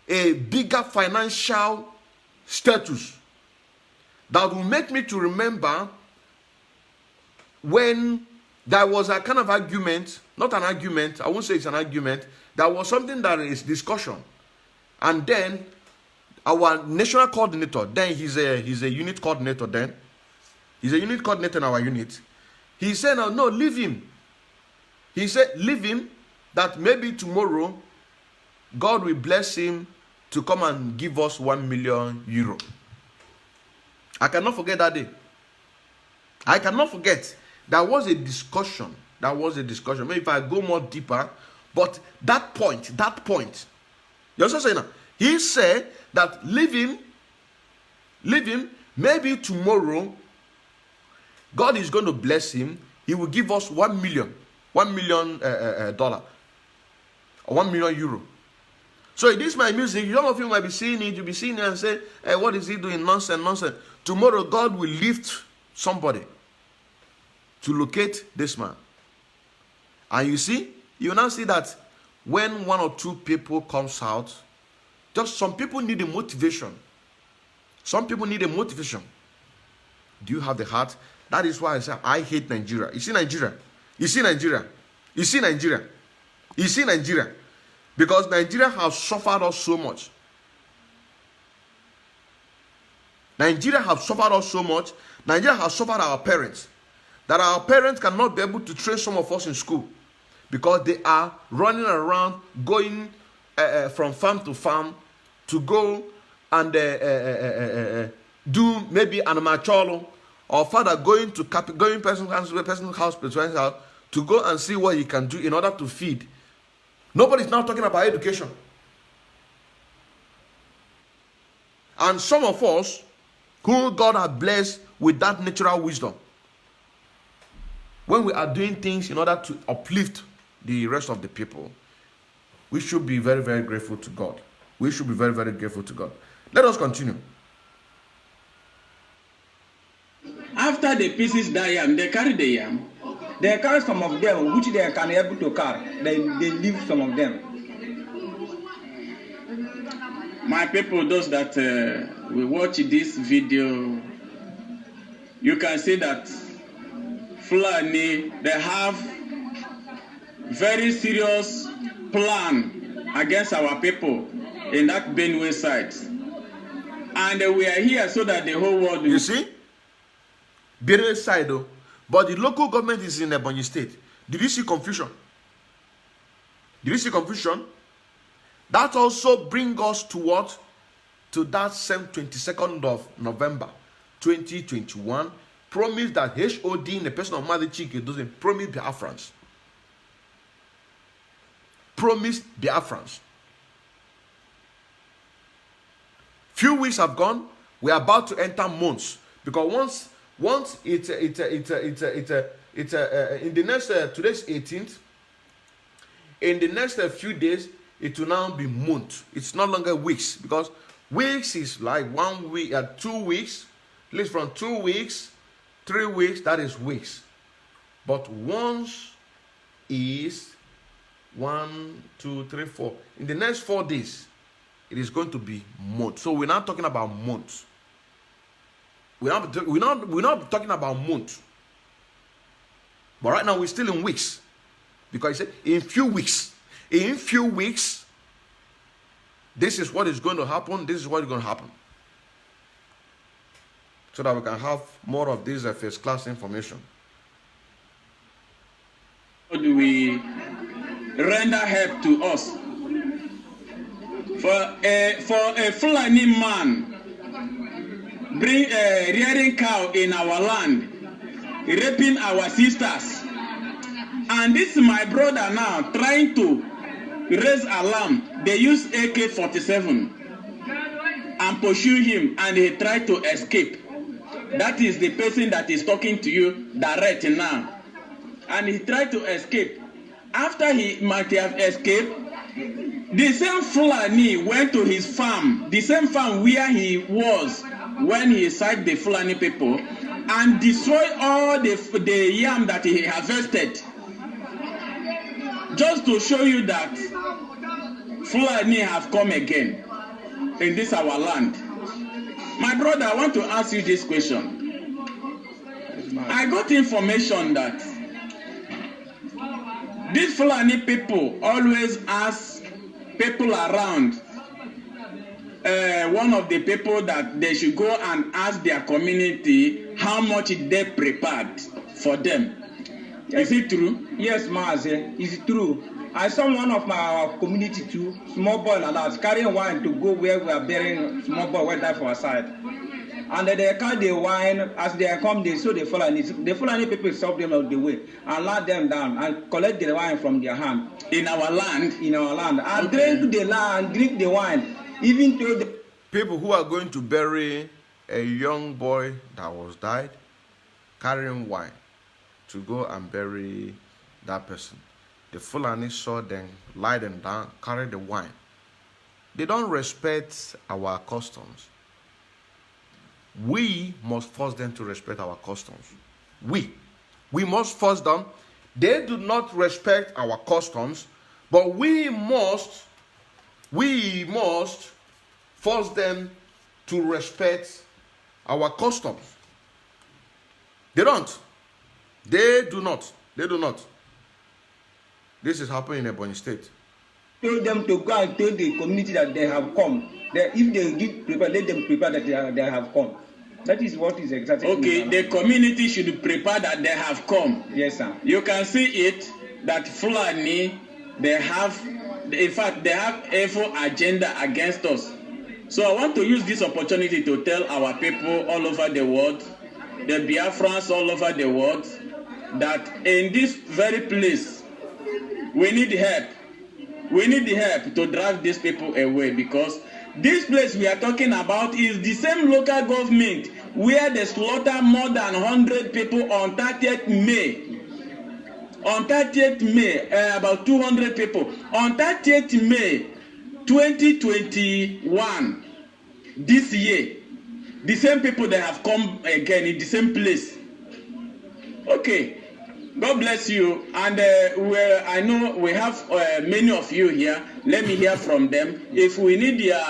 a bigger financial status that will make me to remember when there was a kind of argument, not an argument, I won't say it's an argument, there was something that is discussion. And then our national coordinator, then he's a unit coordinator then. He's a unit coordinator in our unit. He said, no, leave him. He said, leave him, that maybe tomorrow God will bless him to come and give us 1 million euro. I cannot forget that day. I cannot forget. There was a discussion. Maybe if I go more deeper, but that point, you also say now, he said that leave him, maybe tomorrow, God is going to bless him. He will give us $1 million dollar, or 1 million euro. So it is my music. Some of you might be seeing it. You'll be seeing it and say, hey, what is he doing? Nonsense. Tomorrow, God will lift somebody to locate this man. And you now see that when 1 or 2 people comes out, just some people need a motivation. Some people need a motivation. Do you have the heart? That is why I say I hate Nigeria. You see Nigeria. Because Nigeria has suffered us so much. Nigeria has suffered our parents. That our parents cannot be able to train some of us in school. Because they are running around, going from farm to farm to go and do maybe an macholo, or father going person's house to go and see what he can do in order to feed. Nobody's now talking about education. And some of us who God has blessed with that natural wisdom, when we are doing things in order to uplift the rest of the people, we should be very, very grateful to God. Let us continue. After the pieces die yam, they carry the yam. They carry some of them, which they can able to carry. They leave some of them. My people, those that will watch this video, you can see that Fulani, they have very serious plan against our people in that Benue side. And we are here so that the whole world will... You see? Benue side though. But the local government is in Ebonyi State. Did you see confusion? That also brings us to what? To that same 22nd of November 2021. Promise that HOD in the person of Mother Chike doesn't promise Biafrans. Few weeks have gone. We are about to enter months, because once it's in the next today's 18th. In the next few days, it will now be months. It's no longer weeks, because weeks is like 1 week, 2 weeks. At least from 2 weeks, 3 weeks, that is weeks. But once is 1, 2, 3, 4. In the next 4 days, it is going to be months. So we're not talking about months. We're not talking about months. But right now we're still in weeks. Because he said, in few weeks, this is what is going to happen. This is what is going to happen. So that we can have more of this first class information. How do we render help to us? For a Fulani man rearing cow in our land, raping our sisters, and this is my brother now trying to raise alarm. They use AK-47 and pursue him, and he tried to escape. That is the person that is talking to you direct now. And he tried to escape. After he might have escaped, the same Fulani went to his farm, the same farm where he was when he sacked the Fulani people, and destroyed all the yam that he harvested. Just to show you that Fulani have come again in this our land. My brother, I want to ask you this question. I got information that these Fulani people always ask people around, one of the people that they should go and ask their community how much they prepared for them. Is it true? Yes, Mazi, it's true. I saw one of our community too, small boy like that, carrying wine to go where we are burying small boy went there for our side. And they carry the wine, as they come, they saw the Fulani. The Fulani people stop them on the way and let them down and collect the wine from their hand. In our land? In our land. And drink the land, drink the wine. Even to the people who are going to bury a young boy that was died, carrying wine to go and bury that person. The Fulani saw them, lie them down, carry the wine. They don't respect our customs. We must force them to respect our customs. We must force them. They do not respect our customs, but we must force them to respect our customs. They don't. They do not. They do not. This is happening in Ebonyi State. Tell them to go and tell the community that they have come. If they give prepare, let them prepare that they have come. That is what is exactly. Okay, the community should prepare that they have come. Yes, sir. You can see it that Fulani, they have, in fact, they have evil agenda against us. So I want to use this opportunity to tell our people all over the world, the Biafrans all over the world, that in this very place, we need help. We need the help to drive these people away, because this place we are talking about is the same local government where they slaughter more than 100 people on 30th May. On 30th May, about 200 people. On 30th May 2021, this year, the same people that have come again in the same place. Okay. God bless you. And I know we have many of you here. Let me hear from them. If we need your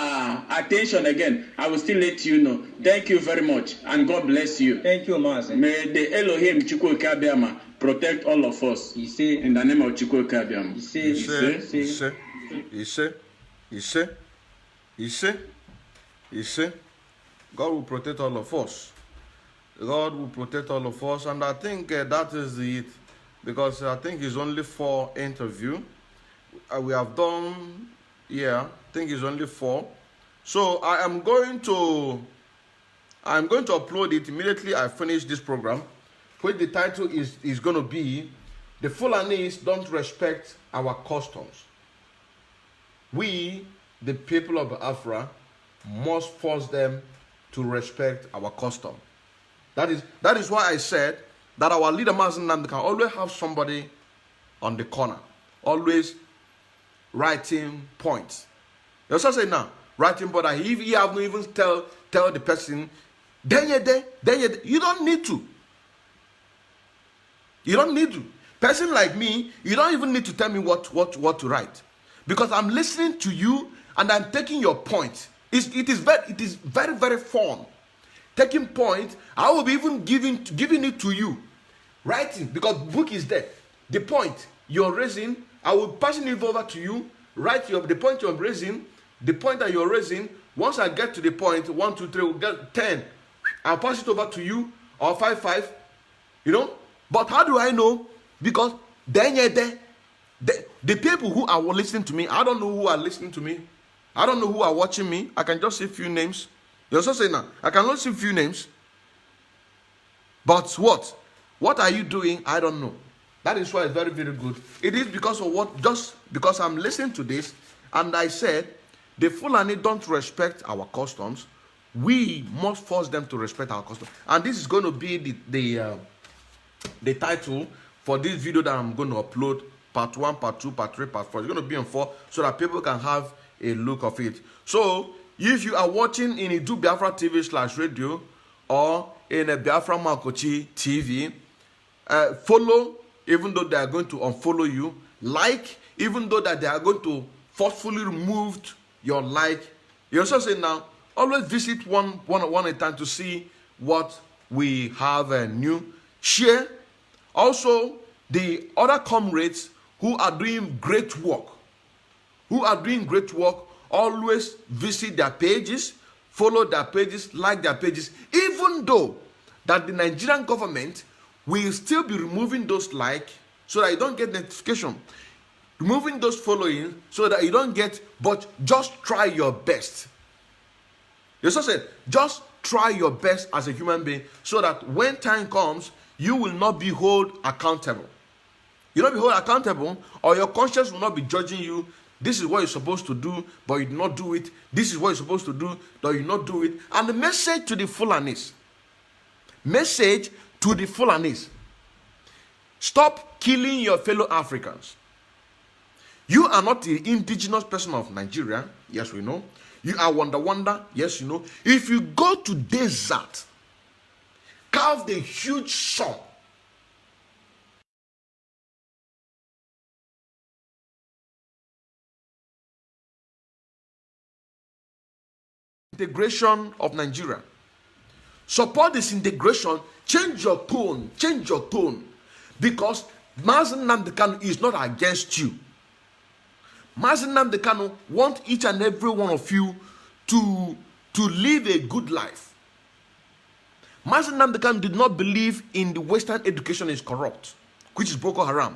attention again, I will still let you know. Thank you very much. And God bless you. Thank you, Master. May the Elohim Chukwukabiama protect all of us. You say, in the name of Chukwukabiama. He say, God will protect all of us. God will protect all of us, and I think that is it, because I think it's only 4 interviews we have done. Yeah, I think it's only 4. So I am going to upload it immediately I finish this program, which the title is going to be "The Fulanis Don't Respect Our Customs." We, the people of Biafra, must force them to respect our custom. That is why I said that our leader Mazen Nnamdi can always have somebody on the corner, always writing points. You also say now, writing point that if you have not even tell the person, then you don't need to. You don't need to. Person like me, you don't even need to tell me what to write, because I'm listening to you and I'm taking your point. It is very, very fun. Taking point, I will be even giving it to you. Writing, because book is there. The point you're raising, I will pass it over to you. Write the point you're raising, the point that you're raising. Once I get to the point, 1, 2, 3, we'll get 10. I'll pass it over to you, or 5. You know? But how do I know? Because the people who are listening to me, I don't know who are listening to me. I don't know who are watching me. I can just see a few names. You also say now, I can only see a few names. But what? What are you doing? I don't know. That is why it's very, very good. It is because of what? Just because I'm listening to this, and I said, the Fulani don't respect our customs. We must force them to respect our customs. And this is going to be the title for this video that I'm going to upload. Part 1, Part 2, Part 3, Part 4. It's going to be on 4 so that people can have a look of it. So, if you are watching in Idu Biafra TV/radio or in a Biafra Makochi TV, follow, even though they are going to unfollow you. Like, even though that they are going to forcefully remove your like. You also say now, always visit one at a time to see what we have new. share. Also, the other comrades who are doing great work, always visit their pages, follow their pages, like their pages, even though that the Nigerian government will still be removing those like so that you don't get notification, removing those following so that you don't get, but just try your best. You also said, just try your best as a human being so that when time comes, you will not be held accountable. You will not be held accountable, or your conscience will not be judging you. This is what you're supposed to do, but you do not do it. This is what you're supposed to do, but you do not do it. And the message to the Fulanis. Stop killing your fellow Africans. You are not the indigenous person of Nigeria. Yes, we know. You are Wonder. Yes, you know. If you go to desert, carve the huge sun. Integration of Nigeria. Support this integration. Change your tone. Because Mazi Nnamdi Kanu is not against you. Mazi Nnamdi Kanu wants each and every one of you to live a good life. Mazi Nnamdi Kanu did not believe in the Western education is corrupt, which is Boko Haram.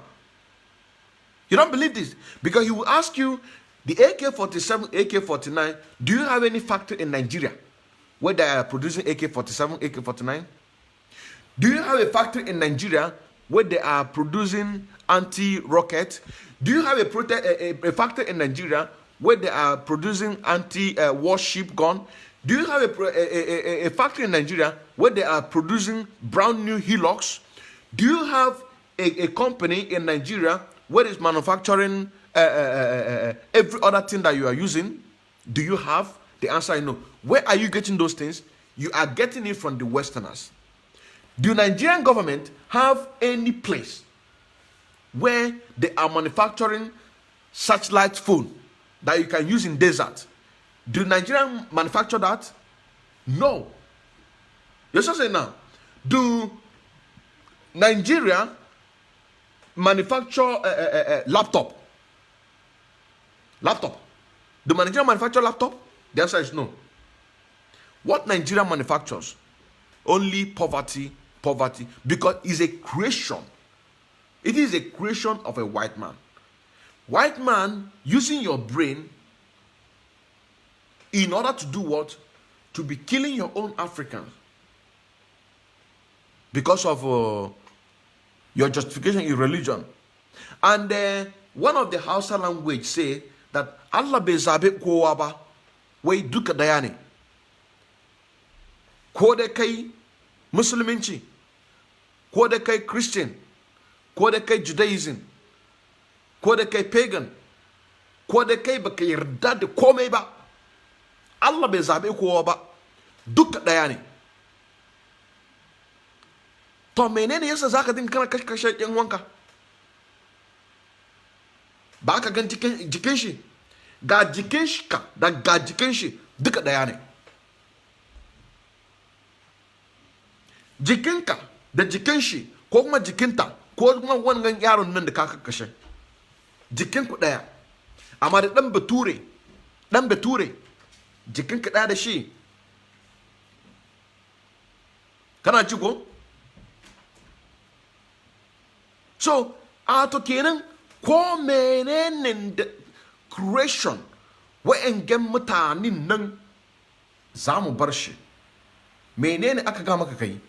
You don't believe this because he will ask you, the AK-47, AK-49, do you have any factory in Nigeria where they are producing AK-47, AK-49? Do you have a factory in Nigeria where they are producing anti-rocket? Do you have a factory in Nigeria where they are producing anti-warship gun? Do you have a factory in Nigeria where they are producing brand new Hilux? Do you have a company in Nigeria where it's manufacturing every other thing that you are using? Do you have? The answer is no. Where are you getting those things? You are getting it from the Westerners. Do Nigerian government have any place where they are manufacturing satellite phone that you can use in desert? Do Nigerian manufacture that? No. You're just saying now, do Nigeria manufacture laptop? Do Nigeria manufacture laptop? The answer is no. What Nigeria manufactures? Only poverty, because it's a creation. It is a creation of a white man. White man using your brain in order to do what? To be killing your own Africans because of your justification in religion. And one of the Hausa language say that Allah bezabe kowaba wai duka daya ne, ko da kai musulminci, ko da kai Christian, ko da kai Judaism, ko da kai pagan, ko da kai baka yarda da komai ba, Allah bai zabe kowa ba, duka daya ne. To menene yasa zaka din kana kashe yan wanka? Ba ka gan jikin shi, ga jikin shi ka da ga jikin shi duka daya ne. Jikinka da jikin shi ko kuma jikinta ko kuma wannan yaron nan da ka kashe jikin ku daya. Amma da dan bature jikin ka daya da shi. Kana ji ko? So to kenan ko menene da creation wa'angen mutanen nan za mu bar shi. Menene aka ga maka kai?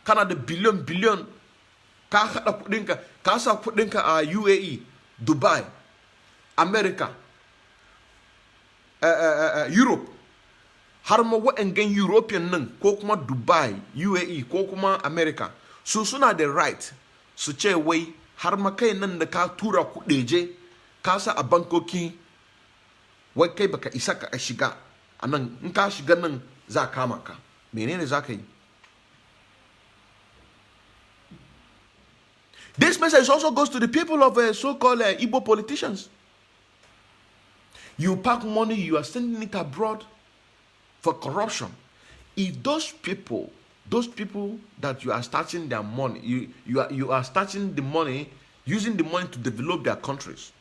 Kana da biliyon ka hada kudinka, ka sa kudinka a UAE, Dubai, America, Europe, har ma wa'angan European nan ko kuma Dubai, UAE ko kuma America, su suna da right su ce wai har ma kai nan da ka tura kudeje ka sa a bankoki wai kai baka isa ka shiga anan, in ka shiga nan za kama ka. Menene za ka yi? This message also goes to the people of so-called Igbo politicians. You pack money, you are sending it abroad for corruption. If those people those people that you are starting their money, you are starting the money, using the money to develop their countries.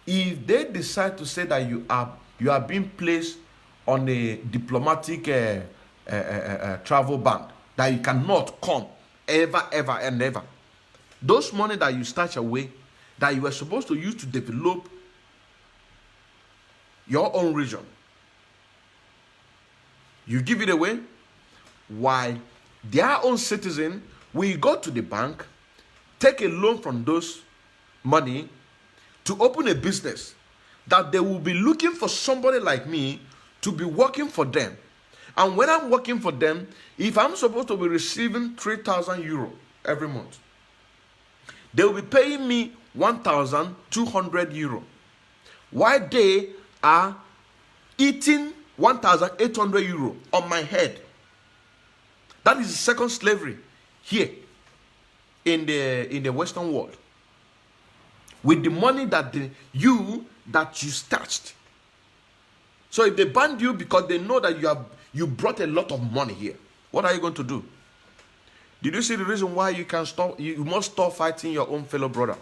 If they decide to say that you are being placed on a diplomatic travel ban, that you cannot come ever and ever, those money that you stash away, that you were supposed to use to develop your own region, you give it away, while their own citizen will go to the bank, take a loan from those money to open a business, that they will be looking for somebody like me to be working for them. And when I'm working for them, if I'm supposed to be receiving 3,000 euro every month, they will be paying me 1,200 euro, while they are eating 1,800 euro on my head. That is the second slavery here in the Western world. With the money that you starched. So if they banned you because they know that you brought a lot of money here, what are you going to do? Did you see the reason why you must stop fighting your own fellow brother?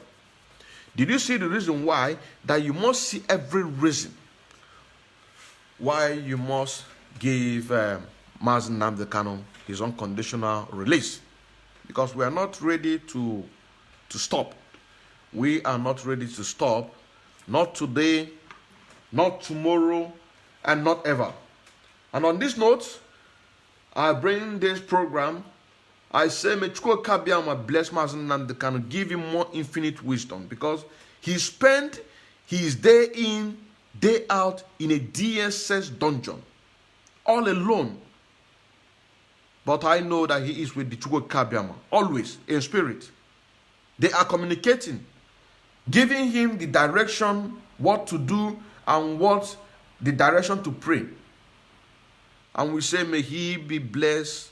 Did you see the reason why that you must see every reason why you must give Mazi Nnamdi Kanu his unconditional release? Because we are not ready to stop. We are not ready to stop. Not today, not tomorrow, and not ever. And on this note, I bring this program. I say, may Chukwu Kabiyama bless Mazi Nnamdi Kanu, give him more infinite wisdom, because he spent his day in, day out in a DSS dungeon, all alone. But I know that he is with the Chukwu Kabiyama, always in spirit. They are communicating, giving him the direction, what to do, and what the direction to pray. And we say, may he be blessed,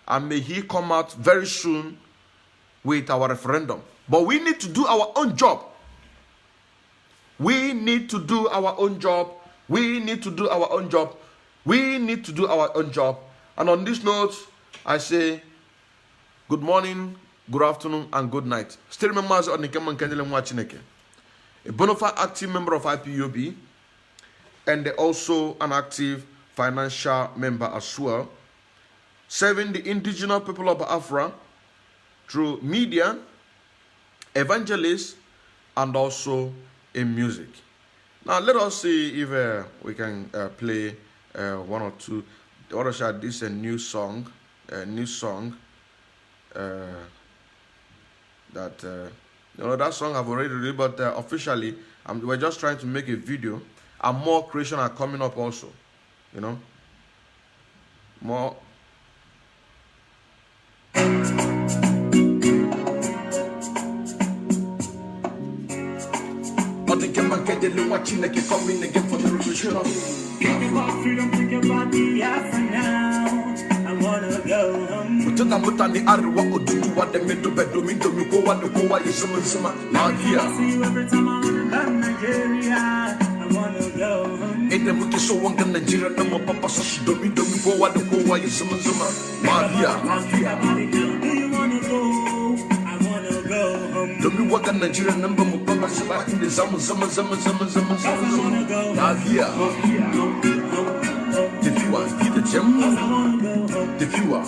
and may he come out very soon with our referendum. But we need to do our own job. We need to do our own job. We need to do our own job. We need to do our own job. And on this note, I say good morning, good afternoon, and good night. Still remember, a bona fide active member of IPOB, and also an active financial member as well, serving the indigenous people of Biafra through media, evangelists, and also in music. Now let us see if we can play one or two. What is this? A new song that that song I've already read, but officially we're just trying to make a video, and more creation are coming up also, more. Watching like you're coming again for the revolution. Think about freedom, think about Biafra now. I wanna go home. Mutana mutani arwa odudu wa de medo bedo mi do mi go wa do go wa yesuma now here. I see you every time I remember Nigeria. I wanna go home. In the muki so wanga Nigeria no mo papa so she do mi go wa do go wa yesuma now here. Do you wanna go? Don't be walking Nigeria number more papa back in the summer. Now here. If you are, hit the gym. If you are,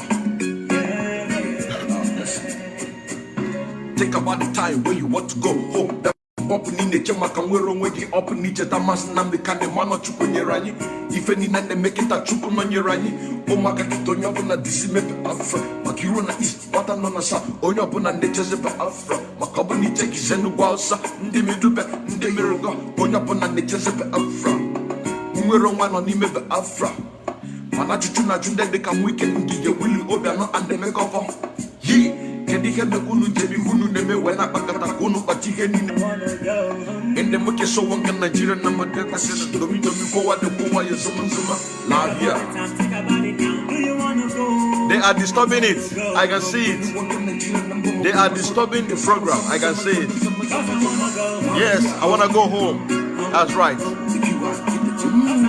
think about the time when you want to go home. Open in the chama can wear on the open each other mass and the kind of man or chupunirani. If any night they make it a chupumanirani, oh my god, don't you want to decimate Afra? Makirona is what I'm on a sa, on your bona nature's of Afra. Makabani take his end walsa, Ndimiduba, Ndimiruga, on your bona nature's of Afra. We're on one on him of Afra. Manachuna Junda, they come weekend, give you Willie Obiano and they make up. Ye. Kedi hebe unu jebi hunu neme wena bakata kunu batiheni ne. Ende muke so wanga Nigeria na madeka sena domi ko wa de ko wa yezuma la here. They are disturbing it. I can see it. They are disturbing the program. I can see it. Yes, I wanna go home. That's right.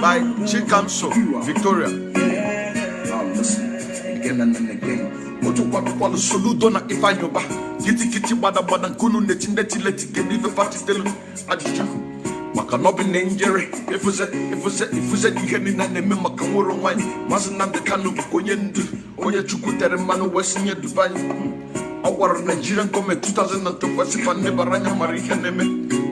By Chikamso, Victoria. Again and again. to what soludo na if I know ba. Kitty bada kunu neti leti can even party tell ajiju. Maka no be injury. If we said you hear me na name maka woro wine. Mazina de kanu konye ndu. Onye chukutere manu wesinye Dubai. Our Nigerian government 2002 wasipa nebaranya mari heneme.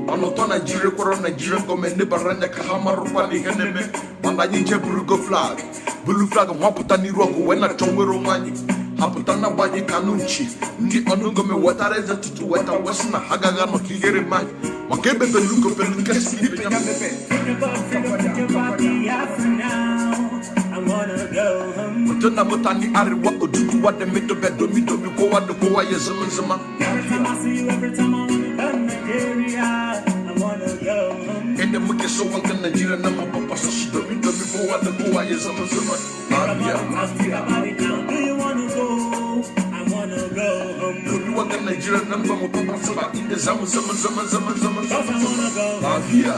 Anoto Nigeria koro Nigerian government nebaranya kahama rupani heneme. Mandaji jeburugo flag. Blue flag mwaputa ni roko wena chongwero mani. Haputana baji kanunchi. Ndi onungo me watareze tutu weta wesina hagaga no kigere mani. Makebe beluko beluke sini benyamebe. Mutuna mutani ariwa odudu wa de mido bedomi domi ko wa de ko wa ye zama zama. Every time I see you, every time I'm in Nigeria, I wanna go home. In the muke so wanka Nigeria na mapapa so shi domi ko wa de ko wa ye zama zama. Do you wanna go? I wanna go home. Do you wanka Nigeria na mapapa so ba in the zama. Cause I wanna go. I'm here.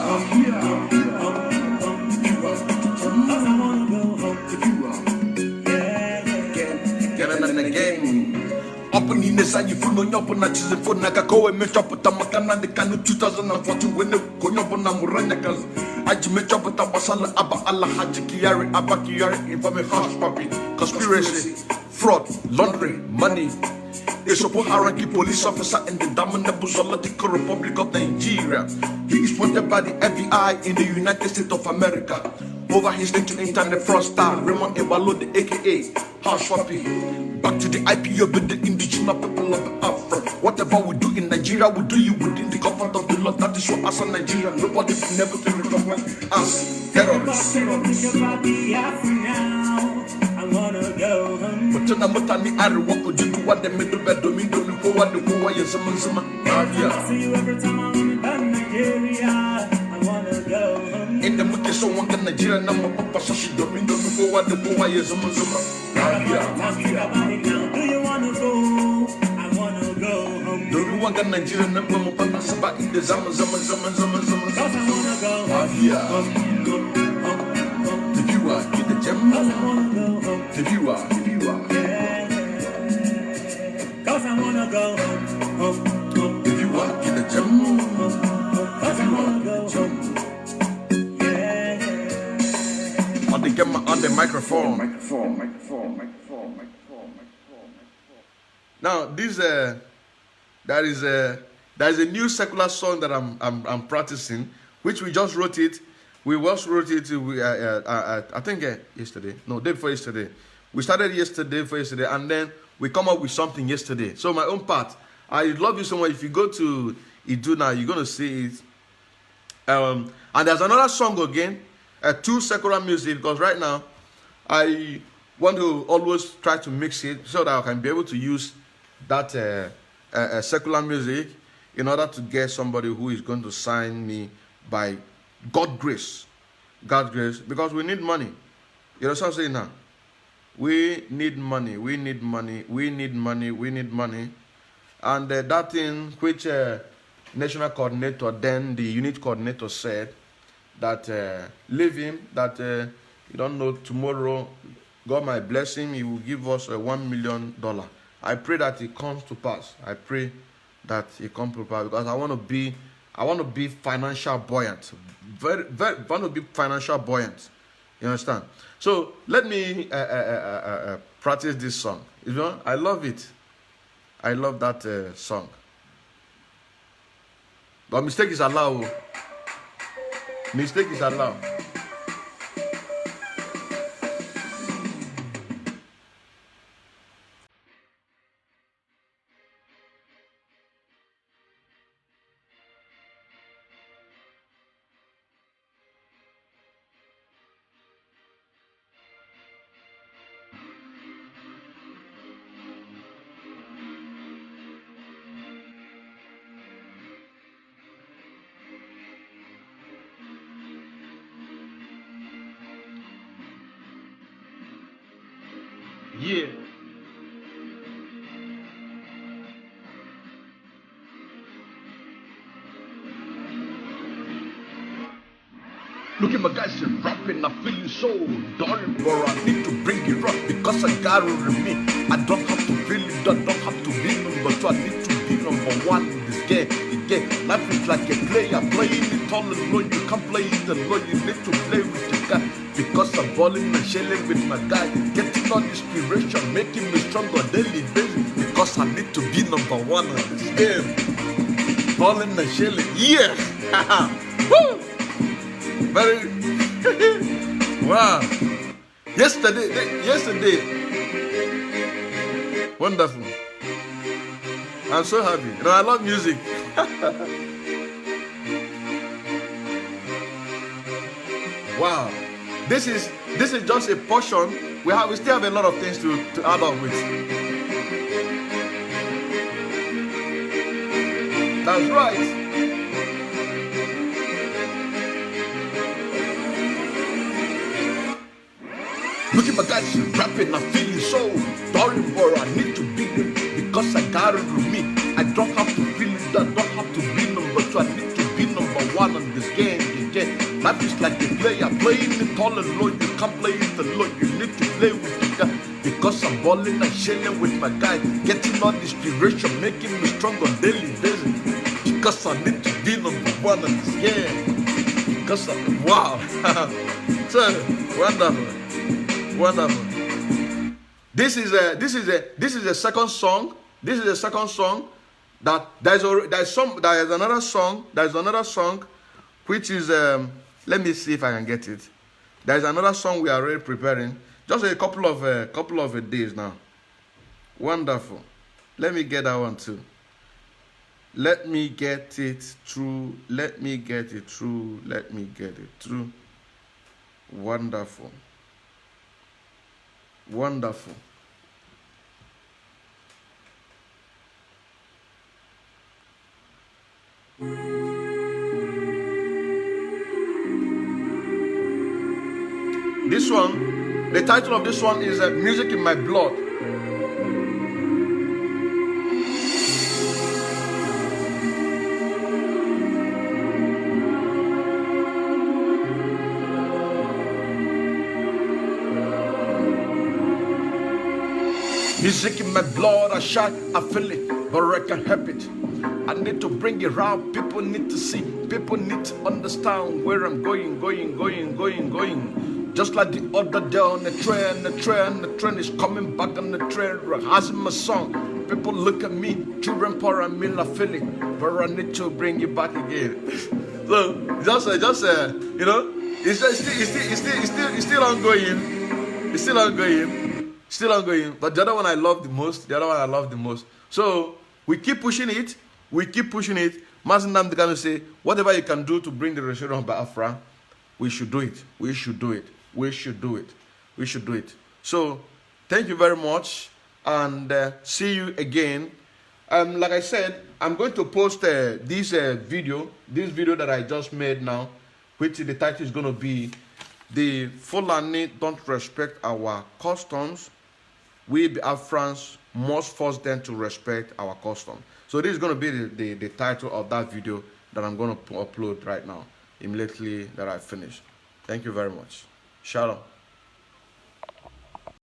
Up in the side, you full on your ponachis and for Nakako and Metropotamacana, the Kanu 2014 when the Konyopona Muranakas. I Metropotabasala Abba Allah Hajikiari, Abakiari, infamy house puppy, conspiracy, fraud, laundry, money. A support hierarchy police officer in the dominant Political Republic of Nigeria. He is wanted by the FBI in the United States of America. Over his link to internet fraudster Raymond Ebalo, the aka House Swappy. Back to the IPO with the indigenous people of Biafra. Whatever we do in Nigeria, we do you within the comfort of the law. That is what us in Nigeria. Nobody can never be recognized as terrorists. I wanna go home. But then I'm not the other what would you do what they made the bed domin go what the go is some. I see you every time I'm in Nigeria. I wanna go home. In the muke so one can Nigeria number papa so she domin go what the go is some. Do you wanna go? I wanna go home. Do you want Nigeria number papa so ba in the zaman. Cause I wanna go. If you are get the gem. If you are, cause I wanna go home. If you are in the gym, cause I wanna go home. On the microphone. Now this there is a new secular song that I'm practicing, which we just wrote it. We wrote it. I think yesterday. No, day before yesterday. We started yesterday, and then we come up with something yesterday. So my own part, I love you so much. If you go to Iduna, you're gonna see it. And there's another song again, two secular music, because right now I want to always try to mix it so that I can be able to use that secular music in order to get somebody who is going to sign me by God's grace, because we need money. You know what I'm saying now? We need money. And that thing which national coordinator, then the unit coordinator said that leave him, that you don't know, tomorrow God might bless him, he will give us $1 million. I pray that it comes to pass. I pray that it comes to pass, because I want to be financial buoyant. Want to be financial buoyant. You understand? So let me practice this song. You know, I love it. I love that song. But mistake is allowed. Mistake is allowed. Yeah. Look at my guys rapping, I feel you so darling, but I need to bring it up because I got it in me. I don't have to feel so I need to be number one in this game. Again, life is like a player playing it all alone. You can't play it alone. You need to play with your guy. Because I'm balling and shelling with my guy, getting on inspiration, making me stronger daily basis. Because I need to be number one in this game. Balling and shelling, yeah. Woo! Very wow. Yesterday, wonderful. I'm so happy. You know, I love music. Wow. This is just a portion. We still have a lot of things to add on with. That's right. Look at my guys rapping, I'm feeling so sorry, bro. I need to be good because I got it with me. I don't have to feel it, I don't have to be number two. I need to be number one on this game. Life is like a player playing it all alone. You can't play it alone. You need to play with the guy. Because I'm balling and shelling with my guy, getting all inspiration, making me strong on daily basis. Because I need to be number one on this game. Because wow, so wonderful. This is a second song. This is the second song that there's another song, which is let me see if I can get it. There's another song we are already preparing. Just a couple of days now. Wonderful. Let me get that one too. Let me get it through. Wonderful. This one, the title of this one is Music in My Blood. Music in my blood, I shout, I feel it, but I can't help it. I need to bring it out, people need to see, people need to understand where I'm going. Just like the other day on the train is coming back on the train, rehearsing my song. People look at me, children pour on me, I feel it, but I need to bring it back again. So just you know, it's still ongoing. Still ongoing. But the other one I love the most. So we keep pushing it. Mazen Nnamdi Kanu say, whatever you can do to bring the restoration of Biafra, we should do it. So thank you very much, and see you again. Like I said, I'm going to post this video that I just made now, which the title is going to be "The Fulani Don't Respect Our Customs. We Biafrans must force them to respect our customs." So this is going to be the title of that video that I'm going to upload right now, immediately that I finish. Thank you very much. Shalom.